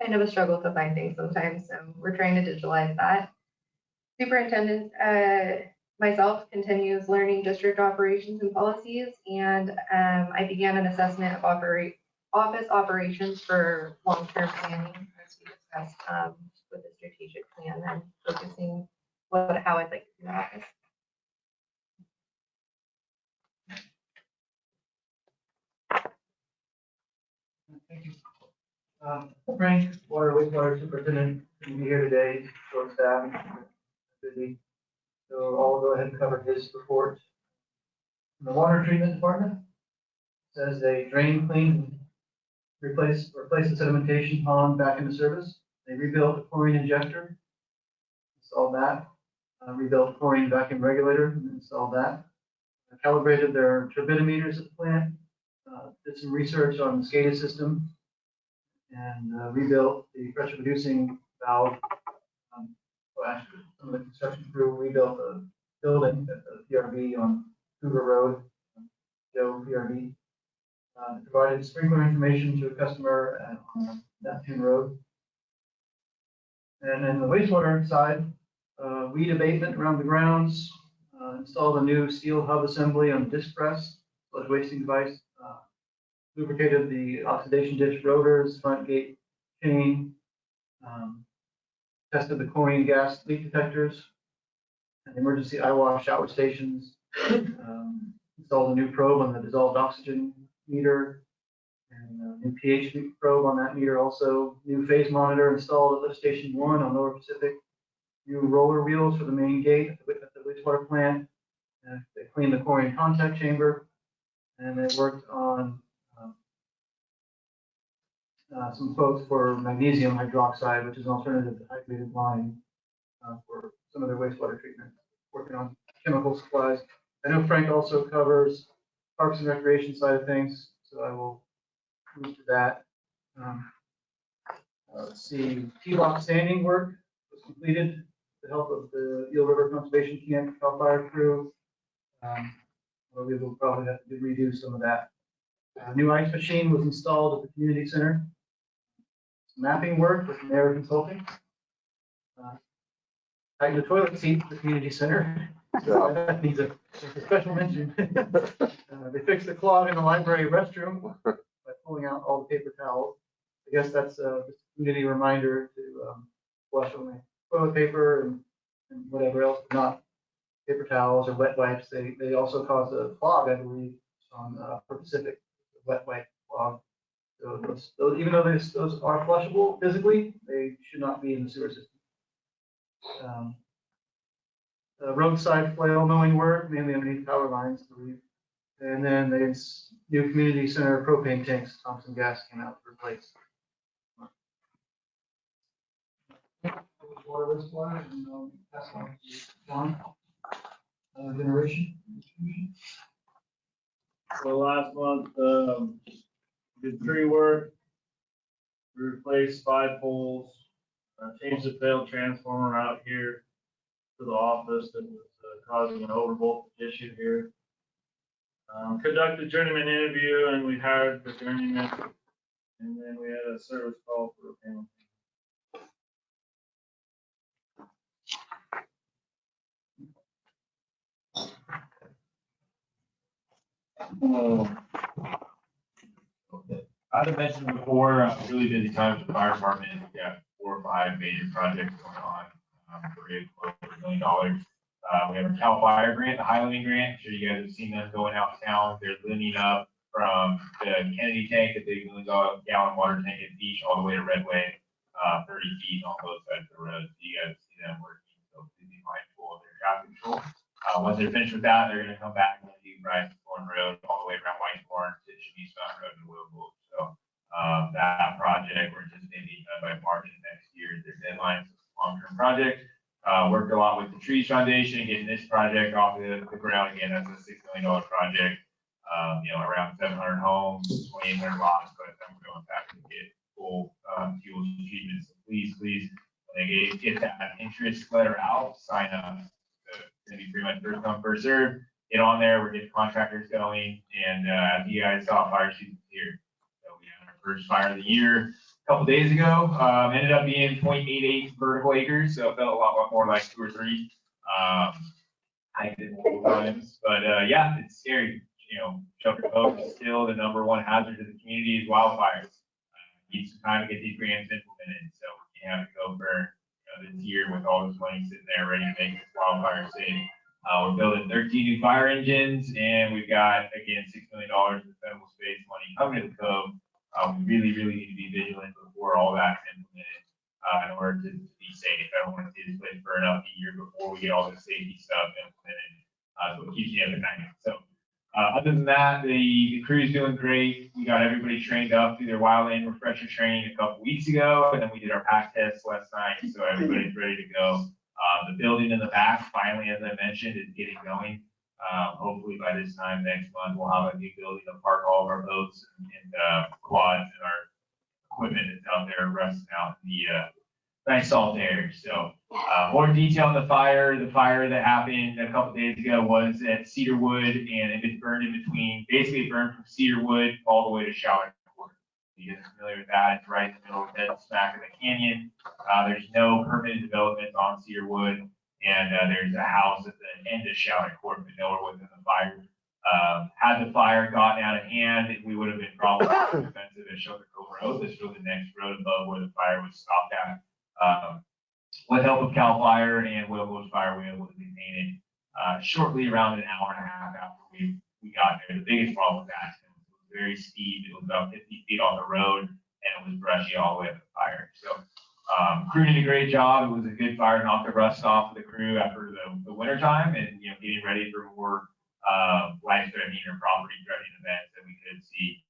kind of a struggle to find things sometimes, so we're trying to digitalize that. Superintendent myself continues learning district operations and policies, and I began an assessment of office operations for long-term planning, as we discussed with the strategic plan and focusing how I'd like to do the office. Thank you. Frank, wastewater superintendent, can be here today, short staff, busy. So I'll go ahead and cover his report. In the water treatment department, says they drain, clean, replace the sedimentation pond back into service. They rebuilt the chlorine injector, installed that. Rebuilt chlorine vacuum regulator, and installed that. Calibrated their turbidimeters at the plant. Did some research on the SCADA system, and rebuilt the pressure reducing valve. Well, actually, some of the construction crew rebuilt the building at the PRV on Hoover Road, Joe PRV. Provided sprinkler information to a customer at Neptune Road. And then the wastewater side, weed abatement around the grounds, installed a new steel hub assembly on disc press, sludge wasting device, lubricated the oxidation ditch rotors, front gate chain, tested the chlorine gas leak detectors, and emergency eye wash shower stations, installed a new probe on the dissolved oxygen meter, and a new pH probe on that meter also, new phase monitor installed at lift station 1 on Lower Pacific, new roller wheels for the main gate at the wastewater plant. They cleaned the chlorine contact chamber, and they worked on some quotes for magnesium hydroxide, which is an alternative to hydrated lime for some of their wastewater treatment, working on chemical supplies. I know Frank also covers parks and recreation side of things, so I will move to that. Let's see, T-lock standing work was completed with the help of the Eel River Conservation Camp Cal Fire crew. But we will probably have to redo some of that. New ice machine was installed at the community center. Mapping work with Mayor Consulting. Tighten the toilet seat at the community center. That needs a special mention. They fixed the clog in the library restroom by pulling out all the paper towels. I guess that's just a community reminder to flush only toilet paper and whatever else, not paper towels or wet wipes. They also cause a clog, I believe, on Pacific, wet wipe clog. So those, even though those are flushable physically, they should not be in the sewer system. Roadside flail mowing work, mainly underneath power lines, I believe. And then there's new community center propane tanks, Thompson Gas came out to replace. Water wastewater, and pass on to John. Generation. So last month, did tree work, we replaced 5 poles, changed the failed transformer out here to the office that was causing an overvoltage issue here. Conducted journeyman interview, and we hired the journeyman, and then we had a service call for a panel. As I mentioned before, really busy time with the fire department. We got 4 or 5 major projects going on. We're close to $1 million. We have our CAL FIRE grant, the Highlanding grant. I'm sure you guys have seen them going out of town. They're lining up from the Kennedy tank, the big $1 million-gallon water tank at the beach, all the way to Redway, 30 feet on both sides of the road. So you guys see them working. So please be mindful of their traffic control. Once they're finished with that, they're going to come back and do Bryce Thorn Road all the way around Whitehorn to East Mountain Road and Louisville. So that project, we're anticipating being done by March of next year. Their deadline is a long-term project. Worked a lot with the Trees Foundation, getting this project off the ground again. That's a $6 million project. Around 700 homes, 2,800 lots. But I'm going back to get full fuel treatment. So please, when they get that interest letter out, sign up. It's going to be pretty much first come, first serve. Get on there. We're getting contractors going. And as you guys saw, fire season here. So we had our first fire of the year a couple days ago. Ended up being 0.88 vertical acres. So it felt a lot more like 2 or 3. I did multiple times. But yeah, it's scary. Shelter Cove is still the #1 hazard to the community is wildfires. Need some time to get these grants implemented. So we can't have it go for this year with all this money sitting there ready to make this wildfire safe. We're building 13 new fire engines, and we've got, again, $6 million in federal space money coming to the Cove. We really need to be vigilant before all that's implemented in order to be safe. I don't want to see this place burn up a year before we get all this safety stuff implemented. So it keeps you up at night. So other than that, the crew's doing great. We got everybody trained up through their wildland refresher training a couple weeks ago, and then we did our pack test last night, so everybody's ready to go. The building in the back, finally, as I mentioned, is getting going. Hopefully by this time next month, we'll have a new building to park all of our boats and quads and our equipment that's out there rusting out in the nice salt air. So more detail on the fire. The fire that happened a couple days ago was at Cedarwood, and it had burned in between, basically burned from Cedarwood all the way to Shelter Cove. You guys are familiar with that? It's right in the middle of dead smack in the canyon. There's no permanent development on Cedarwood, and there's a house at the end of Shelter Cove, but nowhere within the fire. Had the fire gotten out of hand, we would have been probably more expensive at Shelter Cove Road. This was the next road above where the fire was stopped at. With help of CAL FIRE and Will Ghost Fire, we were able to contain it shortly, around an hour and a half after we got there. The biggest problem with that is it was very steep. It was about 50 feet off the road, and it was brushy all the way up the fire. So crew did a great job. It was a good fire, knocked the rust off of the crew after the winter time, and getting ready for more life-threatening or property-threatening events that we could see.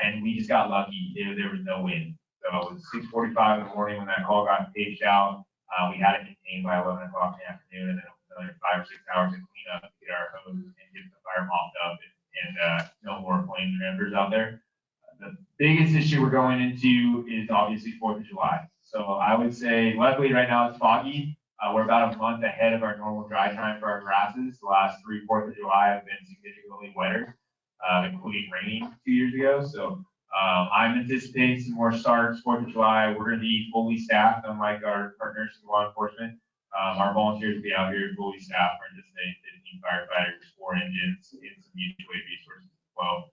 And we just got lucky. There was no wind. So it was 6:45 in the morning when that call got paged out. We had it contained by 11 o'clock in the afternoon, and then it was another 5 or 6 hours of cleanup to get our hose and get the fire mopped up, and no more flame trampers out there. The biggest issue we're going into is obviously 4th of July. So I would say, luckily right now it's foggy. We're about a month ahead of our normal dry time for our grasses. The last 3 4th of July have been significantly wetter, including raining 2 years ago. So I'm anticipating some more starts 4th of July. We're going to be fully staffed, unlike our partners in law enforcement. Our volunteers will be out here fully staffed. We're anticipating 15 firefighters, 4 engines, and some mutual aid resources as well.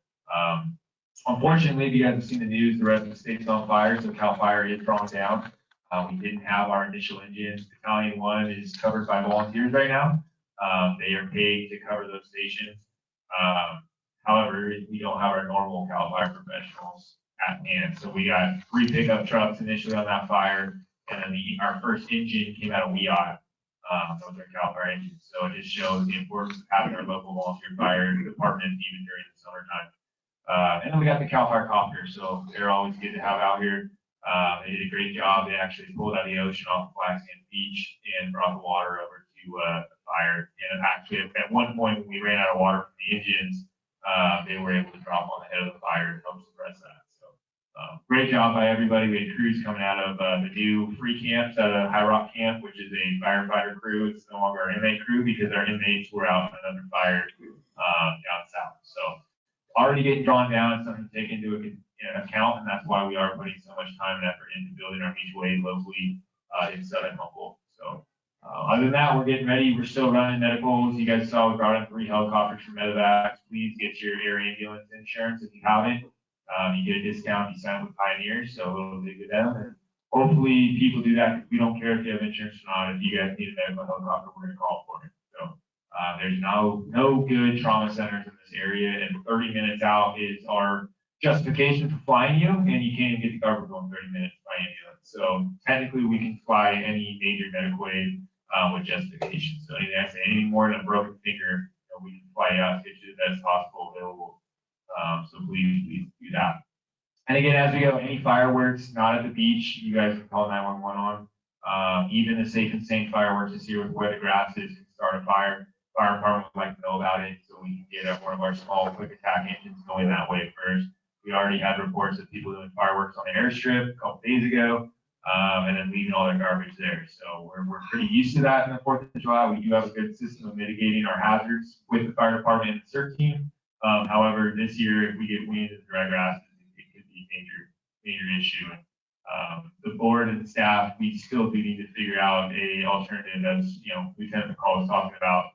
Unfortunately, if you guys have seen the news, the rest of the state's on fire, so CAL FIRE is drawn down. We didn't have our initial engines. Battalion 1 is covered by volunteers right now. They are paid to cover those stations. However, we don't have our normal CAL FIRE professionals at hand. So we got 3 pickup trucks initially on that fire, and then our first engine came out of WEOT. Those are CAL FIRE engines. So it just shows the importance of having our local volunteer fire department even during the summertime. And then we got the CAL FIRE copter, so they're always good to have out here. They did a great job. They actually pulled out of the ocean off the Black Sand Beach and brought the water over to the fire. And actually, at one point when we ran out of water from the engines, they were able to drop on the head of the fire and help suppress that. So great job by everybody. We had crews coming out of the new free camps out of High Rock Camp, which is a firefighter crew. It's no longer our inmate crew because our inmates were out under fire down south. So already getting drawn down, it's something to take into account, and that's why we are putting so much time and effort into building our mutual aid locally in Southern Humboldt. So other than that, we're getting ready. We're still running medicals. You guys saw we brought in 3 helicopters for medevacs. Please get your air ambulance insurance if you haven't. You get a discount if you sign with Pioneers, so a little bit of them. And hopefully people do that because we don't care if you have insurance or not. If you guys need a medical helicopter, we're going to call for it. So there's no good trauma centers in this area, and 30 minutes out is our justification for flying you, and you can't even get to Garberville in 30 minutes by ambulance. So technically, we can fly any major medical aid with justification. So anything more than a broken finger, we can fly out, get you the best possible available. So please do that. And again, as we go, any fireworks not at the beach, you guys can call 911 on. Even the Safe and Sane fireworks this year with where the grass is can start a fire. Fire department would like to know about it, so we can get one of our small quick attack engines going that way first. We already had reports of people doing fireworks on the airstrip a couple days ago, and then leaving all their garbage there. So we're pretty used to that in the 4th of July. We do have a good system of mitigating our hazards with the fire department and the CERT team. However, this year, if we get wind of the dry grass, it could be a major issue. And the board and staff, we still do need to figure out a alternative, as Lieutenant McCall was talking about,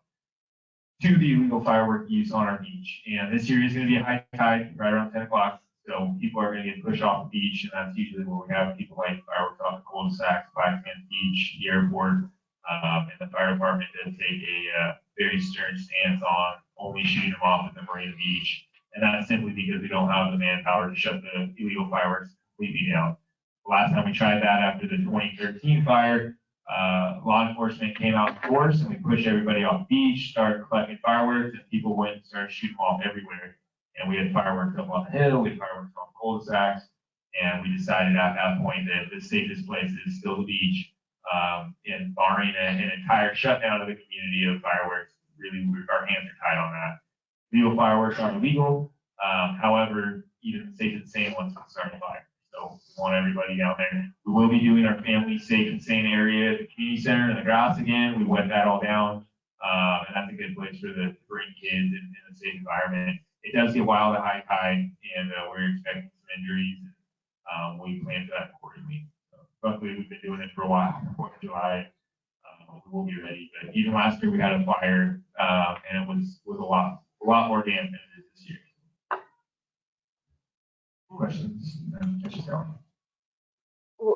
to the illegal firework use on our beach. And this year is going to be a high tide right around 10 o'clock. So people are going to get pushed off the beach, and that's usually where we have people like fireworks off the cul-de-sacs, Black Sand Beach, the airport, and the fire department does take a very stern stance on only shooting them off at the Marina Beach. And that's simply because we don't have the manpower to shut the illegal fireworks completely down. The last time we tried that after the 2013 fire, law enforcement came out in force and we pushed everybody off the beach, started collecting fireworks, and people went and started shooting them off everywhere. And we had fireworks up on the hill, we had fireworks on cul-de-sacs, and we decided at that point that the safest place is still the beach. And barring an entire shutdown of the community of fireworks, really our hands are tied on that. Legal fireworks aren't illegal. However, even safe and sane ones can start a fire. So we want everybody down there. We will be doing our family safe and sane area at the community center and the grass again. We wet that all down. And that's a good place for to bring kids in a safe environment. It does get wild at high tide, and we're expecting some injuries. And we plan for that accordingly. So luckily, we've been doing it for a while. 4th of July, we will be ready. But even last year, we had a fire, and it was a lot more damage than it is this year. Questions?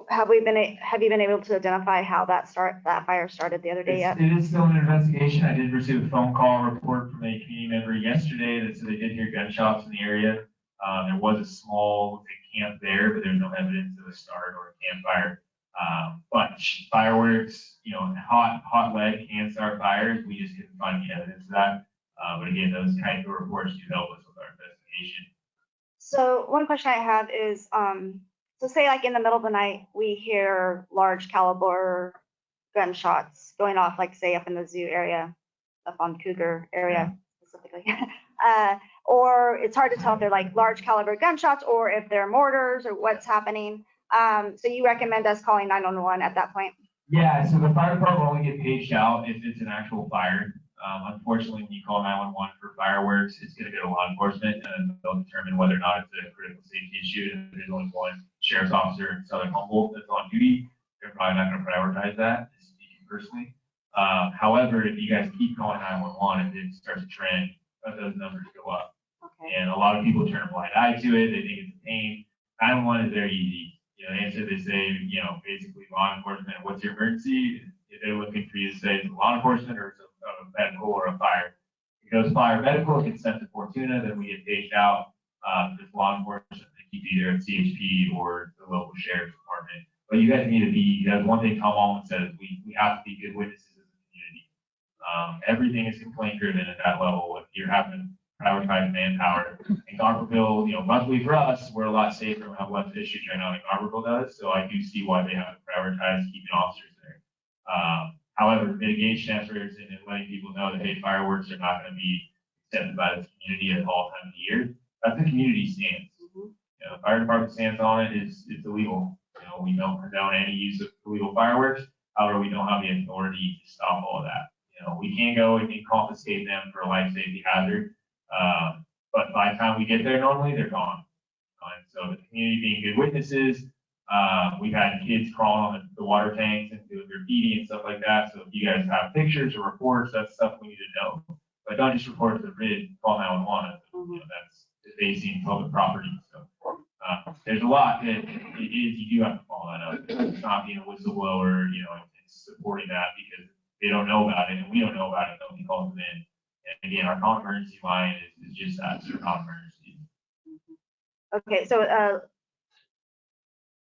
Have you been able to identify how that fire started the other day yet? It is still an investigation. I did receive a phone call report from a community member yesterday that said they did hear gunshots in the area. There was a small camp there, but there's no evidence of a start or a campfire. But fireworks, hot lead can start fires. We just couldn't find any evidence of that. But again, those kinds of reports do help us with our investigation. So one question I have is, so say like in the middle of the night, we hear large caliber gunshots going off, like say up in the zoo area, up on Cougar area specifically. Or it's hard to tell if they're like large caliber gunshots or if they're mortars or what's happening. So you recommend us calling 911 at that point? Yeah, so the fire department will only get paged out if it's an actual fire. Unfortunately, when you call 911 for fireworks, it's gonna go to law enforcement and they'll determine whether or not it's a critical safety issue. And there's only one sheriff's officer in Southern Humboldt that's on duty. They're probably not gonna prioritize that, speaking personally. However, if you guys keep calling 911 and it starts to trend, those numbers go up. Okay. And a lot of people turn a blind eye to it. They think it's a pain. 911 is very easy. You know, answer, they say, you know, basically law enforcement, what's your emergency? If they're looking for you to say it's law enforcement or it's a medical or a fire. If it goes fire medical, it gets sent to Fortuna, then we get paged out. If it's law enforcement, they keep either at CHP or the local sheriff's department. But you guys need to be, that's one thing Tom Allen says, we have to be good witnesses as a community. Everything is complaint driven at that level. If you're having to prioritize manpower, and Garberville, you know, luckily for us, we're a lot safer and have less issues right now than Garberville does. So I do see why they have to prioritize keeping officers there. However, mitigation efforts and letting people know that, hey, fireworks are not going to be accepted by the community at all times of year. That's the community stance. You know, the fire department stance on it is it's illegal. You know, we don't condone any use of illegal fireworks. However, we don't have the authority to stop all of that. You know, we can go and confiscate them for a life safety hazard. But by the time we get there, normally they're gone. And so the community being good witnesses, we've had kids crawling on the water tanks and doing graffiti and stuff like that. So if you guys have pictures or reports, that's stuff we need to know. But don't just report to the RID, call 911. You know, that's defacing public property. So there's a lot that it is, you do have to follow that up. It's not being a whistleblower, you know, it's supporting that because they don't know about it and we don't know about it. Nobody calls them in. And again, our common emergency line is just that, it's a common emergency. Okay, so,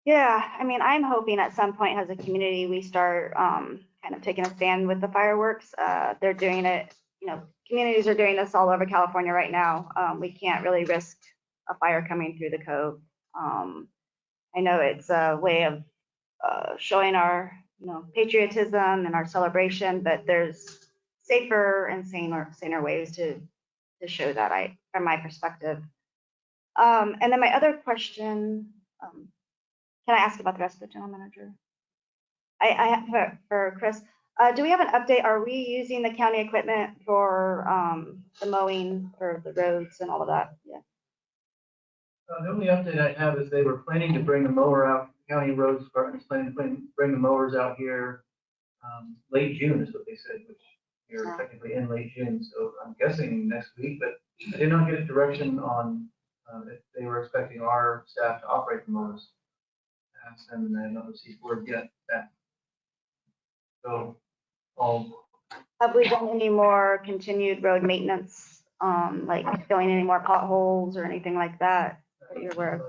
yeah, I mean, I'm hoping at some point as a community, we start kind of taking a stand with the fireworks. They're doing it, you know, communities are doing this all over California right now. We can't really risk a fire coming through the cove. I know it's a way of showing our, you know, patriotism and our celebration, but there's safer and saner ways to show that, from my perspective. And then my other question, can I ask about the rest of the general manager? I have for Chris. Do we have an update? Are we using the county equipment for the mowing for the roads and all of that? Yeah. The only update I have is they were planning to bring the mower out, county roads department's planning to bring the mowers out here late June is what they said, which you're technically in late June. So I'm guessing next week, but I did not get a direction on if they were expecting our staff to operate the mowers. I asked them and I haven't received word yet that. So have we done any more continued road maintenance, like filling any more potholes or anything like that? That you're aware of?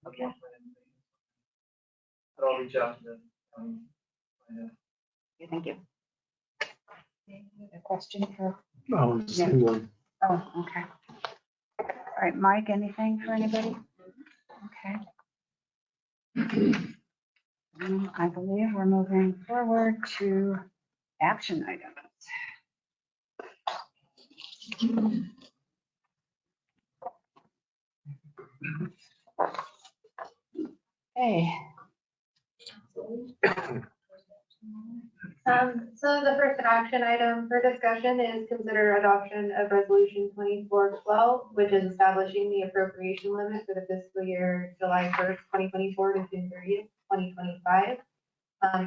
Okay. But I'll reach out to them. Okay, thank you. A question for? See one. Oh, okay. All right, Mike, anything for anybody? Okay. I believe we're moving forward to action items. Hey. So the first action item for discussion is consider adoption of resolution 2412, which is establishing the appropriation limit for the fiscal year July 1st, 2024 to June 30th, 2025.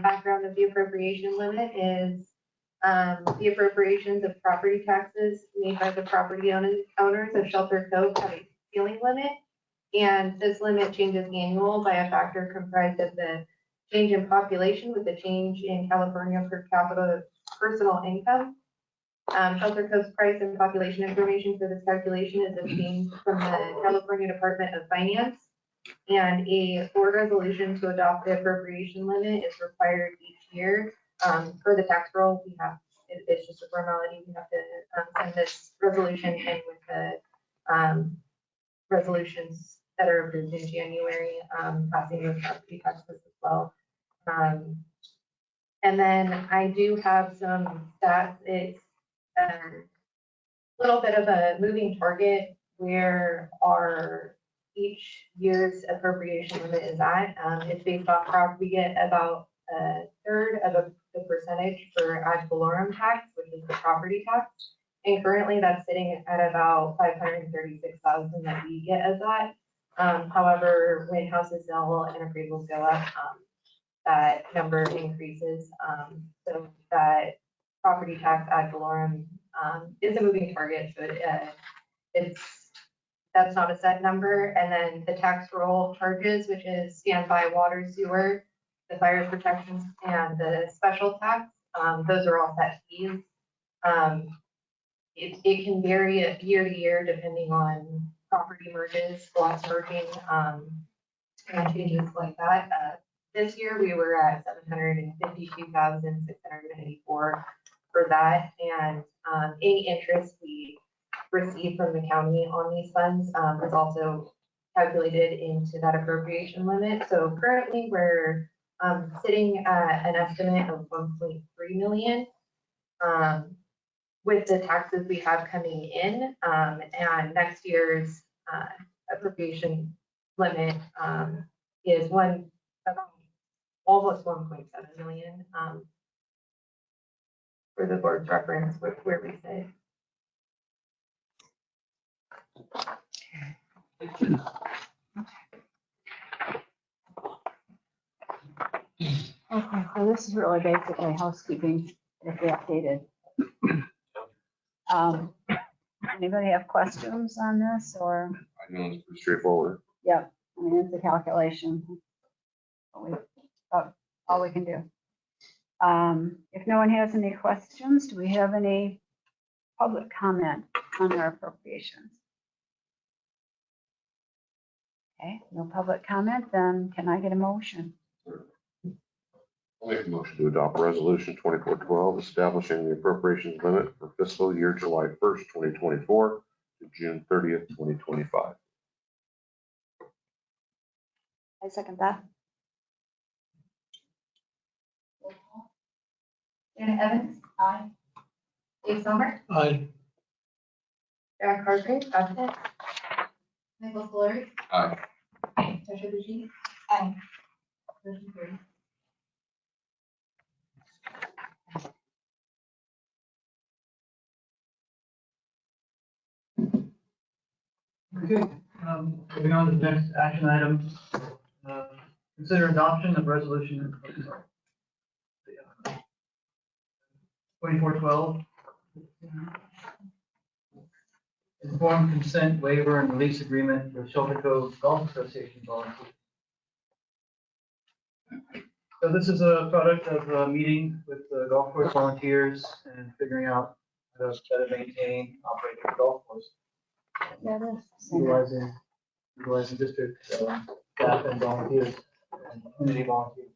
Background of the appropriation limit is the appropriations of property taxes made by the property owners of Shelter Cove have a ceiling limit. And this limit changes annual by a factor comprised of the change in population with the change in California per capita personal income. Shelter Cove's price and population information for this calculation is obtained from the California Department of Finance. And a board resolution to adopt the appropriation limit is required each year. For the tax roll, it's just a formality. We have to send this resolution in with the resolutions that are approved in January, passing those property taxes as well. And then I do have some stats. It's a little bit of a moving target where each year's appropriation limit is at. It's based off crop. We get about a third of the percentage for ad valorem tax, which is the property tax. And currently that's sitting at about 536,000 that we get as that. However, when houses sell and appraisals go up, that number increases. So that property tax ad valorem is a moving target, so that's not a set number. And then the tax roll charges, which is standby water, sewer, the fire protections, and the special tax, those are all set fees. It can vary year to year depending on property merges, lots merging, and changes like that. This year we were at 752,694 for that, and any interest we receive from the county on these funds is also calculated into that appropriation limit. So currently we're sitting at an estimate of 1.3 million with the taxes we have coming in, and next year's appropriation limit is almost 1.7 million for the board's reference where we say. Okay, so this is really basically housekeeping if we updated. Anybody have questions on this or? I know it's pretty straightforward. Yep, I mean, it's a calculation. About all we can do. If no one has any questions, do we have any public comment on our appropriations? Okay, no public comment, then can I get a motion? I'll make a motion to adopt resolution 2412, establishing the appropriations limit for fiscal year July 1st, 2024 to June 30th, 2025. I second that. Janet Evans? Aye. Dave Sommer? Aye. Eric Hargrave? Absent. Michael Solari? Aye. Tasha Bougie? Aye. Motion carries. Okay, moving on to the next action item. Consider adoption of resolution 2412. Informed consent waiver and release agreement with Shelter Cove Golf Association volunteers. So this is a product of a meeting with the golf course volunteers and figuring out how to better maintain, operate the golf course. Utilizing district staff and volunteers and community volunteers.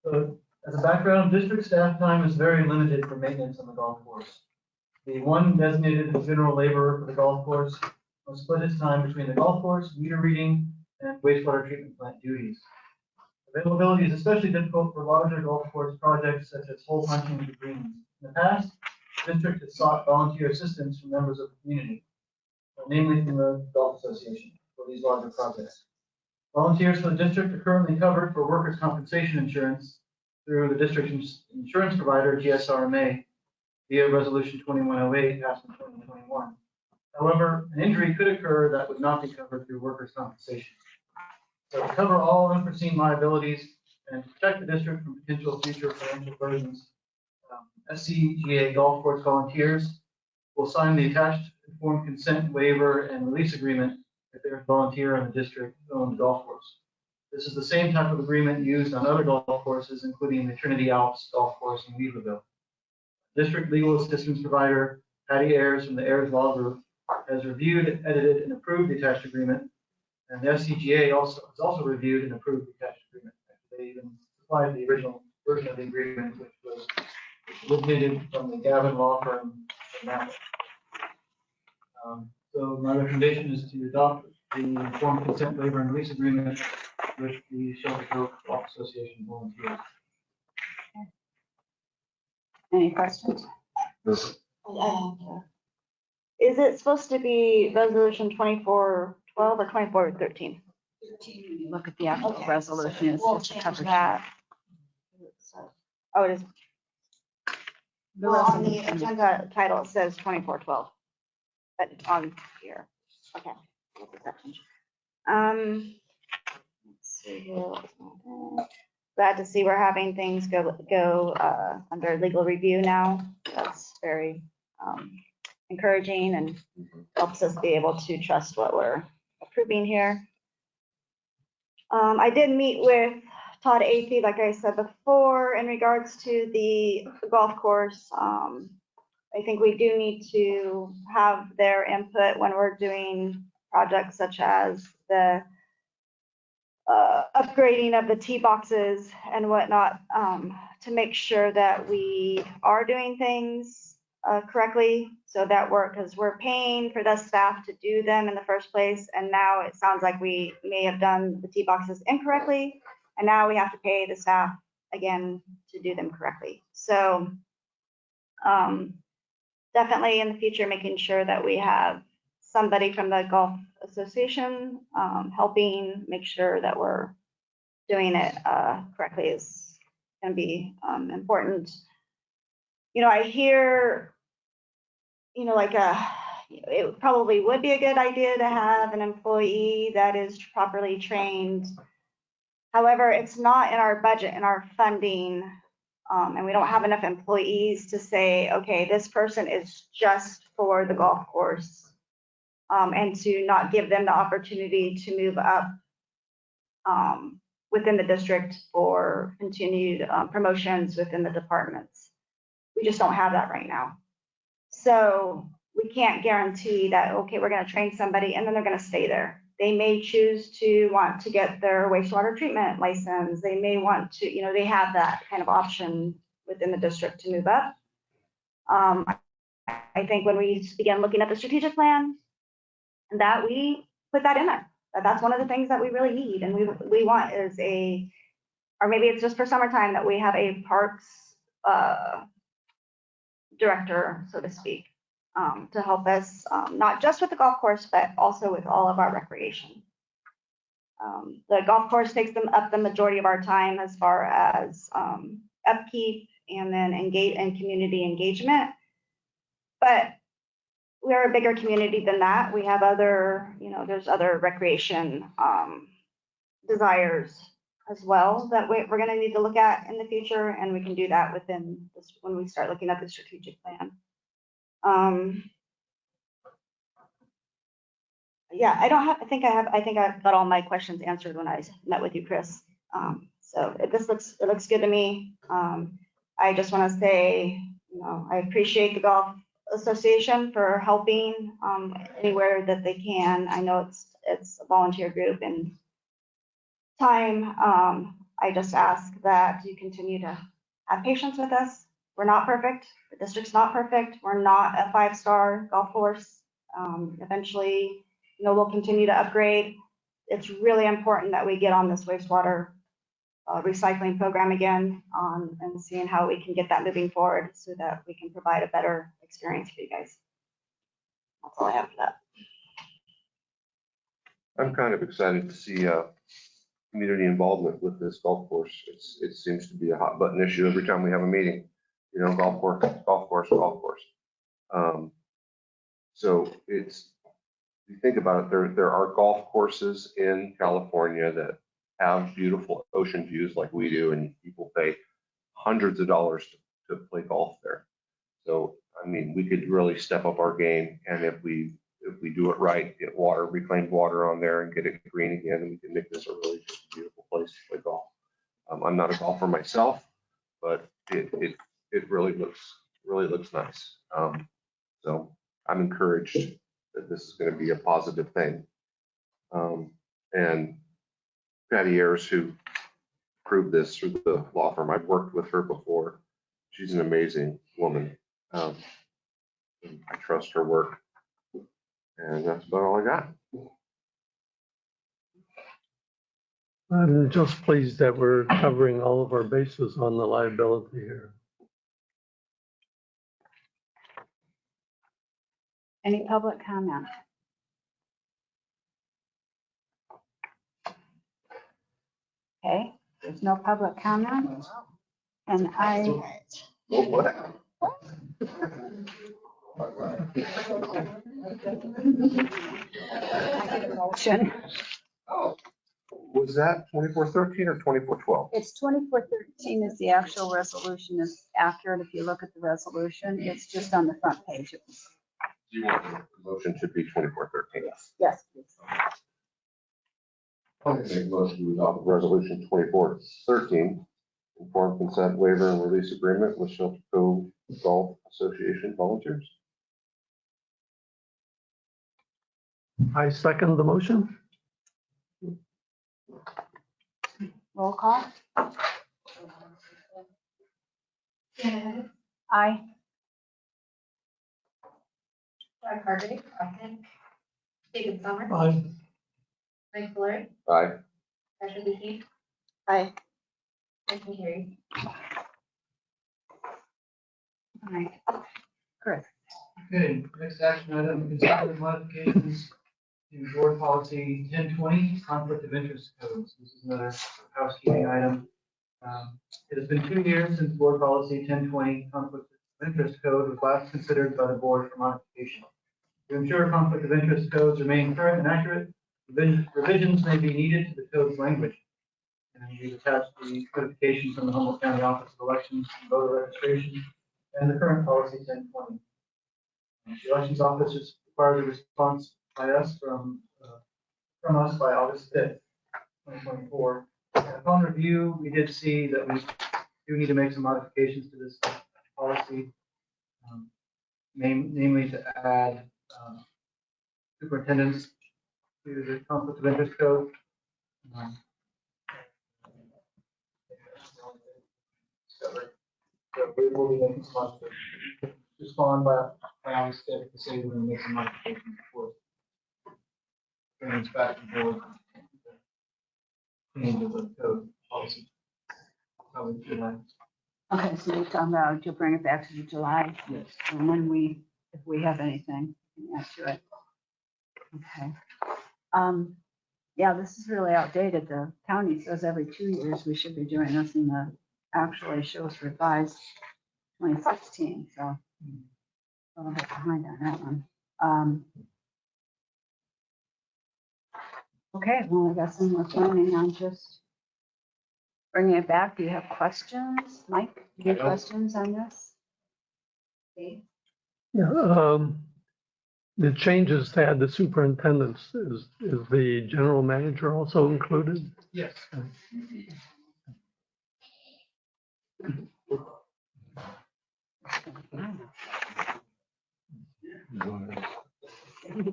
So as a background, district staff time is very limited for maintenance on the golf course. The one designated general laborer for the golf course must split his time between the golf course, meter reading, and wastewater treatment plant duties. Availability is especially difficult for larger golf course projects such as hole punching and greens. In the past, the district has sought volunteer assistance from members of the community, namely from the Golf Association, for these larger projects. Volunteers for the district are currently covered for workers' compensation insurance through the district's insurance provider, GSRMA, via Resolution 2108 passed in 2021. However, an injury could occur that would not be covered through workers' compensation. So to cover all unforeseen liabilities and to protect the district from potential future financial burdens, SCGA golf course volunteers will sign the attached informed consent waiver and release agreement if they're a volunteer on the district-owned golf course. This is the same type of agreement used on other golf courses, including the Trinity Alps golf course in Weaverville. District legal assistance provider Patty Ayers from the Ayers Law Group has reviewed, edited, and approved the attached agreement, and the SCGA has also reviewed and approved the attached agreement. They even supplied the original version of the agreement, which was originated from the Gavin Law Firm in Napa. So my recommendation is to adopt the informed consent waiver and release agreement with the Shelter Cove Golf Association volunteers. Any questions? This, Is it supposed to be resolution 2412 or 2413? Look at the actual resolution, it's just to cover that. Oh, it is. The Well, on the resolution. agenda title, it says 2412. But on here, okay. Look at that change. Let's see here. Glad to see we're having things go under legal review now. That's very encouraging and helps us be able to trust what we're approving here. I did meet with Todd Athey, like I said before, in regards to the golf course. I think we do need to have their input when we're doing projects such as the upgrading of the tee boxes and whatnot, to make sure that we are doing things correctly. So that because we're paying for the staff to do them in the first place, and now it sounds like we may have done the tee boxes incorrectly, and now we have to pay the staff again to do them correctly. So definitely in the future, making sure that we have somebody from the golf association helping make sure that we're doing it correctly is going to be important. You know, I hear, you know, like it probably would be a good idea to have an employee that is properly trained. However, it's not in our budget and our funding, and we don't have enough employees to say, okay, this person is just for the golf course, and to not give them the opportunity to move up within the district for continued promotions within the departments. We just don't have that right now. So we can't guarantee that, okay, we're going to train somebody and then they're going to stay there. They may choose to want to get their wastewater treatment license. They may want to, you know, they have that kind of option within the district to move up. I think when we began looking at the strategic plan, that we put that in there. That's one of the things that we really need, and we want is or maybe it's just for summertime, that we have a parks director, so to speak, to help us, not just with the golf course, but also with all of our recreation. The golf course takes them up the majority of our time as far as upkeep and then engage and community engagement. But we're a bigger community than that. We have other, you know, there's other recreation desires as well that we're going to need to look at in the future, and we can do that within this when we start looking at the strategic plan. Yeah, I think I've got all my questions answered when I met with you, Chris. So it looks good to me. I just want to say, you know, I appreciate the golf association for helping anywhere that they can. I know it's a volunteer group and time. I just ask that you continue to have patience with us. We're not perfect. The district's not perfect. We're not a 5-star golf course. Eventually, you know, we'll continue to upgrade. It's really important that we get on this wastewater recycling program again, and seeing how we can get that moving forward so that we can provide a better experience for you guys. That's all I have for that. I'm kind of excited to see community involvement with this golf course. It seems to be a hot button issue every time we have a meeting. You know, golf course, golf course, golf course. So it's, if you think about it, there are golf courses in California that have beautiful ocean views like we do, and people pay hundreds of dollars to play golf there. So, I mean, we could really step up our game, and if we do it right, get reclaimed water on there and get it green again, and we can make this a really beautiful place to play golf. I'm not a golfer myself, but it really looks nice. So I'm encouraged that this is going to be a positive thing. And Patty Ayers, who approved this through the law firm, I've worked with her before. She's an amazing woman. I trust her work. And that's about all I got. I'm just pleased that we're covering all of our bases on the liability here. Any public comment? Okay, there's no public comment. And I, Oh, what? I get a motion. Was that 2413 or 2412? It's 2413 is the actual resolution is accurate. If you look at the resolution, it's just on the front page. Do you want the motion should be 2413? Yes, please. I'll make a motion to adopt resolution 2413, informed consent waiver and release agreement with Shelter Cove Golf Association volunteers. I second the motion. Roll call. Janet, Aye. Brad Harvey, present. David Sommer, Aye. Mike Fuller, Aye. Ashley Buchanan, Aye. motion carried. Aye. Chris. Okay, next action item, consider modifications to board policy 1020, conflict of interest codes. This is another housekeeping item. It has been 2 years since board policy 1020, conflict of interest code was last considered by the board for modification. To ensure conflict of interest codes remain current and accurate, revisions may be needed to the code's language. And we've attached the codification from the Humboldt County Office of Elections and Voter Registration and the current policy 1020. The elections office is required a response by us from us by August 5th, 2024. Upon review, we did see that we do need to make some modifications to this policy, namely to add superintendents to the conflict of interest code. So we will be making some modifications. Respond by August 5th to say we're going to make some modifications before bringing us back to the board. Change of the code policy. So we should have. Okay, so you're talking about you'll bring it back to the July, Yes. and then if we have anything, we can add to it. Okay. Yeah, this is really outdated. The county says every 2 years we should be doing this, and the actually shows revised 2016, so a little bit behind on that one. Okay, well, I guess then we're planning on just bringing it back. Do you have questions? Mike, do you have questions on this? Okay. Yeah, the changes to add the superintendents, is the general manager also included? Yes. You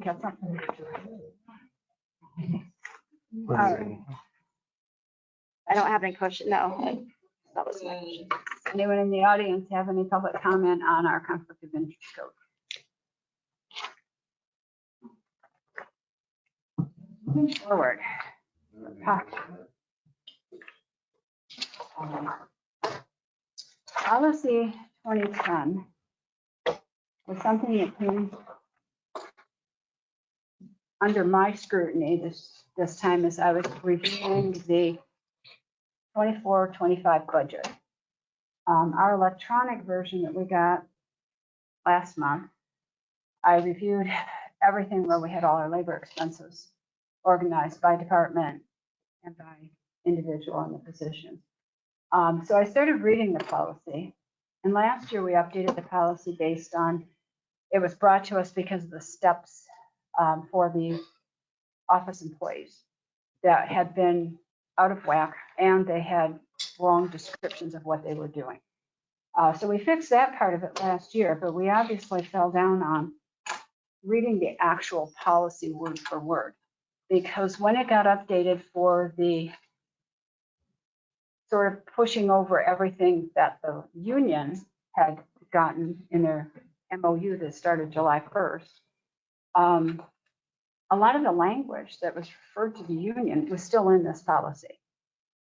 got something? All right. I don't have any question, no. That was my question. Anyone in the audience have any public comment on our conflict of interest code? Moving forward. Policy 2010 was something that came under my scrutiny this time as I was reviewing the 24-25 budget. Our electronic version that we got last month, I reviewed everything where we had all our labor expenses organized by department and by individual in the position. So I started reading the policy, and last year we updated the policy based on, it was brought to us because of the steps for the office employees that had been out of whack, and they had wrong descriptions of what they were doing. So we fixed that part of it last year, but we obviously fell down on reading the actual policy word for word, because when it got updated for the sort of pushing over everything that the union had gotten in their MOU that started July 1st, a lot of the language that was referred to the union was still in this policy.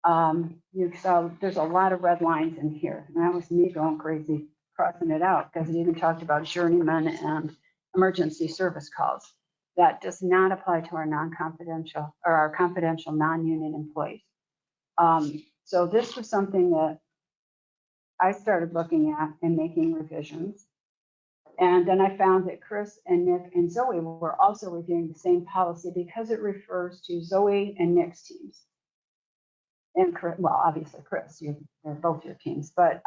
So there's a lot of red lines in here, and that was me going crazy crossing it out, because it even talked about journeymen and emergency service calls. That does not apply to our non-confidential or our confidential non-union employees. So this was something that I started looking at and making revisions. And then I found that Chris and Nick and Zoe were also reviewing the same policy because it refers to Zoe and Nick's teams. And Chris, well, obviously Chris, they're both your teams. But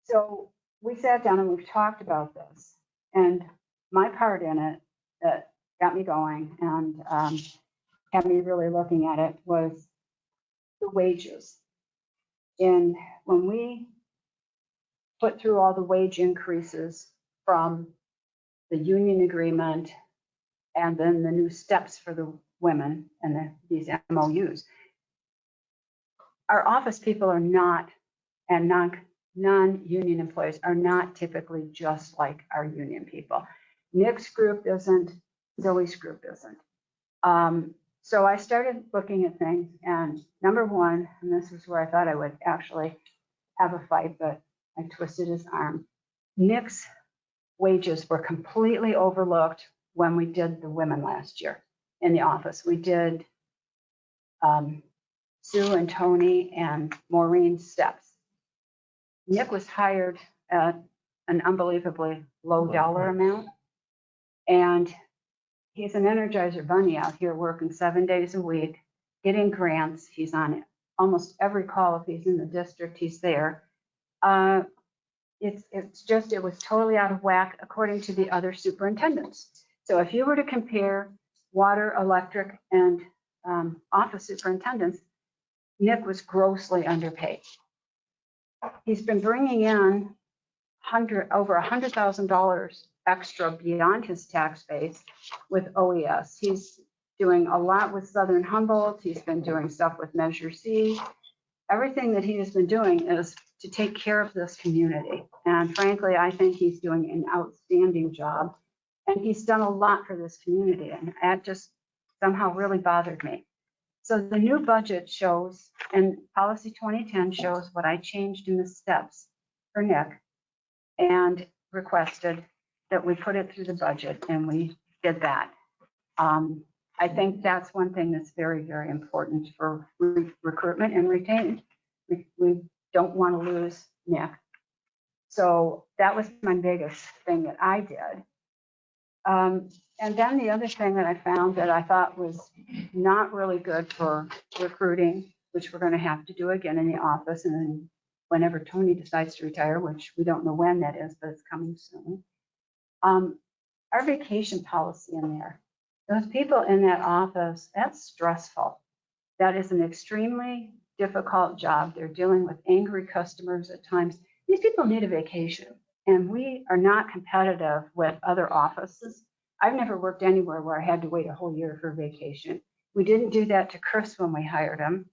so we sat down and we've talked about this. And my part in it that got me going and had me really looking at it was the wages. And when we put through all the wage increases from the union agreement and then the new steps for the women and these MOUs, our office people are not, and non-union employees are not typically just like our union people. Nick's group isn't, Zoe's group isn't. So I started looking at things, and number one, and this is where I thought I would actually have a fight, but I twisted his arm. Nick's wages were completely overlooked when we did the women last year in the office. We did Sue and Tony and Maureen's steps. Nick was hired at an unbelievably low dollar amount, and he's an Energizer bunny out here working 7 days a week, getting grants. He's on almost every call. If he's in the district, he's there. It's just, it was totally out of whack according to the other superintendents. So if you were to compare water, electric, and office superintendents, Nick was grossly underpaid. He's been bringing in over $100,000 extra beyond his tax base with OES. He's doing a lot with Southern Humboldt. He's been doing stuff with Measure C. Everything that he has been doing is to take care of this community. And frankly, I think he's doing an outstanding job. And he's done a lot for this community. And that just somehow really bothered me. So the new budget shows, and policy 2010 shows what I changed in the steps for Nick and requested that we put it through the budget, and we did that. I think that's one thing that's very, very important for recruitment and retaining. We don't want to lose Nick. So that was my biggest thing that I did. And then the other thing that I found that I thought was not really good for recruiting, which we're going to have to do again in the office, and then whenever Tony decides to retire, which we don't know when that is, but it's coming soon. Our vacation policy in there. Those people in that office, that's stressful. That is an extremely difficult job. They're dealing with angry customers at times. These people need a vacation, and we are not competitive with other offices. I've never worked anywhere where I had to wait a whole year for vacation. We didn't do that to Chris when we hired him.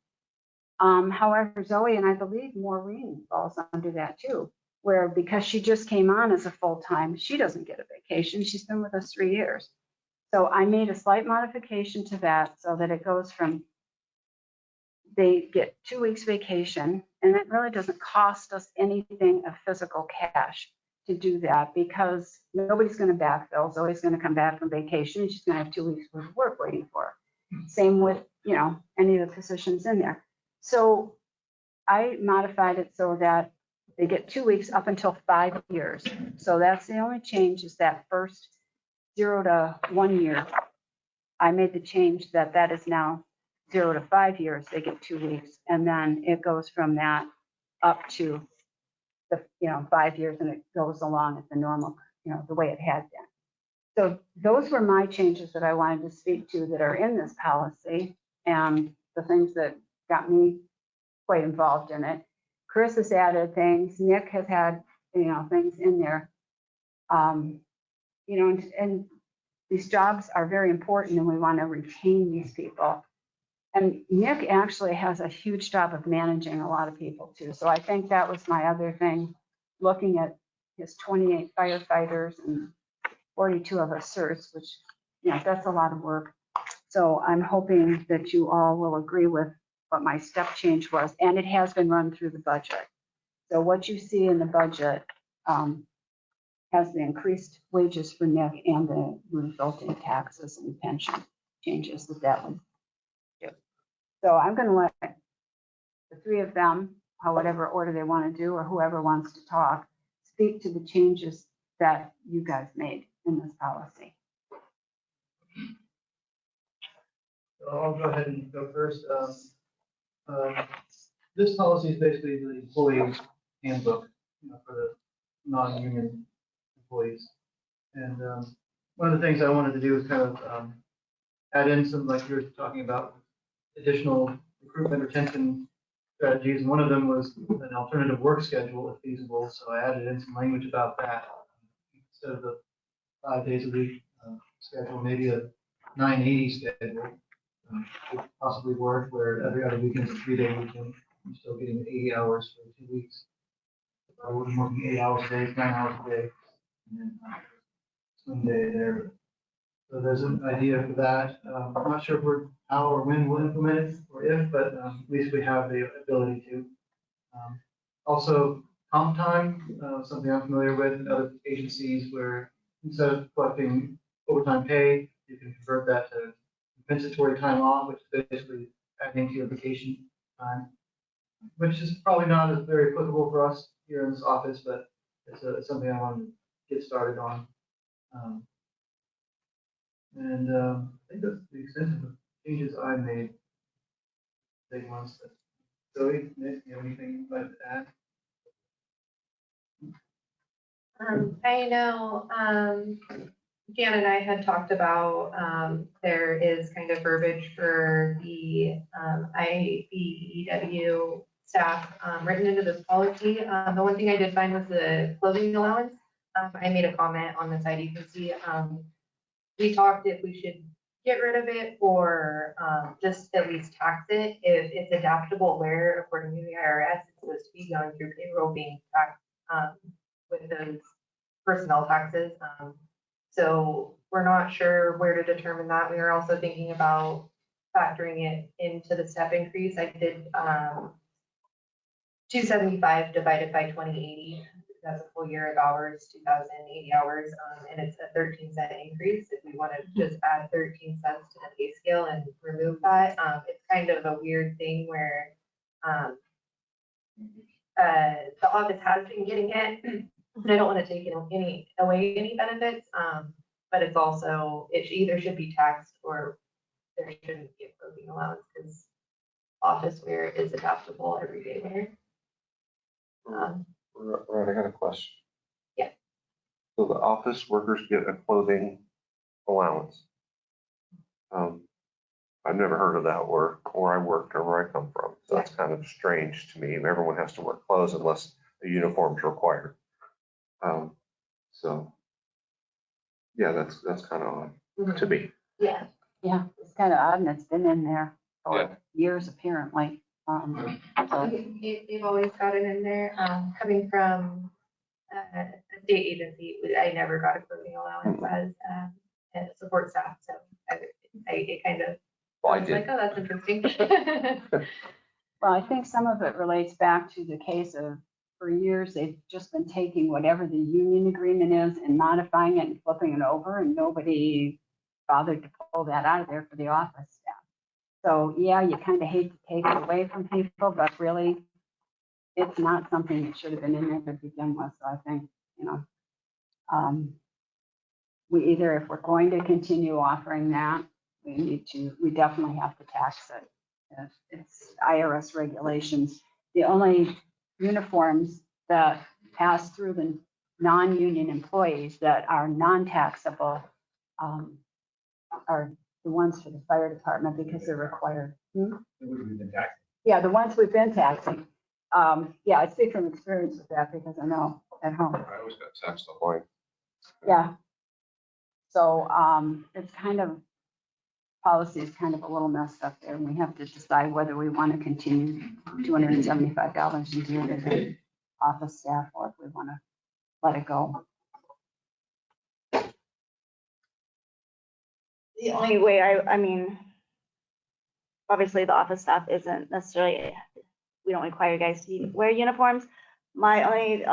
However, Zoe and I believe Maureen falls under that too, where because she just came on as a full-time, she doesn't get a vacation. She's been with us 3 years. So I made a slight modification to that so that it goes from, they get 2 weeks vacation, and it really doesn't cost us anything of physical cash to do that because nobody's going to backfill. Zoe's going to come back from vacation. She's going to have 2 weeks worth of work waiting for her. Same with, any of the positions in there. So I modified it so that they get 2 weeks up until 5 years. So that's the only change, is that first 0 to 1 year. I made the change that is now 0 to 5 years, they get 2 weeks. And then it goes from that up to the 5 years, and it goes along at the normal, the way it had been. So those were my changes that I wanted to speak to that are in this policy, and the things that got me quite involved in it. Chris has added things. Nick has had, things in there. And these jobs are very important, and we want to retain these people. And Nick actually has a huge job of managing a lot of people too. So I think that was my other thing, looking at his 28 firefighters and 42 of us certs, which, that's a lot of work. So I'm hoping that you all will agree with what my step change was, and it has been run through the budget. So what you see in the budget has the increased wages for Nick and the resulting taxes and pension changes that would do. So I'm going to let the three of them whatever order they want to do, or whoever wants to talk, speak to the changes that you guys made in this policy. So I'll go ahead and go first. This policy is basically the employee handbook, for the non-union employees. And one of the things I wanted to do is kind of add in some, like you were talking about, additional recruitment retention strategies. And one of them was an alternative work schedule if feasible. So I added in some language about that. Instead of the 5 days a week schedule, maybe a 980 schedule could possibly work, where every other weekend is a 3-day weekend. I'm still getting 80 hours for 2 weeks. I wasn't working 8 hours a day, 9 hours a day, and then swing day there. So there's an idea for that. I'm not sure if we're how or when we'll implement it, or if, but at least we have the ability to. Also, comp time, something I'm familiar with in other agencies, where instead of collecting overtime pay, you can convert that to compensatory time off, which is basically adding to your vacation time, which is probably not as very applicable for us here in this office, but it's something I want to get started on. I think that's the extent of the changes I made. Big ones. Zoe, Nick, you have anything you'd like to add? I know Jan and I had talked about there is kind of verbiage for the IBEW staff written into this policy. The one thing I did find was the clothing allowance. I made a comment on the side. You can see we talked if we should get rid of it or just at least tax it. If it's adaptable where, according to the IRS, it's supposed to be going through payroll being taxed with those personnel taxes. So we're not sure where to determine that. We are also thinking about factoring it into the step increase. I did 275 divided by 2080. That's a full year of hours, 2,080 hours, and it's a 13-cent increase. If we want to just add 13 cents to the pay scale and remove that, it's kind of a weird thing where the office has been getting it, and I don't want to take away any benefits, but it's also, it either should be taxed or there shouldn't be a clothing allowance because office wear is adaptable everyday wear. Right, I got a question. Yeah. So the office workers get a clothing allowance. I've never heard of that where I worked or where I come from. So that's kind of strange to me. Everyone has to wear clothes unless a uniform is required. So yeah, that's kind of odd to me. Yeah. Yeah, it's kind of odd, and it's been in there for years apparently. They've always got it in there. Coming from a state agency, I never got a clothing allowance as a support staff, so it kind of was like, oh, that's interesting. Well, I think some of it relates back to the case of, for years, they've just been taking whatever the union agreement is and modifying it and flipping it over, and nobody bothered to pull that out of there for the office staff. So yeah, you kind of hate to take it away from people, but really, it's not something that should have been in there to begin with. So I think, we either, if we're going to continue offering that, we definitely have to tax it. It's IRS regulations. The only uniforms that pass through the non-union employees that are non-taxable are the ones for the fire department because they're required. Yeah, the ones we've been taxing. Yeah, I speak from experience with that because I know at home. I always got taxed on mine. Yeah. So it's kind of, policy is kind of a little messed up there, and we have to decide whether we want to continue $275 a year to the office staff or if we want to let it go. The only way I mean, obviously the office staff isn't necessarily, we don't require guys to wear uniforms. My only,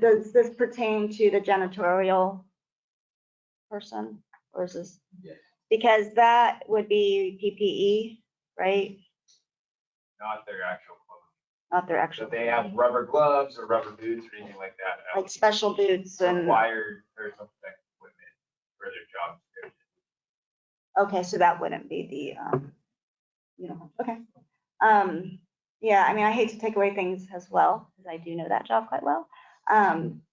does this pertain to the janitorial person, or is this? Yes. Because that would be PPE, right? Not their actual clothing. not their So actual, if they have rubber gloves or rubber boots or anything like that. like special boots and, Required personal protective equipment for their job description. okay, so that wouldn't be the, okay. Yeah, I mean, I hate to take away things as well, because I do know that job quite well.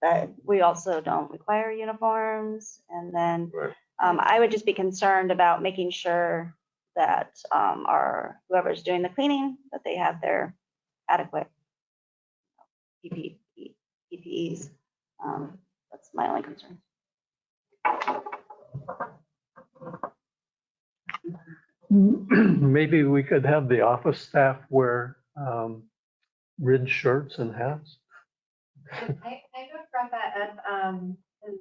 But we also don't require uniforms. And then Right. I would just be concerned about making sure that whoever's doing the cleaning, that they have their adequate PPEs. That's my only concern. Maybe we could have the office staff wear rid shirts and hats. I just brought that up, 'cause,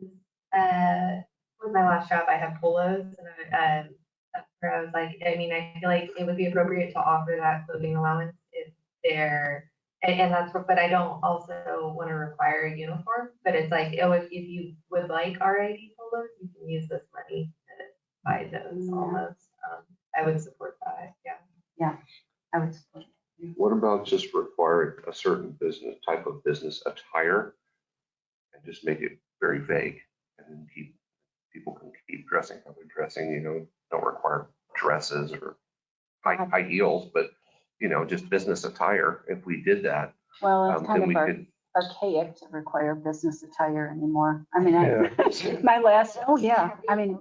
with my last job, I had polos, and that's where I was like, I mean, I feel like it would be appropriate to offer that clothing allowance if they're, and that's what, but I don't also want to require a uniform, but it's like, oh, if you would like RID polos, you can use this money to buy those almost. I would support that, yeah. Yeah, I would support it. What about just requiring a certain business, type of business attire and just make it very vague and then people can keep dressing how they're dressing, don't require dresses or high heels, but, just business attire. If we did that, Well, it's kind then we of could, archaic to require business attire anymore. I mean, Yeah. my last, oh yeah, I mean,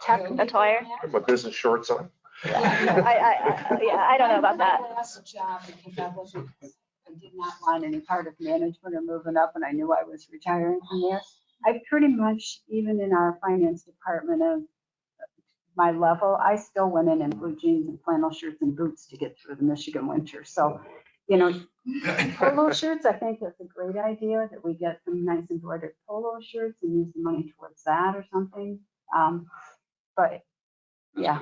tech Attire? put my business shorts on. I don't know about that. My last job, because I did not want any part of management or moving up, and I knew I was retiring from there. I pretty much, even in our finance department of my level, I still went in blue jeans and flannel shirts and boots to get through the Michigan winter. So, polo shirts, I think is a great idea, that we get some nice embroidered polo shirts and use the money towards that or something. But yeah.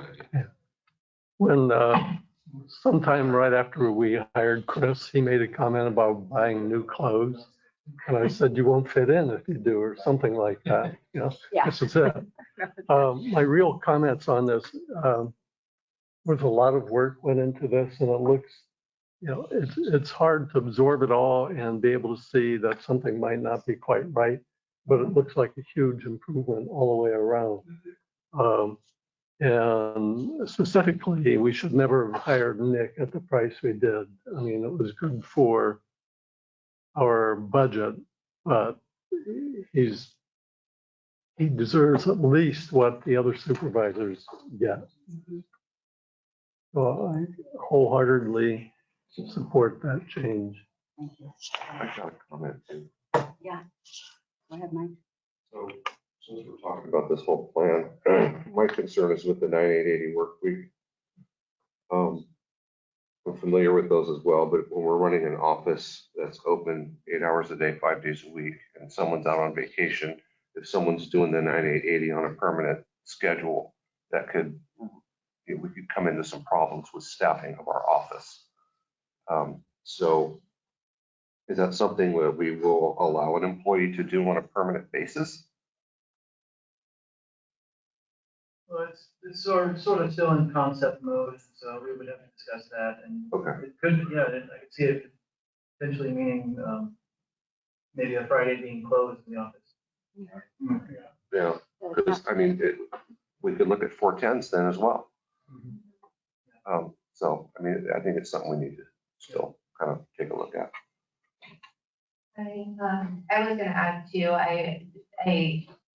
When sometime right after we hired Chris, he made a comment about buying new clothes. And I said, you won't fit in if you do, or something like that. Yeah. This is it. My real comments on this, was a lot of work went into this, and it looks, it's hard to absorb it all and be able to see that something might not be quite right, but it looks like a huge improvement all the way around. And specifically, we should never have hired Nick at the price we did. I mean, it was good for our budget, but he deserves at least what the other supervisors get. So I wholeheartedly support that change. Thank you. I got a comment too. Yeah. Go ahead, Mike. So since we're talking about this whole plan, my concern is with the 9880 work week. I'm familiar with those as well, but when we're running an office that's open 8 hours a day, 5 days a week, and someone's out on vacation, if someone's doing the 9880 on a permanent schedule, we could come into some problems with staffing of our office. So is that something that we will allow an employee to do on a permanent basis? Well, it's sort of still in concept mode, so we would have to discuss that, and Okay. it could, I could see it potentially meaning, maybe a Friday being closed in the office. Yeah, because I mean, we could look at 410s then as well. So, I mean, I think it's something we need to still kind of take a look at. I was gonna add too, I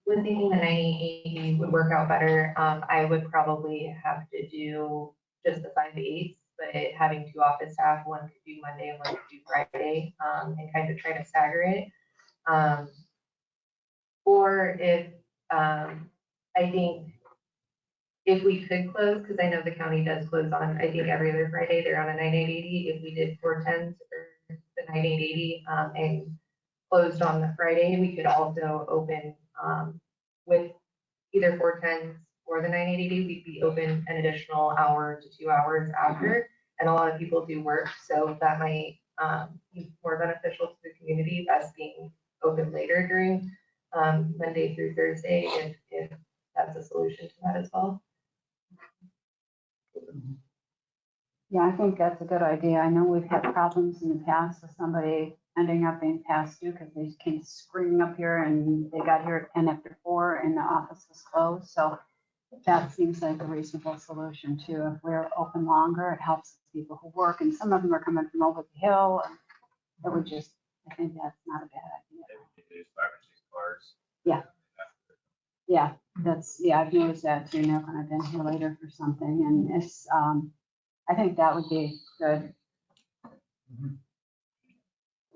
was thinking the 90/80 would work out better. I would probably have to do just the 5/8, but having two office staff, one could do Monday and one could do Friday, and kind of try to stagger it. Or if, I think if we could close, because I know the county does close on, I think every other Friday, they're on a 9880. If we did 410s or the 9880, and closed on the Friday, we could also open, with either 410s or the 9880, we'd be open an additional hour to 2 hours after. And a lot of people do work, so that might be more beneficial to the community, us being open later during Monday through Thursday, if that's a solution to that as well. Yeah, I think that's a good idea. I know we've had problems in the past with somebody ending up being past due because they came screaming up here and they got here at 10 after 4 and the office was closed. So that seems like a reasonable solution too. If we're open longer, it helps people who work, and some of them are coming from over the hill. And it would just, I think that's not a bad idea. There's 5 or 6 cars. Yeah. Yeah, yeah, I've noticed that too. Now, when I've been here later for something, and it's, I think that would be good.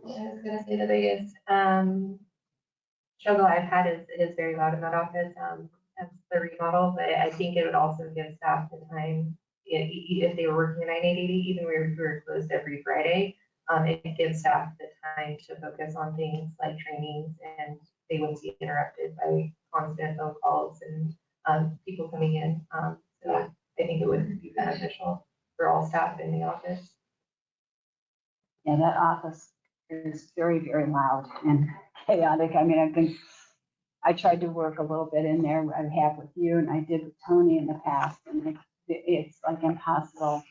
Yeah, I was gonna say the biggest struggle I've had is it is very loud in that office, as the remodel, but I think it would also give staff the time, if they were working a 9 to 8, even we were closed every Friday, it gives staff the time to focus on things like trainings, and they wouldn't be interrupted by constant phone calls and people coming in. So I think it would be beneficial for all staff in the office. Yeah, that office is very, very loud and chaotic. I mean, I tried to work a little bit in there. I have with you, and I did with Tony in the past, and it's like impossible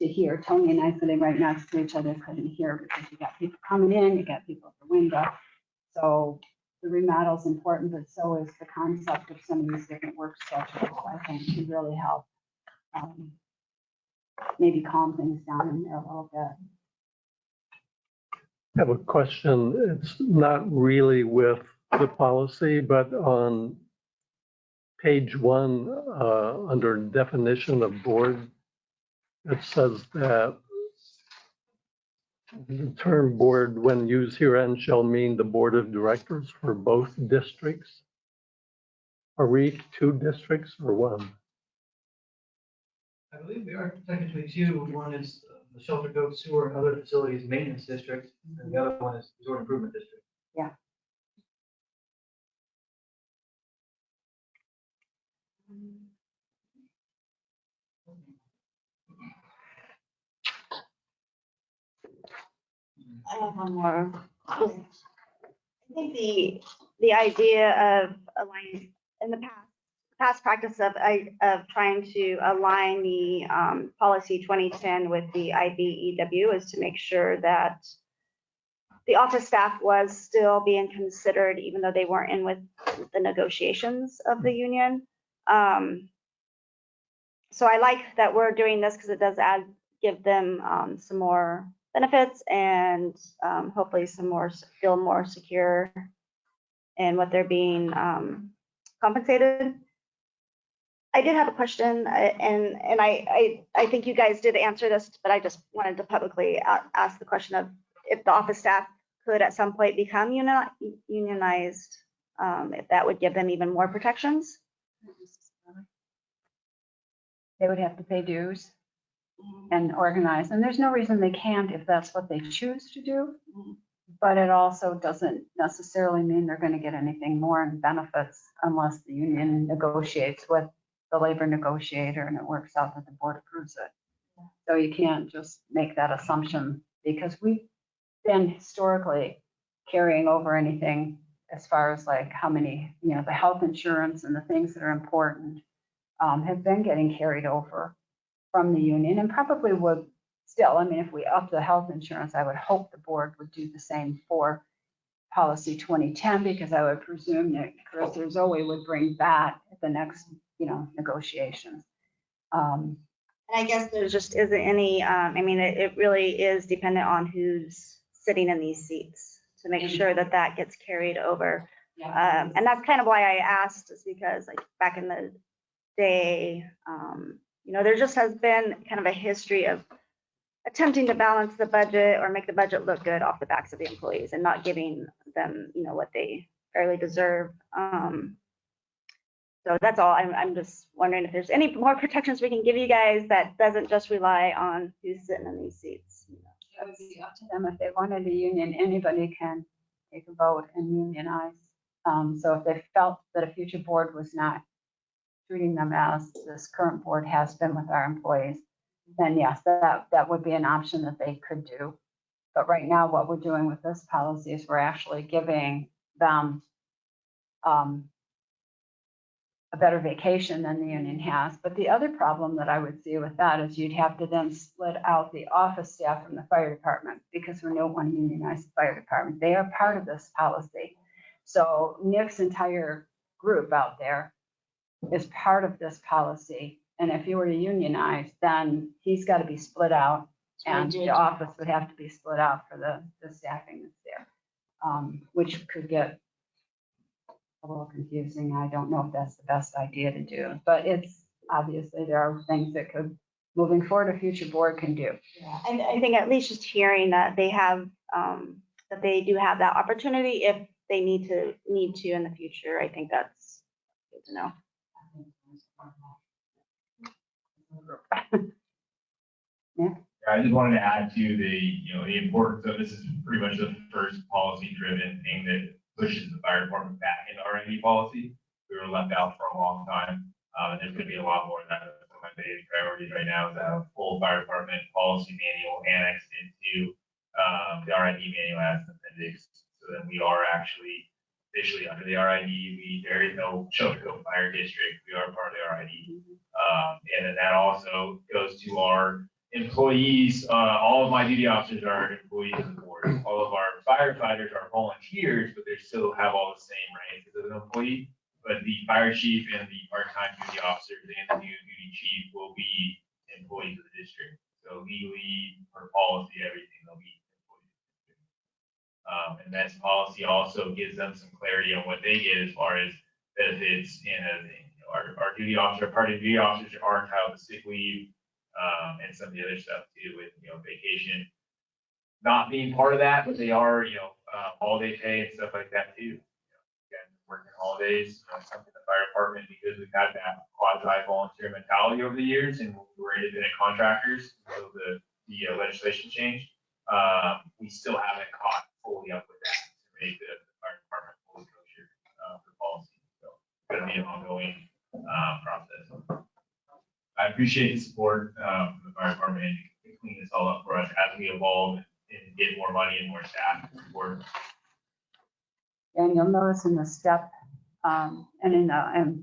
to hear. Tony and I sitting right next to each other couldn't hear because you got people coming in, you got people at the window. So the remodel is important, but so is the concept of some of these different work schedules. I think can really help maybe calm things down in there a little bit. I have a question. It's not really with the policy, but on page 1, under definition of board, it says that the term board, when used herein, shall mean the board of directors for both districts. Are we 2 districts or 1? I believe we are technically 2. One is the Shelter Cove Sewer and Other Facilities Maintenance District, and the other one is Resort Improvement District. Yeah. I have one more. I think the idea of aligning in the past practice of trying to align the policy 2010 with the IBEW is to make sure that the office staff was still being considered, even though they weren't in with the negotiations of the union. So I like that we're doing this because it does give them some more benefits and hopefully feel more secure in what they're being compensated. I did have a question, and I think you guys did answer this, but I just wanted to publicly ask the question of if the office staff could at some point become unionized, if that would give them even more protections. They would have to pay dues and organize, and there's no reason they can't if that's what they choose to do. But it also doesn't necessarily mean they're going to get anything more in benefits unless the union negotiates with the labor negotiator and it works out that the board approves it. So you can't just make that assumption because we've been historically carrying over anything as far as like how many, the health insurance and the things that are important have been getting carried over from the union and probably would still. I mean, if we up the health insurance, I would hope the board would do the same for policy 2010 because I would presume that Chris or Zoe would bring that at the next, negotiations. And I guess there just isn't any, it really is dependent on who's sitting in these seats to make sure that that gets carried over. And that's kind of why I asked, is because like back in the day, there just has been kind of a history of attempting to balance the budget or make the budget look good off the backs of the employees and not giving them, what they fairly deserve. So that's all. I'm just wondering if there's any more protections we can give you guys that doesn't just rely on who's sitting in these seats. It would be up to them if they wanted a union. Anybody can take a vote and unionize. So if they felt that a future board was not treating them as this current board has been with our employees, then yes, that would be an option that they could do. But right now, what we're doing with this policy is we're actually giving them a a better vacation than the union has. But the other problem that I would see with that is you'd have to then split out the office staff from the fire department, because we don't want to unionize the fire department. They are part of this policy. So Nick's entire group out there is part of this policy. And if you were to unionize, then he's got to be split out, and the office would have to be split out for the staffing that's there, which could get a little confusing. I don't know if that's the best idea to do, but it's obviously there are things that could, moving forward, a future board can do. And I think at least just hearing that they have, that they do have that opportunity if they need to in the future, I think that's good to know. Yeah. I just wanted to add to the importance of this is pretty much the first policy-driven thing that pushes the fire department back into RID policy. We were left out for a long time, and there's going to be a lot more of that. One of my biggest priorities right now is to have a full fire department policy manual annexed into the RID manual as an appendix, so that we are actually officially under the RID. There is no Shelter Cove Fire District. We are part of the RID. And then that also goes to our employees. All of my duty officers are employees of the board. All of our firefighters are volunteers, but they still have all the same rights as an employee. But the fire chief and the part-time duty officers and the new duty chief will be employees of the district. So legally, for policy, everything, they'll be employees of the district. And this policy also gives them some clarity on what they get as far as benefits and our duty officer, part-time duty officers are entitled to sick leave, and some of the other stuff too, with vacation not being part of that, but they are holiday pay and stuff like that too. Again, working holidays, something the fire department, because we've had that quasi-volunteer mentality over the years, and we're independent contractors, so the legislation changed. We still haven't caught fully up with that to make the fire department fully kosher for policy. So it's going to be an ongoing process. I appreciate the support from the fire department to clean this all up for us as we evolve and get more money and more staff to support. And you'll notice in the step and in the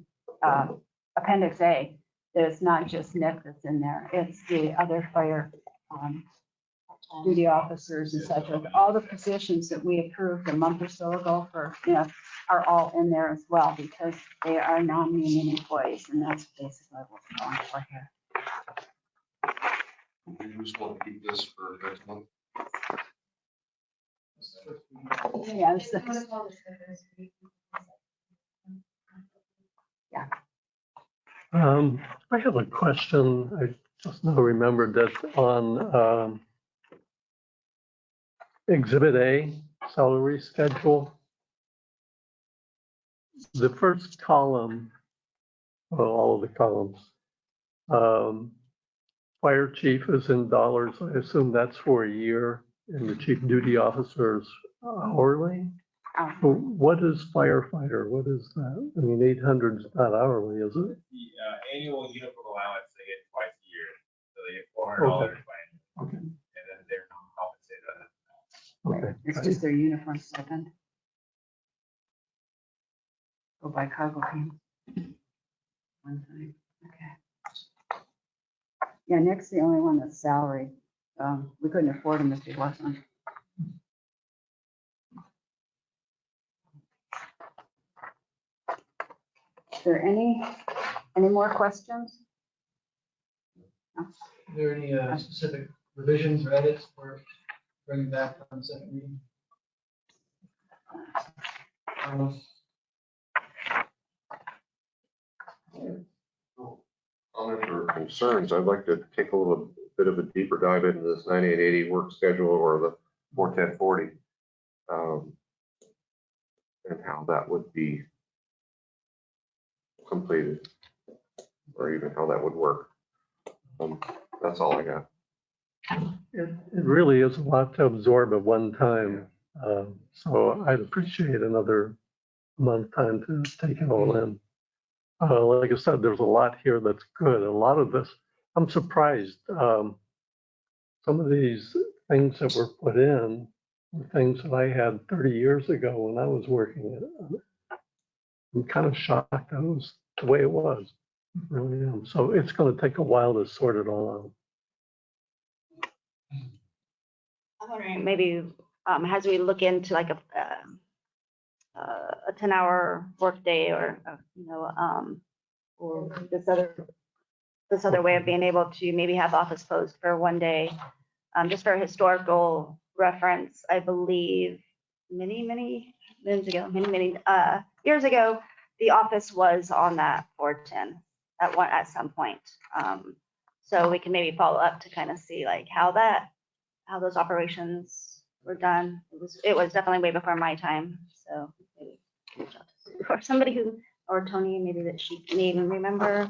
Appendix A, that it's not just Nick that's in there. It's the other fire duty officers and such. All the positions that we approved a month or so ago for, are all in there as well, because they are non-union employees, and that's basically what we're going for here. You just want to keep this for next month? Yeah, yeah. I have a question. I just now remembered that on Exhibit A, salary schedule, the first column, well, all of the columns, fire chief is in dollars. I assume that's for a year, and the chief duty officer is hourly. What is firefighter? What is that? I mean, 800 is not hourly, is it? The annual uniform allowance they get twice a year, so they get $400 Okay. by annual, and then they're non-compensated. Okay. It's just their uniform stipend. Go by cargo pants. One thing, okay. Yeah, Nick's the only one that's salaried. We couldn't afford him if he wasn't. Is there any more questions? No? Are there any specific revisions or edits for bringing back on the second reading? Comments or concerns? I'd like to take a little bit of a deeper dive into this 9880 work schedule or the 41040, and how that would be completed, or even how that would work. That's all I got. It really is a lot to absorb at one time. So I'd appreciate another month time to take it all in. Like I said, there's a lot here that's good. A lot of this, I'm surprised. Some of these things that were put in were things that I had 30 years ago when I was working. I'm kind of shocked. I was the way it was. Really am. So it's going to take a while to sort it all out. I'm wondering, maybe, as we look into like a 10-hour workday or, or this other way of being able to maybe have office closed for one day. Just for historical reference, I believe many years ago, the office was on that 410 at some point. So we can maybe follow up to kind of see like how those operations were done. It was definitely way before my time. So maybe reach out to Sue or somebody who, or Tony, maybe that she may even remember.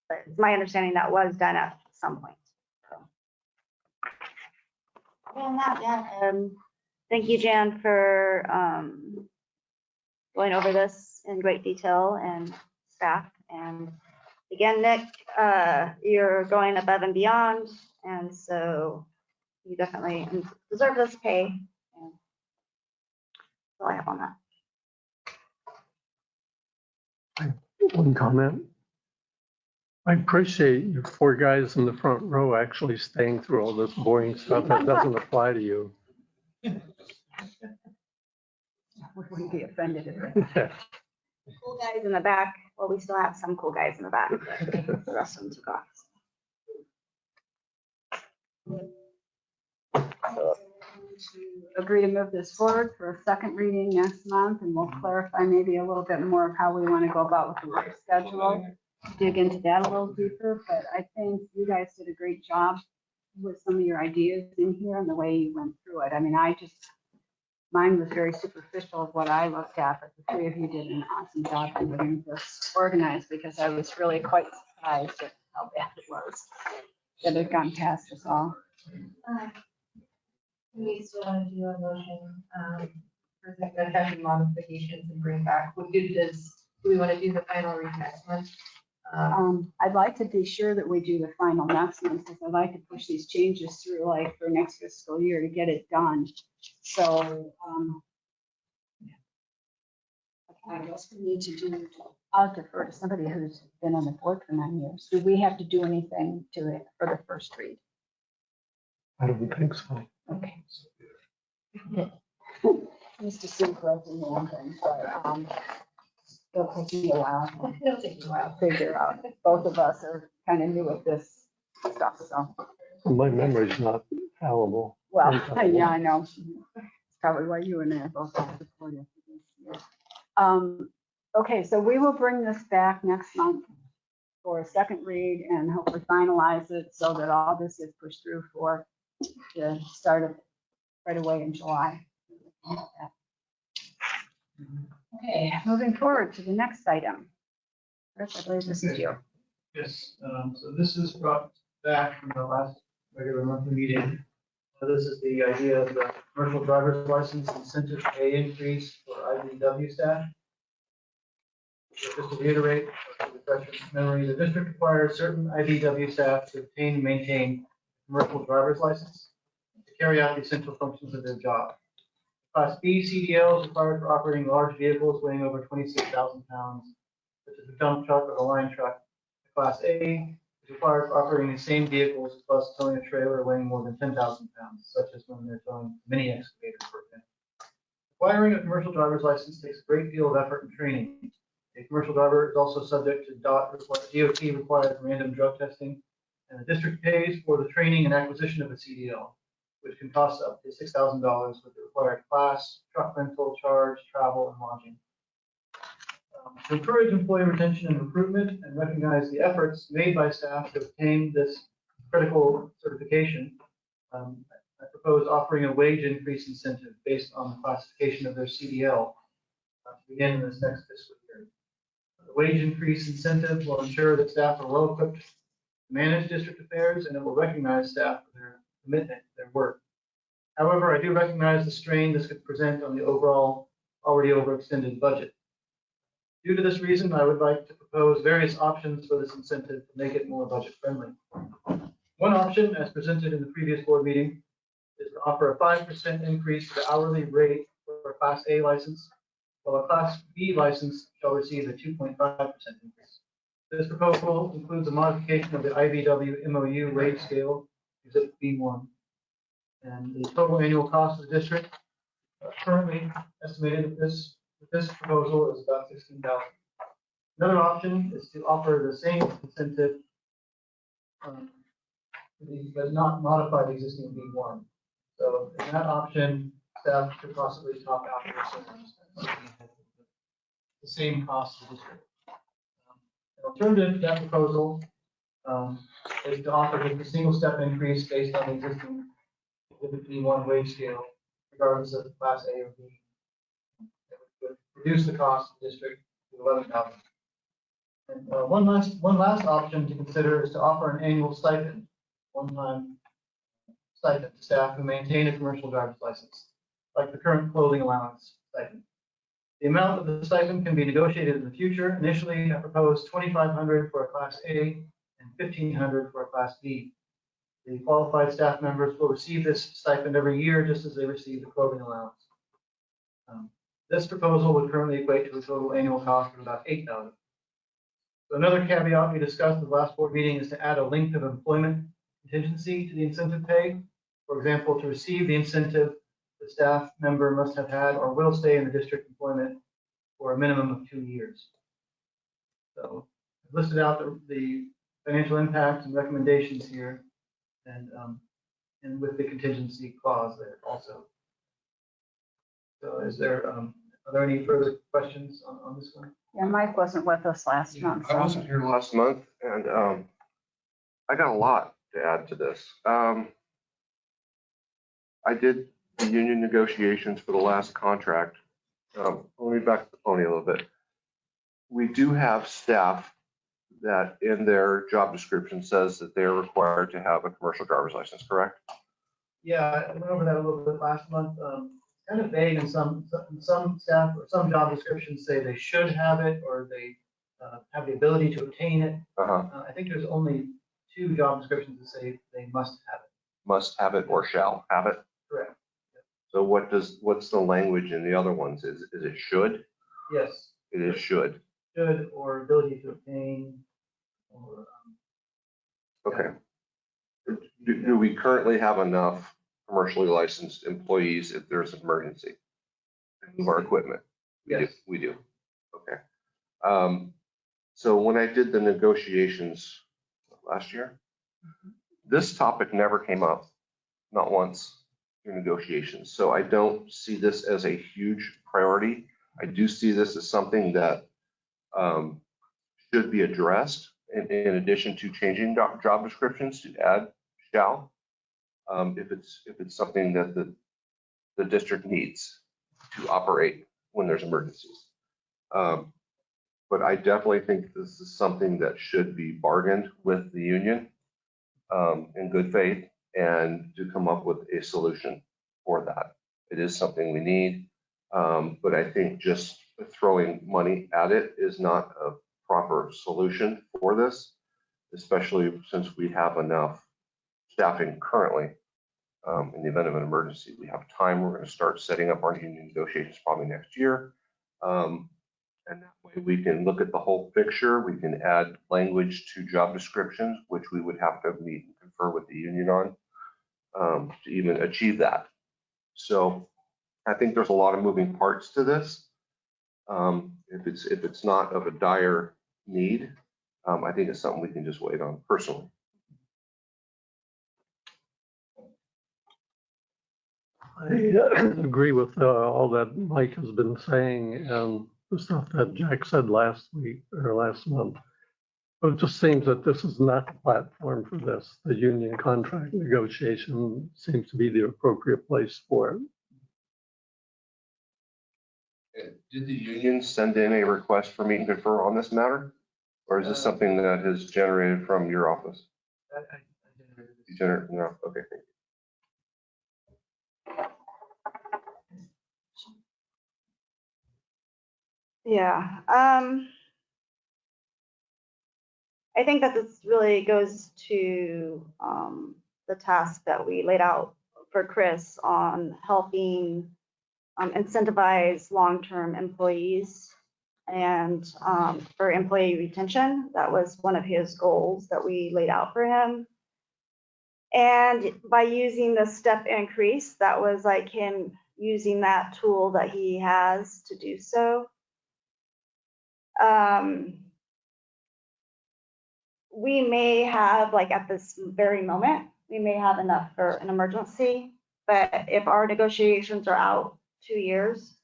But it's my understanding that was done at some point. So. Other than that, yeah, thank you, Jan, for going over this in great detail, and staff. And again, Nick, you're going above and beyond, and so you definitely deserve this pay. And that's all I have on that. One comment. I appreciate you 4 guys in the front row actually staying through all this boring stuff that doesn't apply to you. We wouldn't be offended if Yeah. Cool guys in the back. Well, we still have some cool guys in the back, but the rest of them took off. to agree to move this forward for a second reading next month, and we'll clarify maybe a little bit more of how we want to go about with the work schedule, dig into that a little deeper. But I think you guys did a great job with some of your ideas in here and the way you went through it. I mean, mine was very superficial of what I looked at, but the 3 of you did an awesome job in getting this organized, because I was really quite surprised at how bad it was that it had gone past us all. We still want to do a motion for the modifications and bring back. Do we want to do the final read next month? I'd like to be sure that we do the final next month, because I'd like to push these changes through like for next fiscal year to get it done. So I guess we need to do, I'll defer to somebody who's been on the board for 9 years. Do we have to do anything to it for the first read? I don't think so. Okay. Mr. Sue corrected me on things, but it'll take me a while. It'll take you a while. To figure out. Both of us are kind of new at this stuff, so. My memory's not fallible. Well, yeah, I know. It's probably why you and I are both have supportive. Okay, so we will bring this back next month for a second read and hopefully finalize it so that all this is pushed through for the start of right away in July. Okay, moving forward to the next item. Chris, I believe this is you. Yes, so this is brought back from the last regular monthly meeting. So this is the idea of the commercial driver's license incentive pay increase for IBW staff. So just to reiterate, to refresh your memory, the district requires certain IBW staff to obtain and maintain a commercial driver's license to carry out the essential functions of their job. Class B CDL is required for operating large vehicles weighing over 26,000 pounds, such as a dump truck or a line truck. Class A is required for operating the same vehicles plus towing a trailer weighing more than 10,000 pounds, such as when they're towing mini excavators, for example. Acquiring a commercial driver's license takes a great deal of effort and training. A commercial driver is also subject to DOT required random drug testing, and the district pays for the training and acquisition of a CDL, which can cost up to $6,000 with the required class, truck rental, charge, travel, and lodging. To encourage employee retention and recruitment and recognize the efforts made by staff to obtain this critical certification, I propose offering a wage increase incentive based on the classification of their CDL to begin in this next fiscal year. The wage increase incentive will ensure that staff are well equipped to manage district affairs, and it will recognize staff for their commitment to their work. However, I do recognize the strain this could present on the overall already overextended budget. Due to this reason, I would like to propose various options for this incentive to make it more budget friendly. One option, as presented in the previous board meeting, is to offer a 5% increase to the hourly rate for a Class A license while a Class B license shall receive a 2.5% increase. This proposal includes a modification of the IVW MOU rate scale to zip B1. And the total annual cost of the district currently estimated with this proposal is about $16,000. Another option is to offer the same incentive, but not modify the existing B1. So in that option, staff could possibly top out the same cost of the district. An alternative to that proposal is to offer just a single step increase based on the existing B1 wage scale, regardless of Class A or B. It would reduce the cost of the district to $11,000. And one last option to consider is to offer an annual stipend, one-time stipend to staff who maintain a commercial driver's license, like the current clothing allowance stipend. The amount of the stipend can be negotiated in the future. Initially, I proposed $2,500 for a Class A and $1,500 for a Class B. The qualified staff members will receive this stipend every year, just as they receive the clothing allowance. This proposal would currently equate to a total annual cost of about $8,000. So another caveat we discussed at the last board meeting is to add a length of employment contingency to the incentive pay. For example, to receive the incentive, the staff member must have had or will stay in the district employment for a minimum of 2 years. So I've listed out the financial impacts and recommendations here, and with the contingency clause there also. So is there, are there any further questions on this one? Yeah, Mike wasn't with us last month. I wasn't here last month, and I got a lot to add to this. I did the union negotiations for the last contract. Let me back up the pony a little bit. We do have staff that in their job description says that they're required to have a commercial driver's license, correct? Yeah, I went over that a little bit last month. Kind of vague, and some staff or some job descriptions say they should have it or they have the ability to obtain it. I think there's only 2 job descriptions that say they must have it. Must have it or shall have it. Correct. So what's the language in the other ones? Is it should? Yes. It is should. Should or ability to obtain. Or, okay. Do we currently have enough commercially licensed employees if there's an emergency for equipment? Yes. We do. Okay. So when I did the negotiations last year, this topic never came up, not once in negotiations. So I don't see this as a huge priority. I do see this as something that should be addressed in addition to changing job descriptions to add shall. If it's something that the district needs to operate when there's emergencies. But I definitely think this is something that should be bargained with the union in good faith and to come up with a solution for that. It is something we need, but I think just throwing money at it is not a proper solution for this, especially since we have enough staffing currently. In the event of an emergency, we have time. We're going to start setting up our union negotiations probably next year. And that way we can look at the whole picture. We can add language to job descriptions, which we would have to meet and confer with the union on to even achieve that. So I think there's a lot of moving parts to this. If it's not of a dire need, I think it's something we can just wait on personally. I agree with all that Mike has been saying and the stuff that Jack said last week or last month. But it just seems that this is not the platform for this. The union contract negotiation seems to be the appropriate place for it. Did the union send in a request for meet and confer on this matter? Or is this something that is generated from your office? You generated, no, okay, thank you. Yeah, I think that this really goes to the task that we laid out for Chris on helping incentivize long-term employees and for employee retention. That was one of his goals that we laid out for him. And by using the step increase, that was like him using that tool that he has to do so. We may have, like at this very moment, we may have enough for an emergency, but if our negotiations are out 2 years,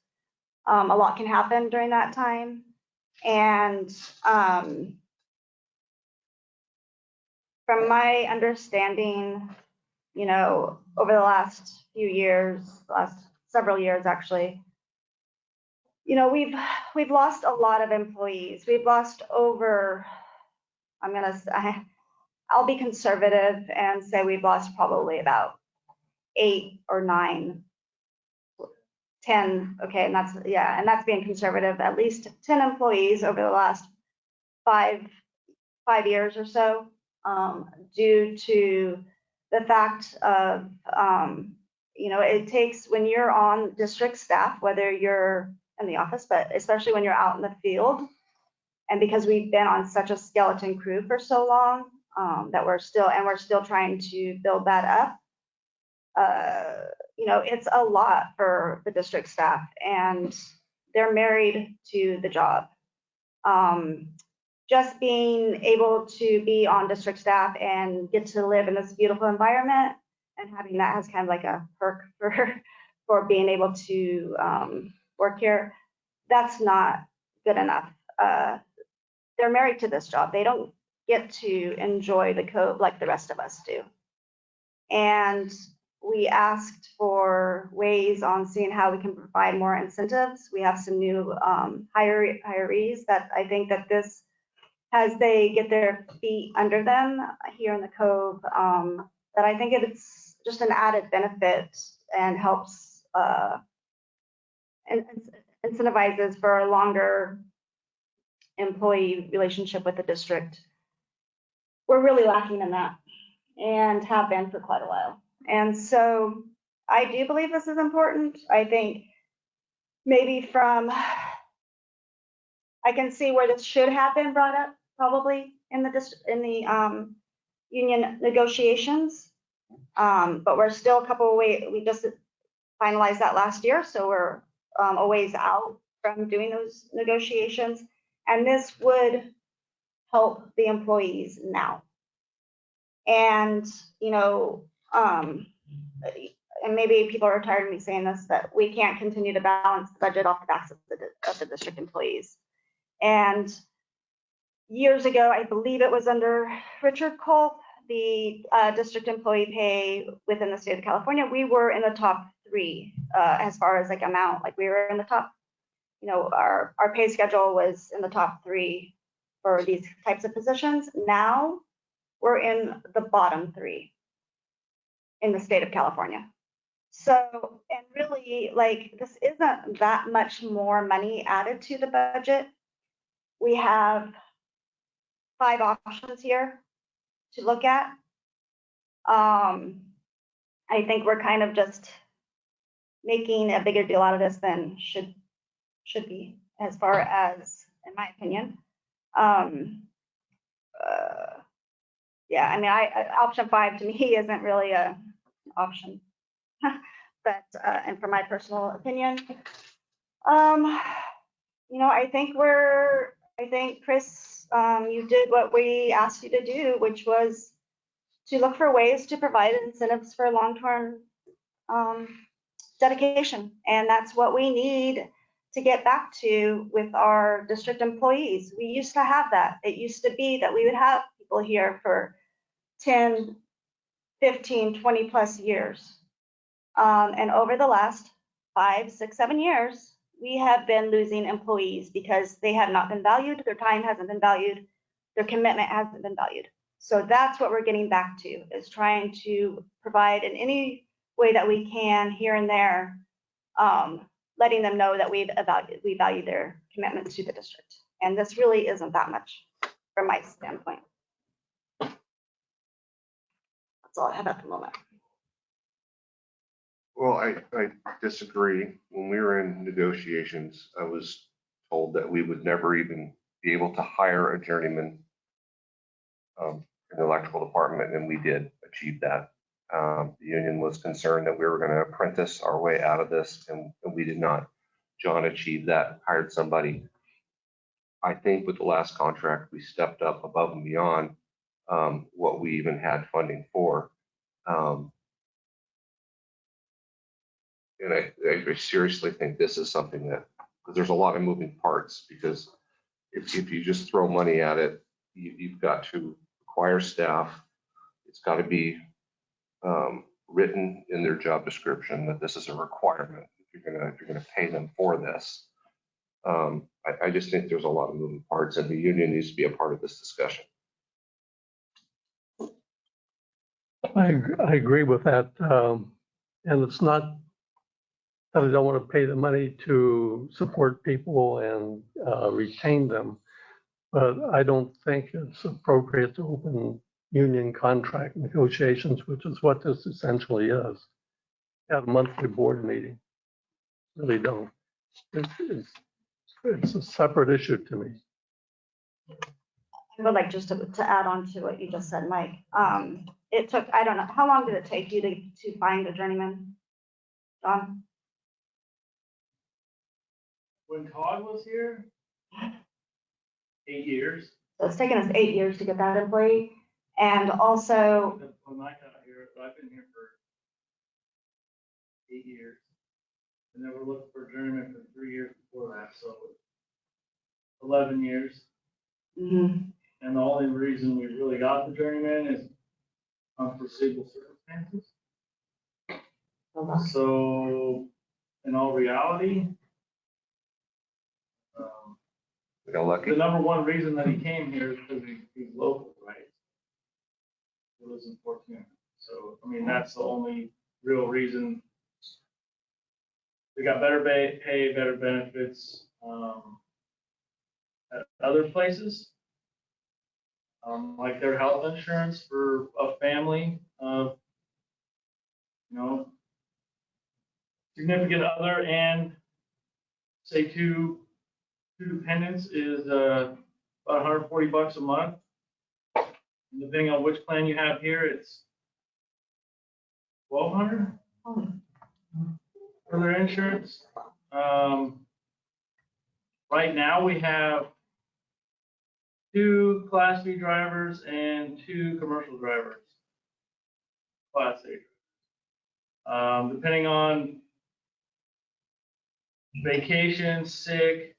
a lot can happen during that time. And from my understanding, you know, over the last few years, last several years actually, you know, we've lost a lot of employees. We've lost over, I'll be conservative and say we've lost probably about 8 or 9, 10, okay, and that's being conservative, at least 10 employees over the last five years or so, due to the fact of, you know, it takes, when you're on district staff, whether you're in the office, but especially when you're out in the field, and because we've been on such a skeleton crew for so long, that we're still trying to build that up, you know, it's a lot for the district staff, and they're married to the job. Just being able to be on district staff and get to live in this beautiful environment and having that as kind of like a perk for being able to work here, that's not good enough. They're married to this job. They don't get to enjoy the cove like the rest of us do. And we asked for ways on seeing how we can provide more incentives. We have some new hirees that I think that this, as they get their feet under them here in the Cove, that I think it's just an added benefit and helps and incentivizes for a longer employee relationship with the district. We're really lacking in that and have been for quite a while. And so I do believe this is important. I think maybe I can see where this should have been brought up probably in the union negotiations. But we're still a couple of ways, we just finalized that last year, so we're a ways out from doing those negotiations. And this would help the employees now. And, you know, and maybe people are tired of me saying this, that we can't continue to balance the budget off the backs of the district employees. And years ago, I believe it was under Richard Culp, the district employee pay within the state of California, we were in the top 3 as far as like amount, like we were in the top, you know, our pay schedule was in the top 3 for these types of positions. Now we're in the bottom 3 in the state of California. So, and really, like, this isn't that much more money added to the budget. We have 5 options here to look at. I think we're kind of just making a bigger deal out of this than should be, as far as, in my opinion. Yeah, I mean, option 5 to me isn't really a option, but and for my personal opinion, you know, I think Chris, you did what we asked you to do, which was to look for ways to provide incentives for long-term dedication, and that's what we need to get back to with our district employees. We used to have that. It used to be that we would have people here for 10, 15, 20 plus years. And over the last 5, 6, 7 years, we have been losing employees because they have not been valued, their time hasn't been valued, their commitment hasn't been valued. So that's what we're getting back to, is trying to provide in any way that we can here and there, letting them know that we value their commitment to the district. And this really isn't that much from my standpoint. That's all I have at the moment. Well, I disagree. When we were in negotiations, I was told that we would never even be able to hire a journeyman in the electrical department, and we did achieve that. The union was concerned that we were going to apprentice our way out of this, and we did not. John achieved that, hired somebody. I think with the last contract, we stepped up above and beyond what we even had funding for. And I seriously think this is something that, because there's a lot of moving parts, because if you just throw money at it, you've got to require staff. It's got to be written in their job description that this is a requirement if you're gonna pay them for this. I just think there's a lot of moving parts, and the union needs to be a part of this discussion. I agree with that. And it's not that I don't want to pay the money to support people and retain them, but I don't think it's appropriate to open union contract negotiations, which is what this essentially is. At a monthly board meeting. Really don't. It's a separate issue to me. I would like just to add on to what you just said, Mike. It took, I don't know, how long did it take you to find a journeyman? John? When Todd was here, 8 years. So it's taken us 8 years to get that employee. And also, When I got here, I've been here for 8 years. And then we're looking for a journeyman for 3 years before that, so 11 years. mhm. And the only reason we really got the journeyman is unforeseeable circumstances. So, in all reality, We got lucky. the number one reason that he came here is because he's local, right? He lives in Fortuna. So, I mean, that's the only real reason. They got better pay, better benefits at other places. Like their health insurance for a family of, significant other and say two dependents is about $140 a month. And depending on which plan you have here, it's $1,200 for their insurance. Right now we have 2 Class B drivers and 2 commercial drivers, Class A. Depending on vacation, sick,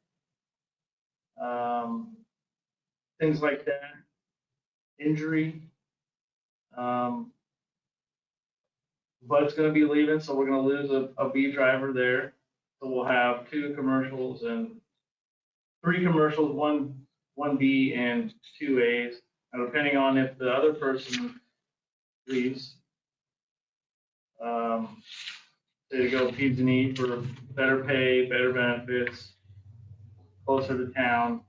things like that, injury. Bud's going to be leaving, so we're going to lose a B driver there. So we'll have 2 commercials and 3 commercials, one B and 2 A's. And depending on if the other person leaves, they go P's and E for better pay, better benefits, closer to town.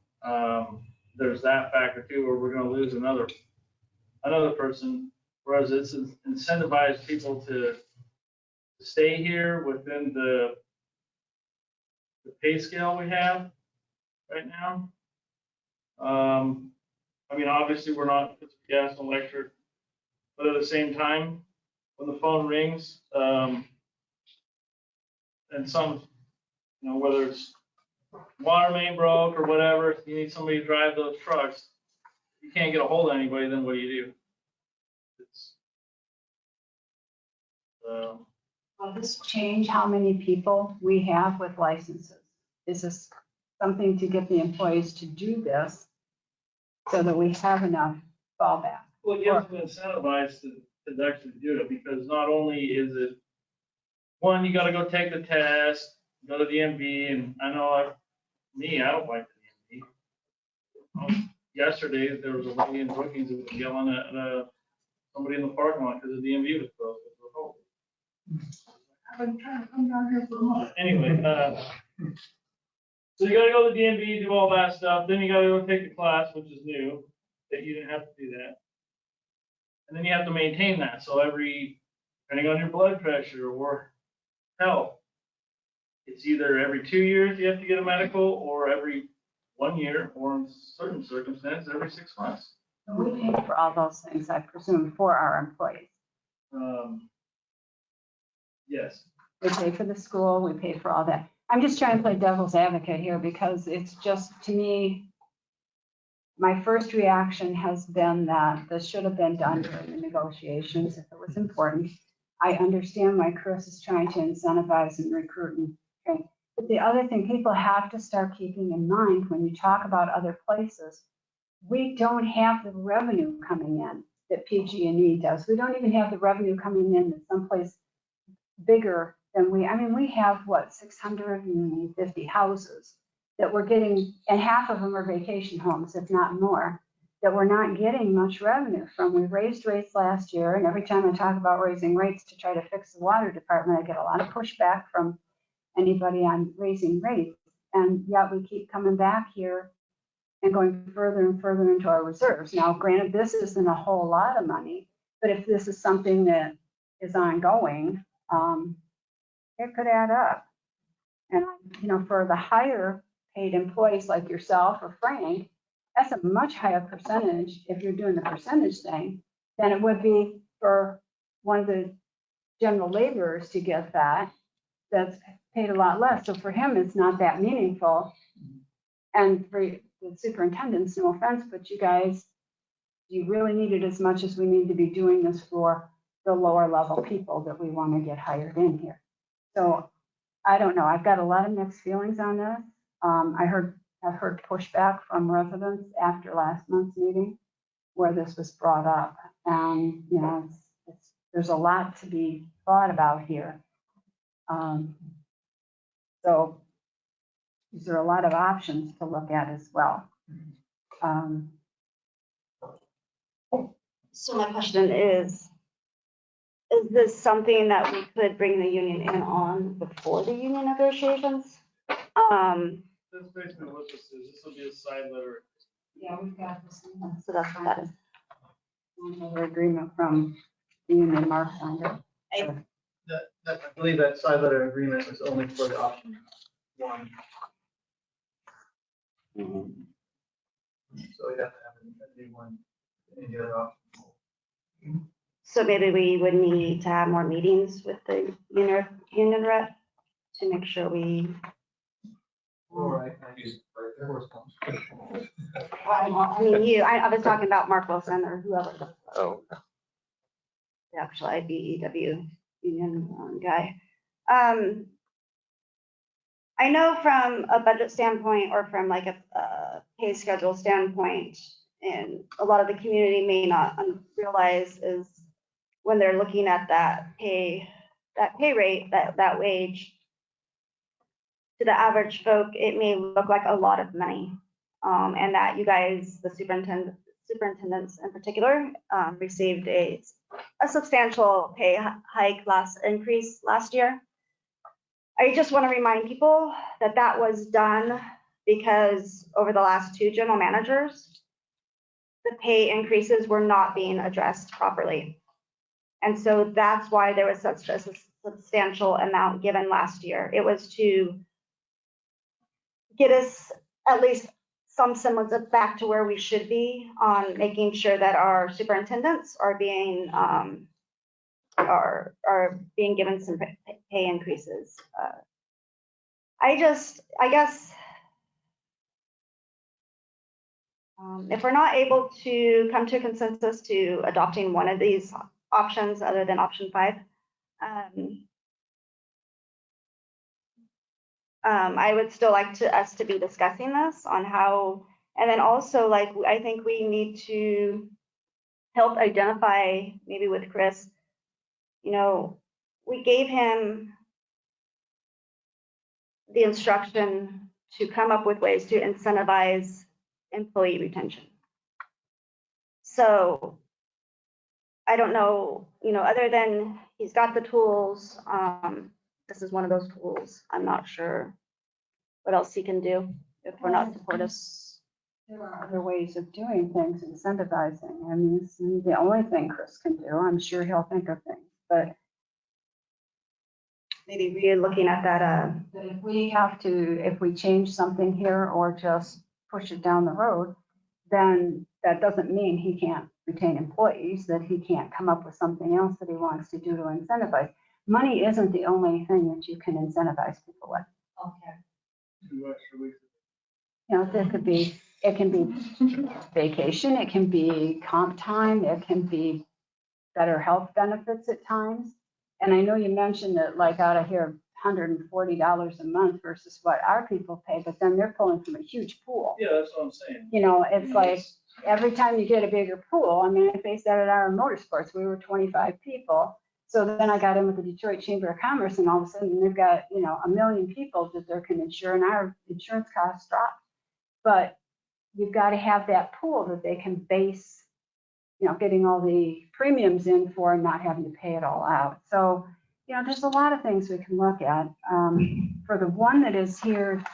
There's that factor too, where we're going to lose another person. Whereas it's incentivized people to stay here within the pay scale we have right now. I mean, obviously we're not gas and electric, but at the same time, when the phone rings, and some, whether it's water main broke or whatever, you need somebody to drive those trucks, you can't get a hold of anybody, then what do you do? Will this change how many people we have with licenses? Is this something to get the employees to do this so that we have enough fallback? Well, you have to incentivize to actually do it, because not only is it, one, you gotta go take the test, go to the DMV, and I know I don't like the DMV. Yesterday, there was a lady in Brookings that was yelling at somebody in the parking lot because the DMV was closed. I've been trying to come down here for a month. Anyway, so you gotta go to the DMV, do all that stuff, then you gotta go take the class, which is new, that you didn't have to do that. And then you have to maintain that, so depending on your blood pressure or health, it's either every 2 years you have to get a medical, or every 1 year, or in certain circumstances, every 6 months. We pay for all those things, I presume, for our employees. Yes. We pay for the school, we pay for all that. I'm just trying to play devil's advocate here because it's just, to me, my first reaction has been that this should have been done during the negotiations if it was important. I understand why Chris is trying to incentivize and recruit and train. But the other thing people have to start keeping in mind when you talk about other places, we don't have the revenue coming in that PG&E does. We don't even have the revenue coming in that someplace bigger than we, I mean, we have what, 650 houses that we're getting, and half of them are vacation homes, if not more, that we're not getting much revenue from. We raised rates last year, and every time I talk about raising rates to try to fix the water department, I get a lot of pushback from anybody on raising rates. And yet we keep coming back here and going further and further into our reserves. Now, granted, this isn't a whole lot of money, but if this is something that is ongoing, it could add up. And, you know, for the higher paid employees like yourself or Frank, that's a much higher percentage if you're doing the percentage thing than it would be for one of the general laborers to get that. That's paid a lot less. So for him, it's not that meaningful. And for the superintendents, no offense, but you guys, you really need it as much as we need to be doing this for the lower level people that we want to get hired in here. So I don't know. I've got a lot of mixed feelings on this. I've heard pushback from residents after last month's meeting where this was brought up. And, you know, there's a lot to be thought about here. So these are a lot of options to look at as well. So my question is this something that we could bring the union in on before the union negotiations? That's basically what this is. This will be a side letter. Yeah, we've got this. So that's what that is. Another agreement from the union, Mark signed it. I believe that side letter agreement was only for the option 1. So we'd have to have a new one in the other option. So maybe we would need to have more meetings with the union rep to make sure we. I mean, I was talking about Mark Wilson or whoever. Oh. The actual IBEW union guy. I know from a budget standpoint or from like a pay schedule standpoint, and a lot of the community may not realize is when they're looking at that pay rate, that wage, to the average folk, it may look like a lot of money. And that you guys, the superintendents in particular, received a substantial pay hike increase last year. I just want to remind people that that was done because over the last 2 general managers, the pay increases were not being addressed properly. And so that's why there was such a substantial amount given last year. It was to get us at least some semblance of back to where we should be on making sure that our superintendents are being given some pay increases. I guess if we're not able to come to a consensus to adopting one of these options other than option 5, I would still like us to be discussing this on how, and then also like I think we need to help identify maybe with Chris, you know, we gave him the instruction to come up with ways to incentivize employee retention. So I don't know, you know, other than he's got the tools, this is one of those tools. I'm not sure what else he can do if we're not supportive. There are other ways of doing things, incentivizing. I mean, this isn't the only thing Chris can do. I'm sure he'll think of things, but maybe re-looking at that, But if we have to, if we change something here or just push it down the road, then that doesn't mean he can't retain employees, that he can't come up with something else that he wants to do to incentivize. Money isn't the only thing that you can incentivize people with. Okay. 2 extra weeks. You know, it can be vacation, it can be comp time, it can be better health benefits at times. And I know you mentioned that like out of here, $140 a month versus what our people pay, but then they're pulling from a huge pool. Yeah, that's what I'm saying. You know, it's like every time you get a bigger pool, I mean, I faced that at our motorsports, we were 25 people. So then I got in with the Detroit Chamber of Commerce and all of a sudden they've got, you know, 1 million people that they can insure and our insurance costs dropped. But you've got to have that pool that they can base, you know, getting all the premiums in for and not having to pay it all out. So, you know, there's a lot of things we can look at. For the one that is here,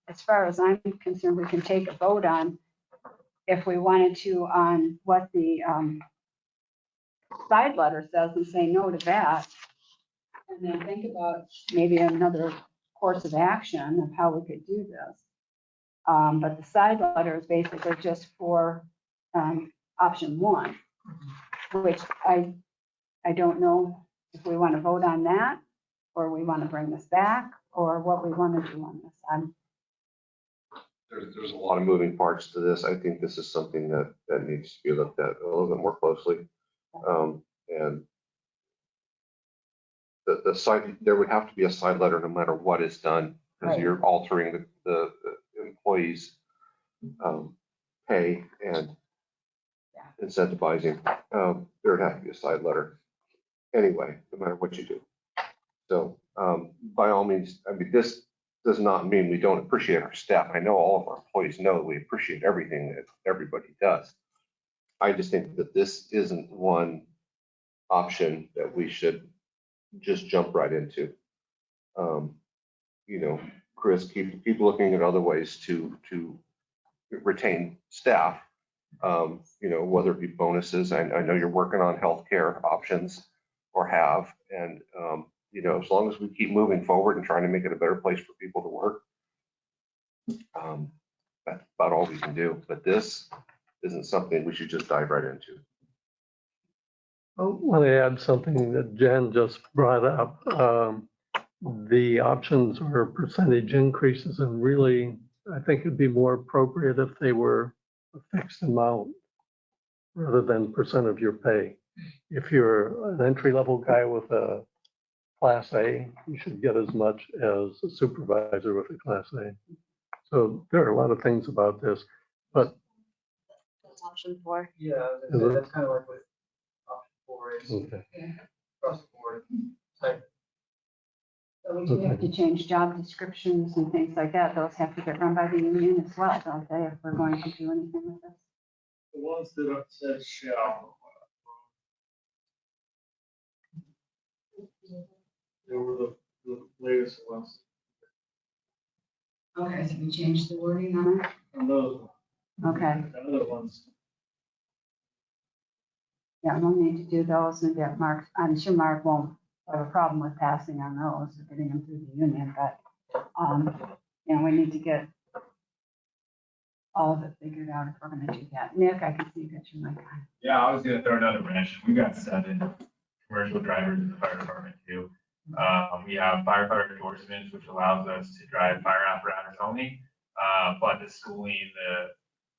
as far as I'm concerned, we can take a vote on if we wanted to on what the side letter says and say no to that. And then think about maybe another course of action of how we could do this. But the side letter is basically just for option one, which I don't know if we want to vote on that or we want to bring this back or what we want to do on this. There's a lot of moving parts to this. I think this is something that needs to be looked at a little bit more closely. And the side, there would have to be a side letter no matter what is done, because you're altering the employees' pay and incentivizing. There would have to be a side letter anyway, no matter what you do. So by all means, I mean, this does not mean we don't appreciate our staff. I know all of our employees know that we appreciate everything that everybody does. I just think that this isn't one option that we should just jump right into. You know, Chris, keep looking at other ways to retain staff. You know, whether it be bonuses. I know you're working on healthcare options or have, and you know, as long as we keep moving forward and trying to make it a better place for people to work, that's about all we can do. But this isn't something we should just dive right into. I want to add something that Jen just brought up. The options or percentage increases, and really, I think it'd be more appropriate if they were a fixed amount rather than percent of your pay. If you're an entry-level guy with a Class A, you should get as much as a supervisor with a Class A. So there are a lot of things about this, but option 4. Yeah, that's kind of like what option 4 is. Okay. Across the board. Like, So we do have to change job descriptions and things like that. Those have to get run by the union as well, don't they, if we're going to do anything with this? The ones that says shall. They were the latest ones. Okay, so we changed the wording on it? On those. Okay, The other ones. yeah, we'll need to do those and get Mark, I'm sure Mark won't have a problem with passing on those, getting them through the union, but, you know, we need to get all of it figured out if we're gonna do that. Nick, I can see you got your mic on. Yeah, I was gonna throw another wrench. We've got 7 commercial drivers in the fire department too. We have firefighter endorsements, which allows us to drive fire apparatus only. But the schooling,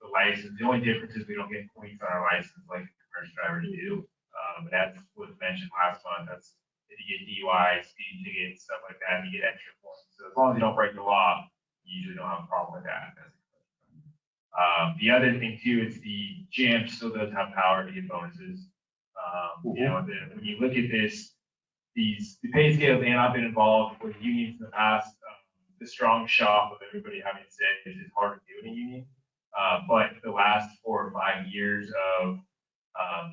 the license, the only difference is we don't get points on our license like commercial drivers do. That's what was mentioned last month. That's if you get DUI, speeding tickets, stuff like that, you get extra points. So as long as you don't break the law, you usually don't have a problem with that. The other thing too is the gym still does have power to get bonuses. You know, when you look at this, the pay scales, and I've been involved with unions in the past. The strong shop of everybody having to say is hard to do in a union. But the last 4 or 5 years of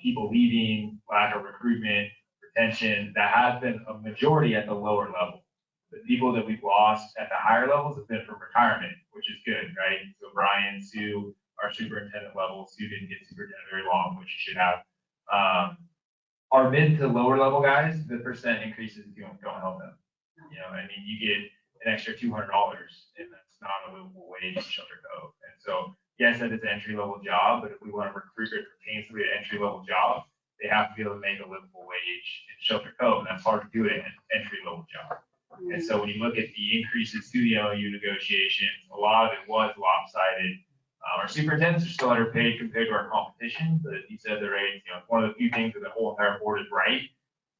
people leaving, lack of recruitment, retention, that has been a majority at the lower level. The people that we've lost at the higher levels have been from retirement, which is good, right? So Brian, Sue, our superintendent level, Sue didn't get superintendent very long, which you should have. Our mid to lower level guys, the percent increases don't help them. You know, I mean, you get an extra $200, and that's not a livable wage in Shelter Cove. And so, yes, that is an entry level job, but if we want to recruit or retain somebody at entry level job, they have to be able to make a livable wage in Shelter Cove, and that's hard to do it in an entry level job. And so when you look at the increases to the LU negotiations, a lot of it was lopsided. Our superintendents are still underpaid compared to our competition, but as you said, the rates, you know, one of the few things that the whole entire board is right,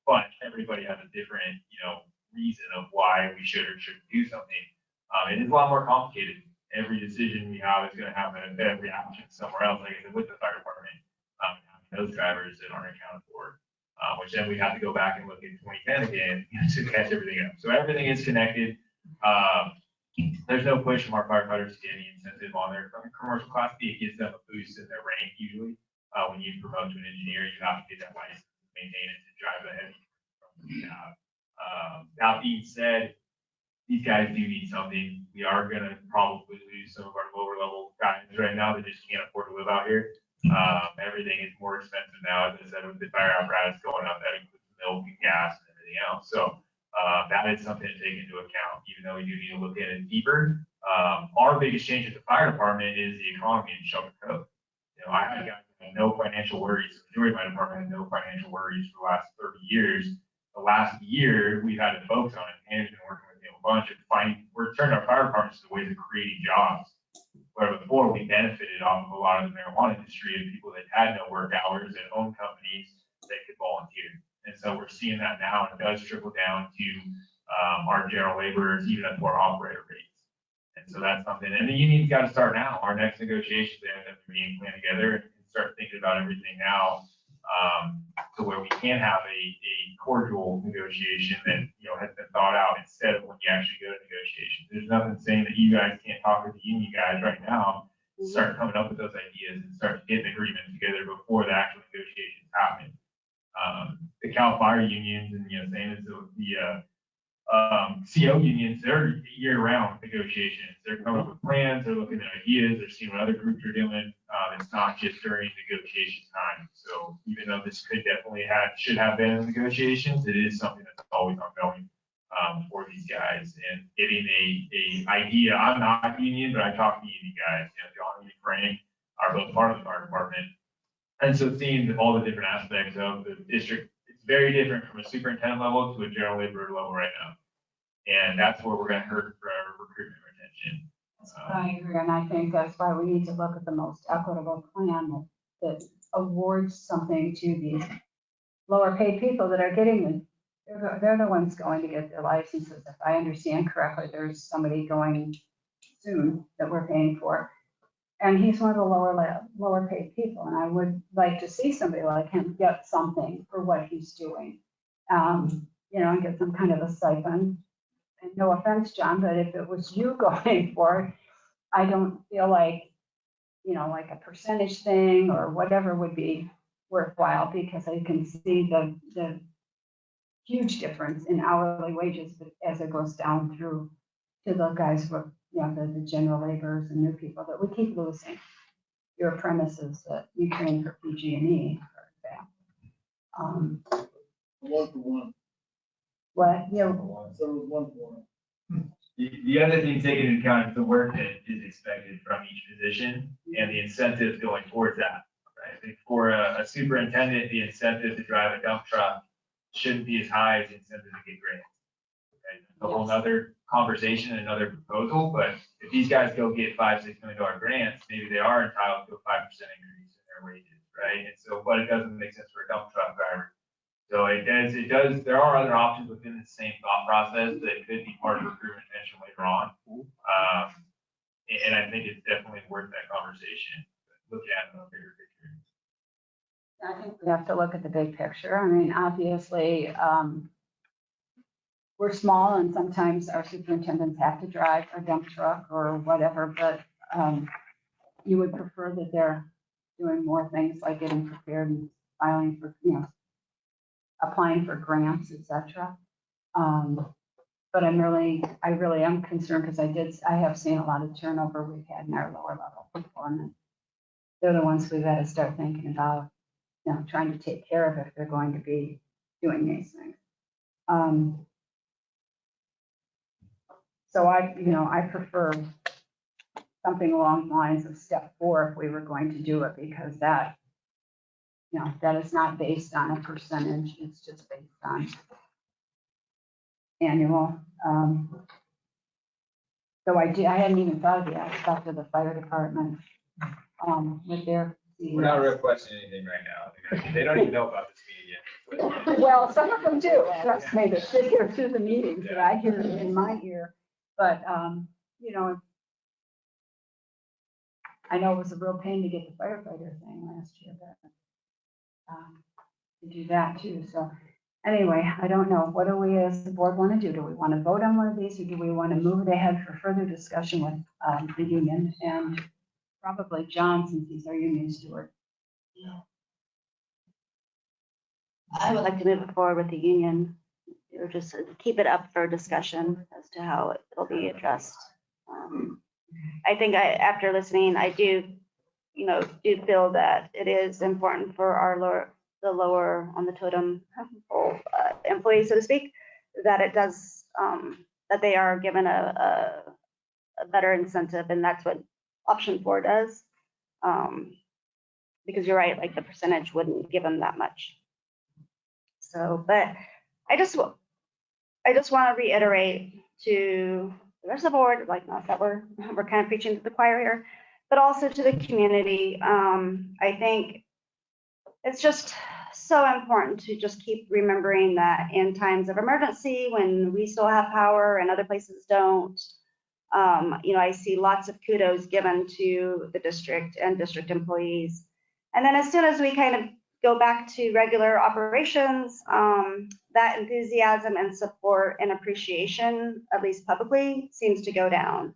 but everybody has a different, you know, reason of why we should or shouldn't do something. It is a lot more complicated. Every decision we have is going to have a reaction somewhere else, like I said, with the fire department, those drivers that aren't accounted for, which then we have to go back and look at 2010 again to catch everything up. So everything is connected. There's no push from our firefighters to get any incentive on their commercial class B. It gives them a boost in their rank usually. When you promote to an engineer, you have to get that license, maintain it, to drive the heavy. That being said, these guys do need something. We are going to probably lose some of our lower level guys right now that just can't afford to live out here. Everything is more expensive now, as I said, with the fire apparatus going up, that includes milk and gas and everything else. So that is something to take into account, even though we do need to look at it deeper. Our biggest change at the fire department is the economy in Shelter Cove. You know, I had guys who had no financial worries. The majority of my department had no financial worries for the last 30 years. The last year, we've had to focus on it. Management working with a bunch of we're turning our fire departments to ways of creating jobs. Where before we benefited off of a lot of the marijuana industry and people that had no work hours and owned companies that could volunteer. And so we're seeing that now, and it does trickle down to our general laborers, even at more operator rates. And so that's something, and the union's got to start now. Our next negotiations, they have to be plan together and start thinking about everything now, to where we can have a cordial negotiation that, you know, has been thought out instead of when you actually go to negotiations. There's nothing saying that you guys can't talk with the union guys right now, start coming up with those ideas and start getting agreements together before the actual negotiations happen. The Cal Fire unions and, you know, same as the CO unions, they're year-round negotiations. They're coming up with plans, they're looking at ideas, they're seeing what other groups are doing. It's not just during negotiation time. So even though this should have been in negotiations, it is something that's always ongoing for these guys. And getting a idea, I'm not union, but I talk to union guys. You know, John and Frank are both part of the fire department. And so seeing all the different aspects of the district, it's very different from a superintendent level to a general laborer level right now. And that's where we're going to hurt for our recruitment retention. I agree, and I think that's why we need to look at the most equitable plan that awards something to these lower paid people that are getting them. They're the ones going to get their licenses. If I understand correctly, there's somebody going soon that we're paying for. And he's one of the lower paid people, and I would like to see somebody like him get something for what he's doing. You know, and get some kind of a stipend. And no offense, John, but if it was you going for it, I don't feel like, you know, like a percentage thing or whatever would be worthwhile, because I can see the huge difference in hourly wages as it goes down through to the guys who are, you know, the general laborers and new people that we keep losing. Your premises that you train for PG&E, for example. 1-for-1. What? Yeah. So 1-for-1. The other thing taken into account is the work that is expected from each position and the incentives going towards that. Right? I think for a superintendent, the incentive to drive a dump truck shouldn't be as high as the incentive to get grants. Okay? That's a whole other conversation and another proposal, but if these guys go get $5-6 million grants, maybe they are entitled to a 5% increase in their wages, right? And so, but it doesn't make sense for a dump truck driver. So it does, there are other options within the same thought process that could be part of recruitment retention later on. And I think it's definitely worth that conversation, looking at the bigger picture. I think we have to look at the big picture. I mean, obviously, we're small and sometimes our superintendents have to drive a dump truck or whatever, but you would prefer that they're doing more things like getting prepared and filing for, you know, applying for grants, etc. But I really am concerned because I have seen a lot of turnover we've had in our lower level people, and they're the ones we've got to start thinking about, you know, trying to take care of if they're going to be doing these things. So I prefer something along the lines of step 4 if we were going to do it, because that is not based on a percentage, it's just based on annual. So I hadn't even thought of the aspect of the fire department, with their. We're not requesting anything right now. They don't even know about this meeting yet. Well, some of them do, trust me, that sit here through the meetings that I hear in my ear, but, I know it was a real pain to get the firefighter thing last year, but, to do that too, so. Anyway, I don't know. What do we as the board want to do? Do we want to vote on one of these, or do we want to move it ahead for further discussion with the union and probably John, since he's our union steward? I would like to move it forward with the union, or just keep it up for discussion as to how it'll be addressed. I think after listening, I do feel that it is important for the lower on the totem pole employees, so to speak, that it does, that they are given a better incentive, and that's what option 4 does. Because you're right, like the percentage wouldn't give them that much. So, but I just want to reiterate to the rest of the board, like, not that we're kind of preaching to the choir here, but also to the community. I think it's just so important to just keep remembering that in times of emergency, when we still have power and other places don't, I see lots of kudos given to the district and district employees. And then as soon as we kind of go back to regular operations, that enthusiasm and support and appreciation, at least publicly, seems to go down.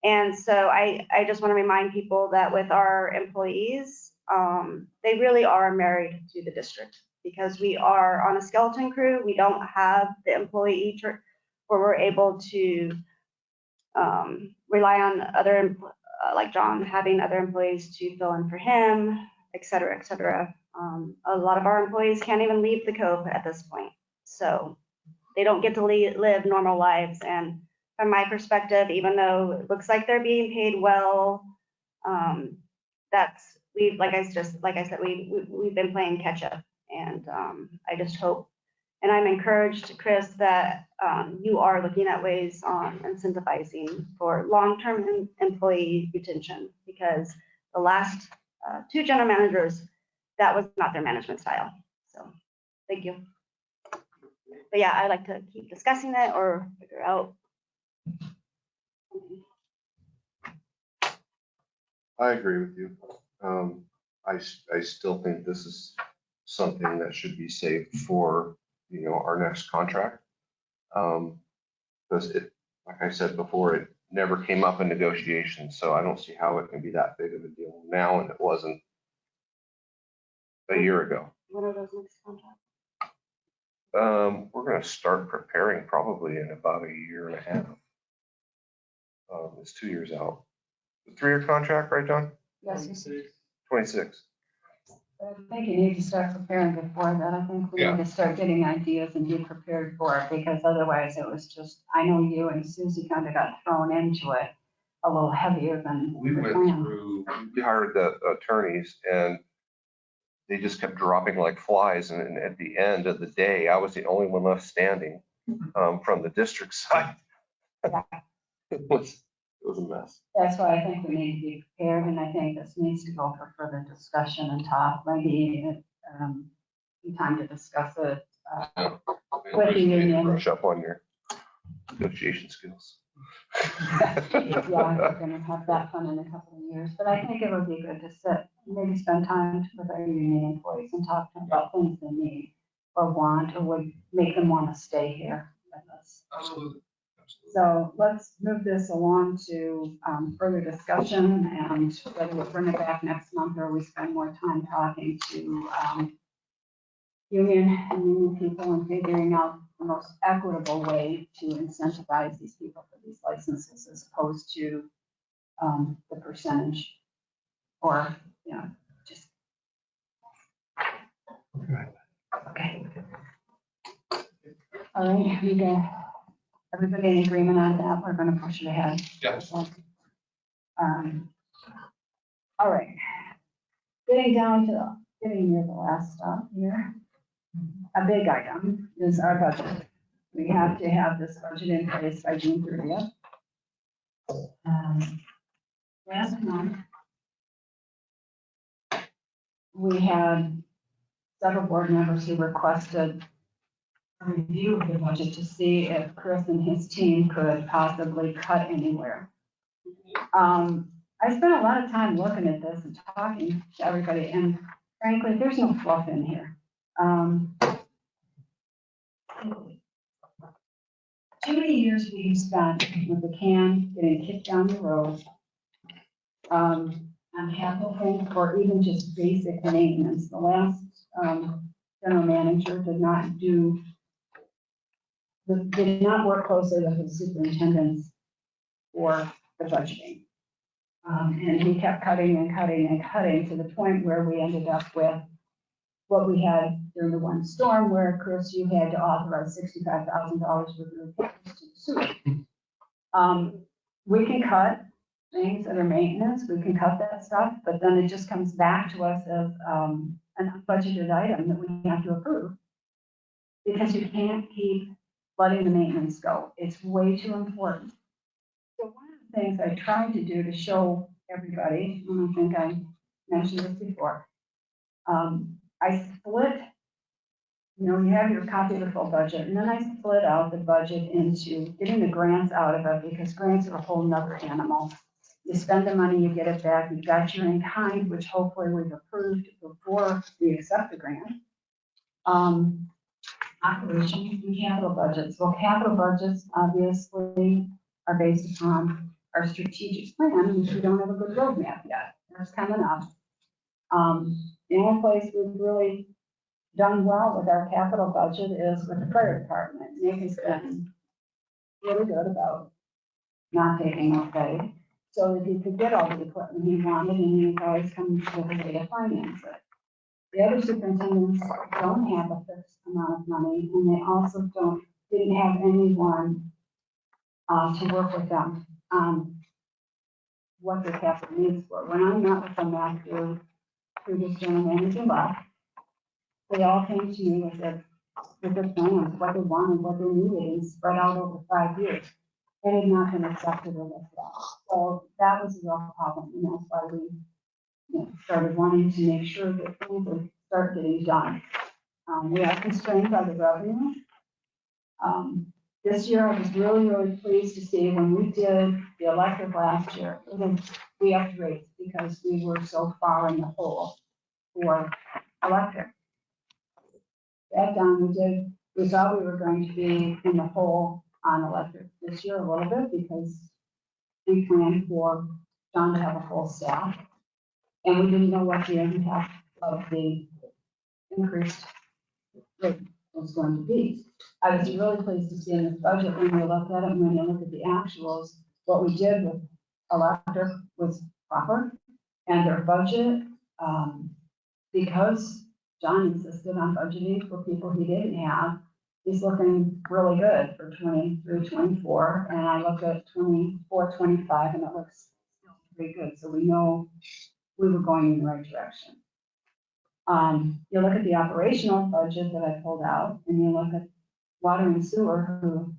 And so I just want to remind people that with our employees, they really are married to the district, because we are on a skeleton crew. We don't have the employee where we're able to rely on other, like John, having other employees to fill in for him, et cetera, et cetera. A lot of our employees can't even leave the Cove at this point. So they don't get to live normal lives. And from my perspective, even though it looks like they're being paid well, like I said, we've been playing catch up. And I just hope, and I'm encouraged, Chris, that you are looking at ways on incentivizing for long-term employee retention, because the last 2 general managers, that was not their management style. So thank you. But yeah, I'd like to keep discussing it or figure out. I agree with you. I still think this is something that should be saved for, our next contract. Because like I said before, it never came up in negotiations, so I don't see how it can be that big of a deal now, and it wasn't a year ago. What are those next contracts? We're gonna start preparing probably in about a year and a half. It's 2 years out. The 3-year contract, right, John? Yes. 26. I think you need to start preparing before that. I think we need to start getting ideas and be prepared for it, because otherwise it was just, I know you and Susie kind of got thrown into it a little heavier than We went through, we hired the attorneys, and they just kept dropping like flies. And at the end of the day, I was the only one left standing from the district side. It was a mess. That's why I think we need to be prepared, and I think this needs to go for further discussion and talk. Maybe time to discuss it with the union. Brush up on your negotiation skills. Yeah, we're gonna have that fun in a couple of years, but I think it would be good to sit, maybe spend time with our union employees and talk to them about things they need or want, or would make them want to stay here with us. Absolutely. So let's move this along to further discussion, and whether we'll bring it back next month or we spend more time talking to union and union people and figuring out the most equitable way to incentivize these people for these licenses, as opposed to the percentage, or, just. Okay. All right, we go. Everybody in agreement on that? We're gonna push it ahead. Yes. All right. Getting near the last stop here. A big item is our budget. We have to have this budget in place by June 30th. Last month, we had several board members who requested a review of the budget to see if Chris and his team could possibly cut anywhere. I spent a lot of time looking at this and talking to everybody, and frankly, there's no fluff in here. Too many years we've spent with the can getting kicked down the road, on capital things or even just basic maintenance. The last general manager did not work closely with the superintendents for the budgeting. And he kept cutting and cutting and cutting to the point where we ended up with what we had during the one storm where, Chris, you had to authorize $65,000 worth of repairs to the sewer. We can cut things that are maintenance, we can cut that stuff, but then it just comes back to us as an unbudgeted item that we have to approve. Because you can't keep letting the maintenance go. It's way too important. So one of the things I tried to do to show everybody, and I think I mentioned this before, I split, you have your copy of the full budget, and then I split out the budget into getting the grants out of it, because grants are a whole nother animal. You spend the money, you get it back, you've got your in-kind, which hopefully we've approved before we accept the grant. Operations and capital budgets. Well, capital budgets obviously are based upon our strategic plan, which we don't have a good roadmap yet. That's coming up. The only place we've really done well with our capital budget is with the fire department. Nick has been really good about not taking no pay, so that he could get all the equipment he wanted, and he's always come with a way to finance it. The other superintendents don't have a fixed amount of money, and they also didn't have anyone to work with them on what their capital needs were. When I met with them after previous general manager left, they all came to me with their plans, what they wanted, what they needed, and spread out over 5 years. It had not been accepted or looked at. So that was a real problem, and that's why we started wanting to make sure that things would start getting done. We are constrained by the revenue. This year, I was really, really pleased to see when we did the electric last year, we upped rates because we were so far in the hole for electric. That done, we thought we were going to be in the hole on electric this year a little bit because we planned for John to have a full staff. And we didn't know what the impact of the increased rate was going to be. I was really pleased to see in this budget, when we looked at it, and when you look at the actuals, what we did with electric was proper. And their budget, because John insisted on budgeting for people he didn't have, is looking really good for 23, 24. And I look at 24, 25, and it looks still pretty good. So we know we were going in the right direction. You look at the operational budget that I pulled out, and you look at water and sewer, who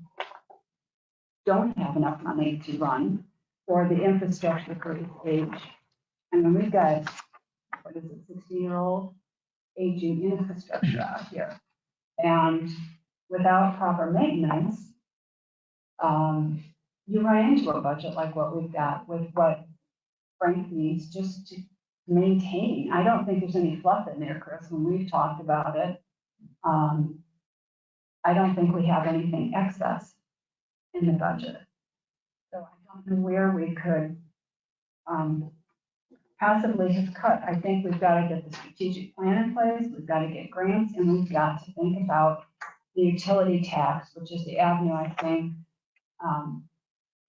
don't have enough money to run for the infrastructure for this age. I mean, we've got, 60-year-old aging infrastructure out here. And without proper maintenance, you run into a budget like what we've got with what Frank needs just to maintain. I don't think there's any fluff in there, Chris, when we've talked about it. I don't think we have anything excess in the budget. So I don't know where we could possibly have cut. I think we've got to get the strategic plan in place, we've got to get grants, and we've got to think about the utility tax, which is the avenue I think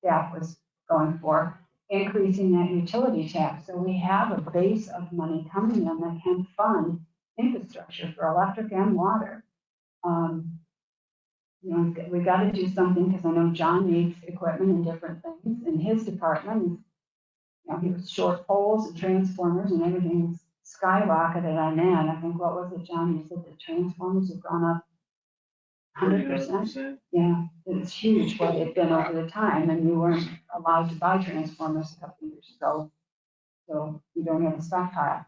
staff was going for, increasing that utility tax. So we have a base of money coming in that can fund infrastructure for electric and water. You know, we gotta do something, because I know John needs equipment and different things in his department. You know, he was short poles and transformers and everything's skyrocketed on that. I think, what was it, John, you said the transformers have gone up 100%? 39%. Yeah, it's huge what they've been over the time, and we weren't allowed to buy transformers a couple of years ago. So we don't have a stockpile.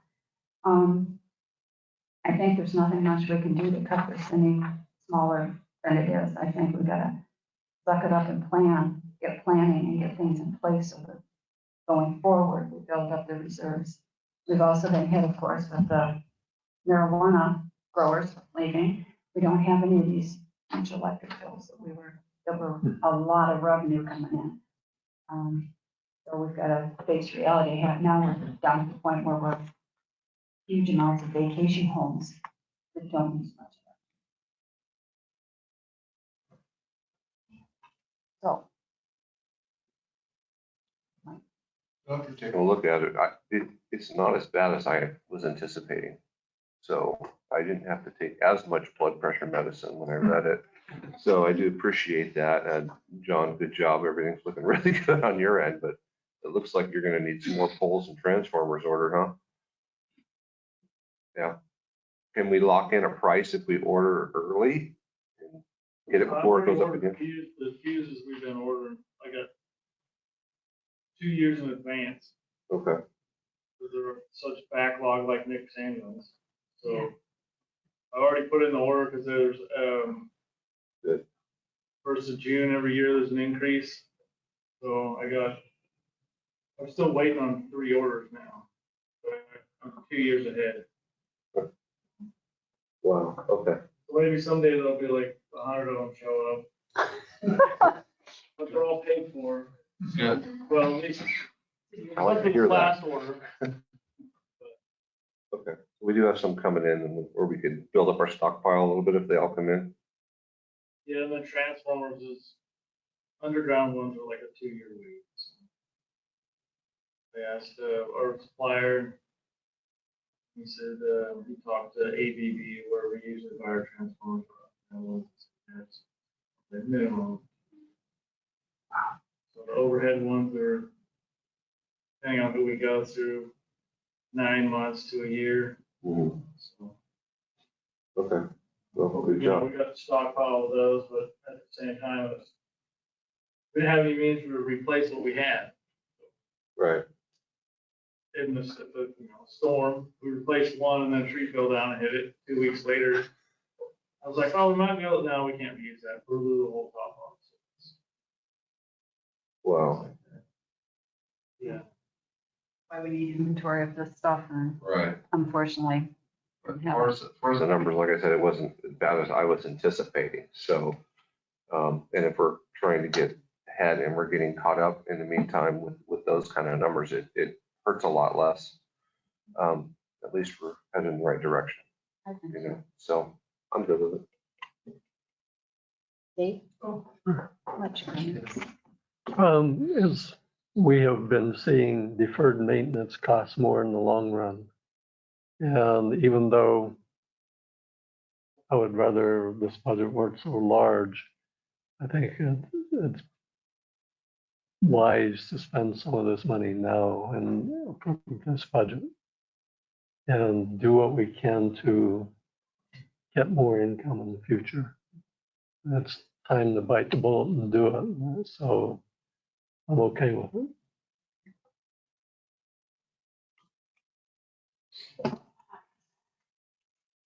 I think there's nothing much we can do to cut this any smaller than it is. I think we gotta suck it up and get planning and get things in place so that going forward, we build up the reserves. We've also been hit, of course, with the marijuana growers leaving. We don't have any of these huge electric bills that were a lot of revenue coming in. So we've got to face reality. Now we're down to the point where we're huge amounts of vacation homes that don't use much of it. So. After taking a look at it, it's not as bad as I was anticipating. So I didn't have to take as much blood pressure medicine when I read it. So I do appreciate that. And John, good job. Everything's looking really good on your end, but it looks like you're gonna need some more poles and transformers ordered, huh? Yeah. Can we lock in a price if we order early? And get it before it goes up again? The fuses we've been ordering, I got 2 years in advance. Okay. Because there are such backlog like Nick Samuels. So I already put in the order because there's, Good. 1st of June every year, there's an increase. So I'm still waiting on 3 orders now. But I'm 2 years ahead. Wow, okay. So maybe someday there'll be like 100 of them show up. But they're all paid for. Good. Well, at least. I like to hear that. Last order. Okay, we do have some coming in, or we could build up our stockpile a little bit if they all come in. Yeah, and then transformers is, underground ones are like a 2-year wait. So they asked our supplier, he said, he talked to ABB where we usually buy our transformers. That's the minimum. So the overhead ones are, depending on who we go through, 9 months to a year. Mhm. So, Okay, well, good you know, job. we got to stockpile of those, but at the same time, we didn't have any means to replace what we had. Right. In the storm, we replaced one and then a tree fell down and hit it 2 weeks later. I was like, oh, we might be able to, no, we can't use that. We'll lose the whole top off. Wow. Yeah. Why we need inventory of this stuff, and Right. unfortunately. As far as the numbers, like I said, it wasn't as bad as I was anticipating. So, and if we're trying to get ahead and we're getting caught up in the meantime with those kind of numbers, it hurts a lot less. At least we're headed in the right direction. I think You know, so I'm good with it. Dave? Much. As we have been seeing, deferred maintenance costs more in the long run. And even though I would rather this budget weren't so large, I think it's wise to spend some of this money now and approve this budget and do what we can to get more income in the future. It's time to bite the bullet and do it. So I'm okay with it.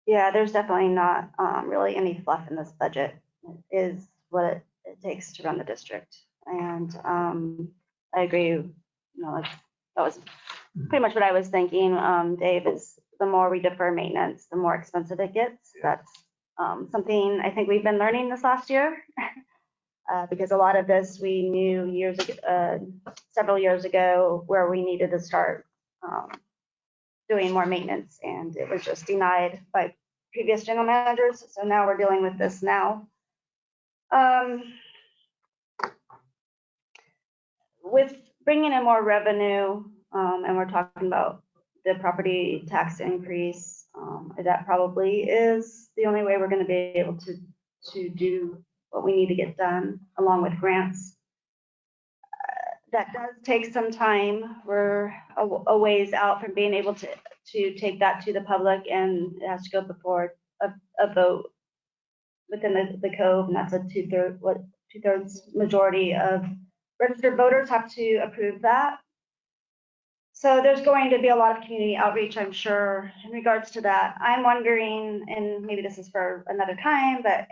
Yeah, there's definitely not really any fluff in this budget. It is what it takes to run the district. And I agree, you know, that was pretty much what I was thinking, Dave, is the more we defer maintenance, the more expensive it gets. That's something I think we've been learning this last year. Because a lot of this we knew years ago, several years ago, where we needed to start doing more maintenance, and it was just denied by previous general managers. So now we're dealing with this now. With bringing in more revenue, and we're talking about the property tax increase, that probably is the only way we're going to be able to do what we need to get done, along with grants. That does take some time. We're a ways out from being able to take that to the public, and it has to go before a vote within the cove, and that's a two-thirds majority of registered voters have to approve that. So there's going to be a lot of community outreach, I'm sure, in regards to that. I'm wondering, and maybe this is for another time, but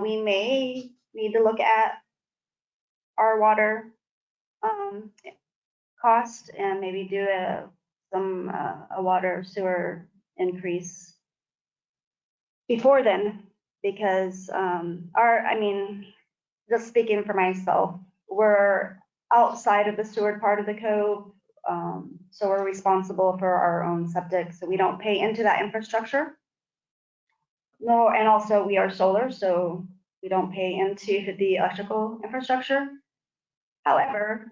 we may need to look at our water cost and maybe do a water sewer increase before then, because just speaking for myself, we're outside of the Seward part of the cove, so we're responsible for our own septic, so we don't pay into that infrastructure. No, and also we are solar, so we don't pay into the electrical infrastructure. However,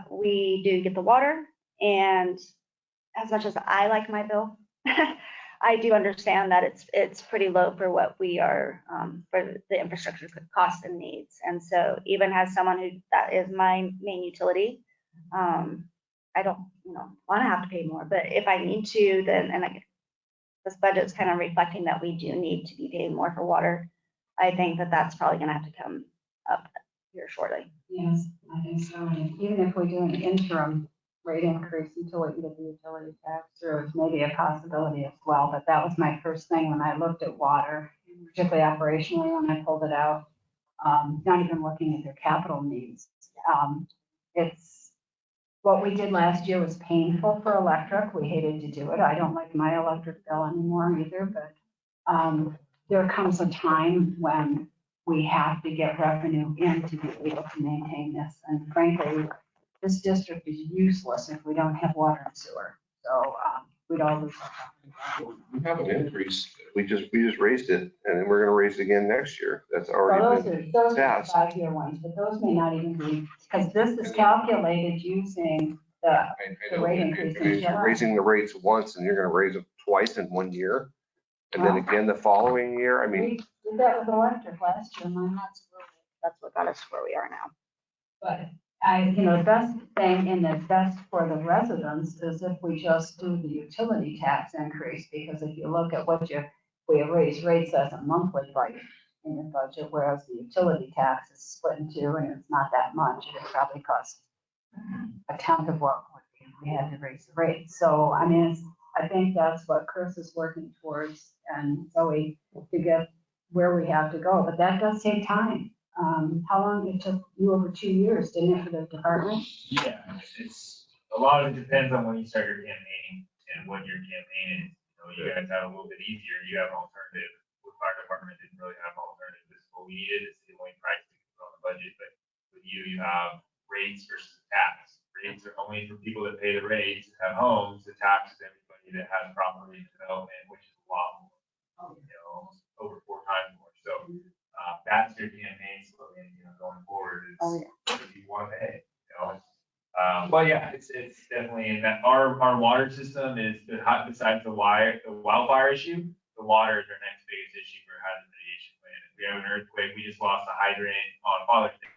we do get the water, and as much as I like my bill, I do understand that it's pretty low for what we are, for the infrastructure costs and needs. And so even as someone that is my main utility, I don't, want to have to pay more, but if I need to, then, this budget's kind of reflecting that we do need to be paying more for water. I think that's probably going to have to come up here shortly. Yes, I think so. And even if we do an interim rate increase until we can get the utility tax through, it's maybe a possibility as well. But that was my first thing when I looked at water, particularly operationally when I pulled it out, not even looking at their capital needs. It's what we did last year was painful for electric. We hated to do it. I don't like my electric bill anymore either, but there comes a time when we have to get revenue in to be able to maintain this. And frankly, this district is useless if we don't have water and sewer. So we'd all lose. We have an increase. We just raised it, and then we're going to raise it again next year. That's already those are 5-year ones, but those may not even be, because this is calculated using the rate increase. You're raising the rates once, and you're going to raise them twice in 1 year, and then again the following year. We did that with electric last year. That's what got us where we are now. But the best thing and the best for the residents is if we just do the utility tax increase, because if you look at we have raised rates as a monthly rate in your budget, whereas the utility tax is split in two and it's not that much. It probably costs a tenth of what would be if we had to raise the rate. So, I think that's what Chris is working towards, and Zoe, to get where we have to go. But that does take time. How long it took you? Over 2 years, didn't it, for the department? Yeah, it's a lot of it depends on when you start your campaign and what your campaign is. You guys have a little bit easier. You have an alternative. The fire department didn't really have an alternative. This is what we needed. It's the only price we could put on the budget. But with you have rates versus tax. Rates are only for people that pay the rates and have homes. The tax is everybody that has property development, which is a lot more. Almost over 4 times more. So that's your campaign slogan, going forward. Is what you want to pay. But yeah, it's definitely in that our water system is besides the wildfire issue, the water is our next biggest issue for hazard mitigation plan. If we have an earthquake, we just lost a hydrant on Father's Day.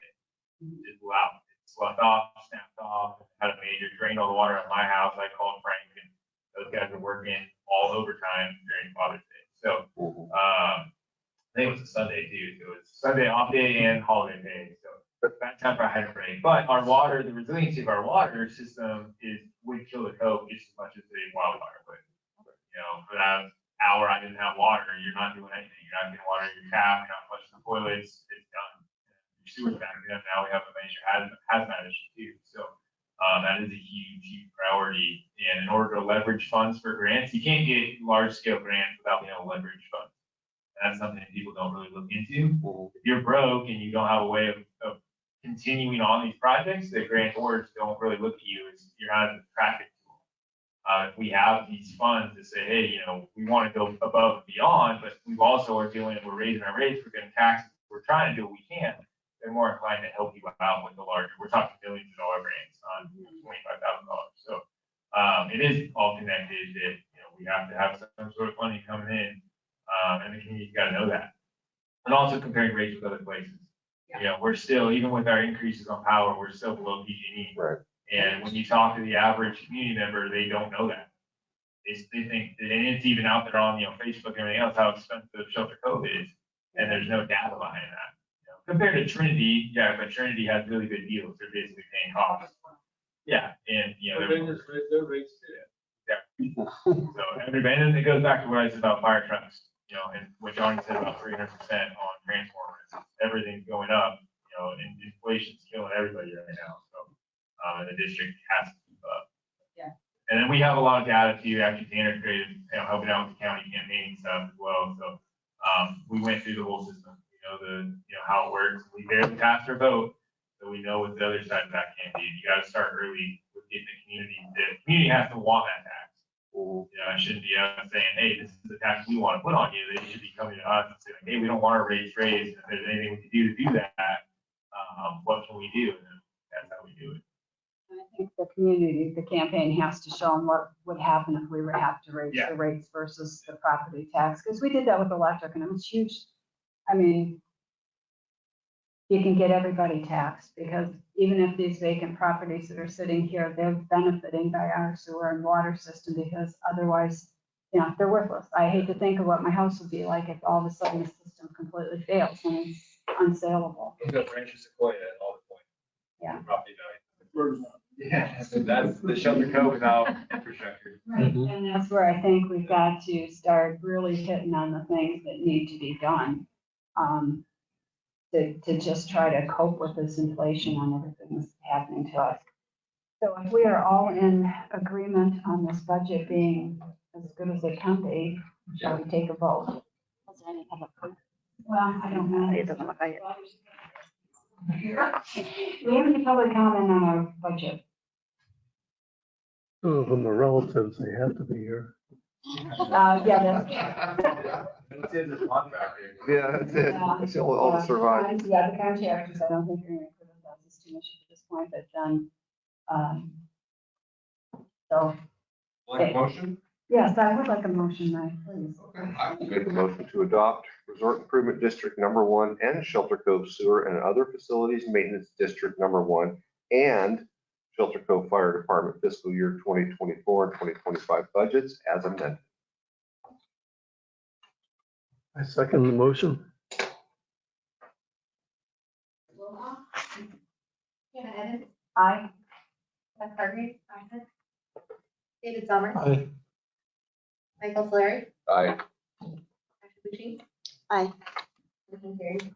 Just blew out. It slept off, snapped off, had a major drain all the water at my house. I called Frank, and those guys are working all overtime during Father's Day. So I think it was a Sunday too. So it was Sunday off day and holiday day. So bad time for a hydrant break. But our water, the resiliency of our water system would kill the cove just as much as the wildfire would. For that hour I didn't have water, you're not doing anything. You're not getting water in your tap, you're not flushing the toilets, it's done. Your sewer's back in. Now we have a major hazmat issue too. So that is a huge priority. And in order to leverage funds for grants, you can't get large scale grants without being able to leverage funds. And that's something that people don't really look into. If you're broke and you don't have a way of continuing on these projects, the grantors don't really look at you as you're not an attractive tool. If we have these funds to say, hey, we want to go above and beyond, but we're raising our rates, we're getting taxes, we're trying to do what we can, they're more inclined to help you out with the larger, we're talking millions of dollar grants on $25,000. So it is all connected that, we have to have some sort of funding coming in, and the community's got to know that. And also comparing rates with other places. You know, we're still, even with our increases on power, we're still below PG&E. Right. And when you talk to the average community member, they don't know that. They think, and it's even out there on, you know, Facebook and everything else, how expensive Shelter Cove is, and there's no data behind that. You know, compared to Trinity, yeah, but Trinity has really good deals. They're basically paying costs. Yeah, and you know, They just raise their rates too. yeah. So everybody, and it goes back to what I said about fire trucks, you know, and what Johnny said about 300% on transformers. Everything's going up, you know, and inflation's killing everybody right now. So, and the district has to keep up. Yeah. And then we have a lot of data too. Actually, Tanner created, you know, helping out with the county campaign stuff as well. So, we went through the whole system, you know, how it works. We barely passed our vote, so we know what the other side of that can be. You got to start early with getting the community. The community has to want that tax. You know, it shouldn't be us saying, hey, this is the tax we want to put on you. They should be coming to us and saying, hey, we don't want our rates raised. If there's anything we can do to do that, what can we do? And that's how we do it. And I think the community, the campaign has to show them what would happen if we were have to raise the rates versus the property tax. Because we did that with electric and it was huge. I mean, you can get everybody taxed because even if these vacant properties that are sitting here, they're benefiting by our sewer and water system because otherwise, you know, they're worthless. I hate to think of what my house would be like if all of a sudden the system completely fails and it's unsaleable. We've got branches Sequoia at all the point. Yeah. Property value. Yeah, so that's the Shelter Cove without infrastructure. Right, and that's where I think we've got to start really hitting on the things that need to be done. To just try to cope with this inflation on everything that's happening to us. So if we are all in agreement on this budget being as good as it can be, shall we take a vote? Was there any public comment? Well, I don't know. It doesn't look like it. Do we have any public comment on our budget? Two of them are relatives, they have to be here. Yeah, that's. Yeah, that's it. That's all that survived. Yeah, the contractors, I don't think are going to put us too much at this point, but so. Like a motion? Yes, I would like a motion, Mike, please. I will make a motion to adopt Resort Improvement District Number 1 and Shelter Cove Sewer and Other Facilities Maintenance District Number 1 and Shelter Cove Fire Department fiscal year 2024 and 2025 budgets as amended. I second the motion. Hannah Evans, Aye. Beth Hargrave, David Sommer, Aye. Michael Flurry, Aye. Ashley Bucci, Aye. motion carried.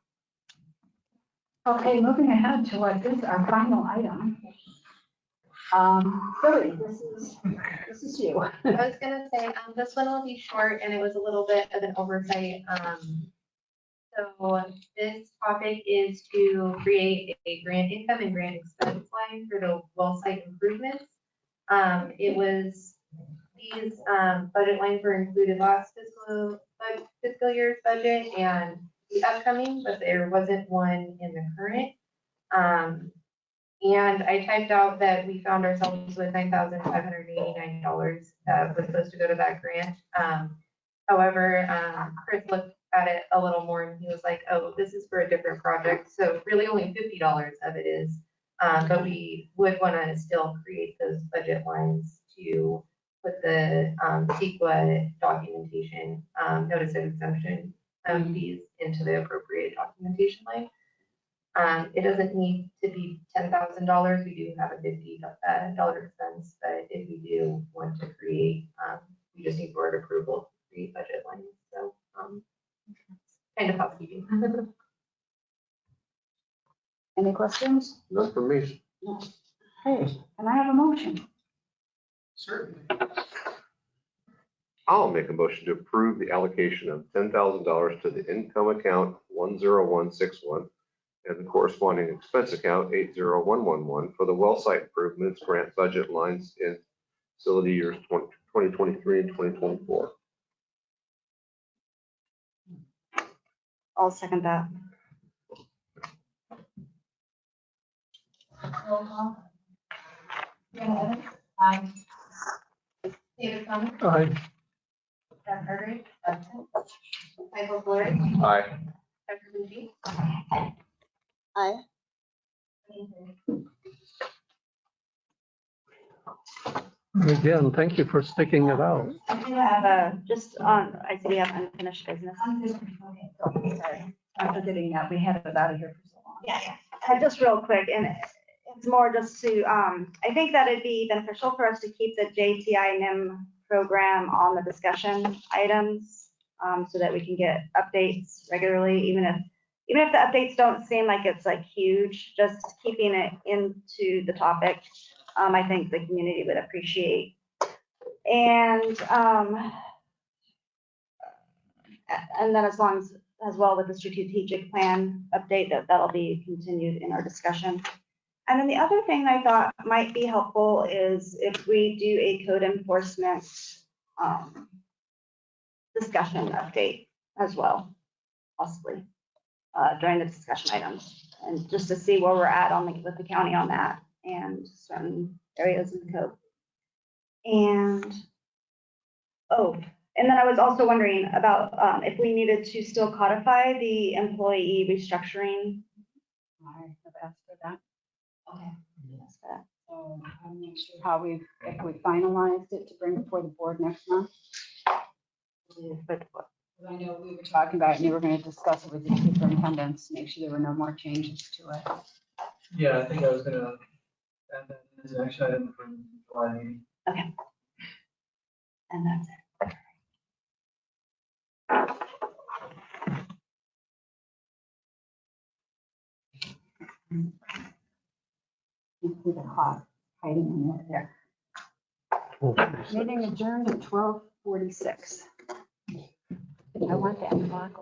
Okay, moving ahead to what is our final item. Billy, this is you. I was gonna say, this one will be short and it was a little bit of an oversight. So this topic is to create a grant income and grant expense line for the well site improvements. It was, these budget lines were included last fiscal year's budget and the upcoming, but there wasn't one in the current. And I typed out that we found ourselves with $9,589 that was supposed to go to that grant. However, Chris looked at it a little more and he was like, oh, this is for a different project. So really only $50 of it is, but we would want to still create those budget lines to put the CEQA documentation, notice of exemption fees into the appropriate documentation line. It doesn't need to be $10,000. We do have a $50 expense, but if we do want to create, we just need board approval to create budget lines. So kind of housekeeping. Any questions? None for me. Hey, can I have a motion? Certainly. I'll make a motion to approve the allocation of $10,000 to the income account 10161 and the corresponding expense account 80111 for the well site improvements grant budget lines in facility years 2023 and 2024. I'll second that. Roll call. Hannah Evans, Aye. David Sommer, Aye. Beth Hargrave, absent. Michael Flurry, Aye. Councilman G? Aye. Again, thank you for sticking it out. I do have just on, I see we have unfinished business. Sorry, I'm forgetting that we had it out of here for so long. Yeah. Just real quick, and it's more just to, I think that it'd be beneficial for us to keep the JTI NIM program on the discussion items, so that we can get updates regularly, even if the updates don't seem like it's like huge, just keeping it into the topic, I think the community would appreciate. And then as well with the strategic plan update, that'll be continued in our discussion. And then the other thing I thought might be helpful is if we do a code enforcement discussion update as well, possibly during the discussion items, and just to see where we're at with the county on that and certain areas in the code. And then I was also wondering about if we needed to still codify the employee restructuring. I have asked for that. Okay. That's that. So I'm not sure if we finalized it to bring before the board next month. But I know we were talking about it and you were going to discuss it with the superintendents, make sure there were no more changes to it. Yeah, I think I was gonna add that as an action item for July meeting. Okay. And that's it. You see the clock hiding in there. Meeting adjourned at 12:46. I want that clock.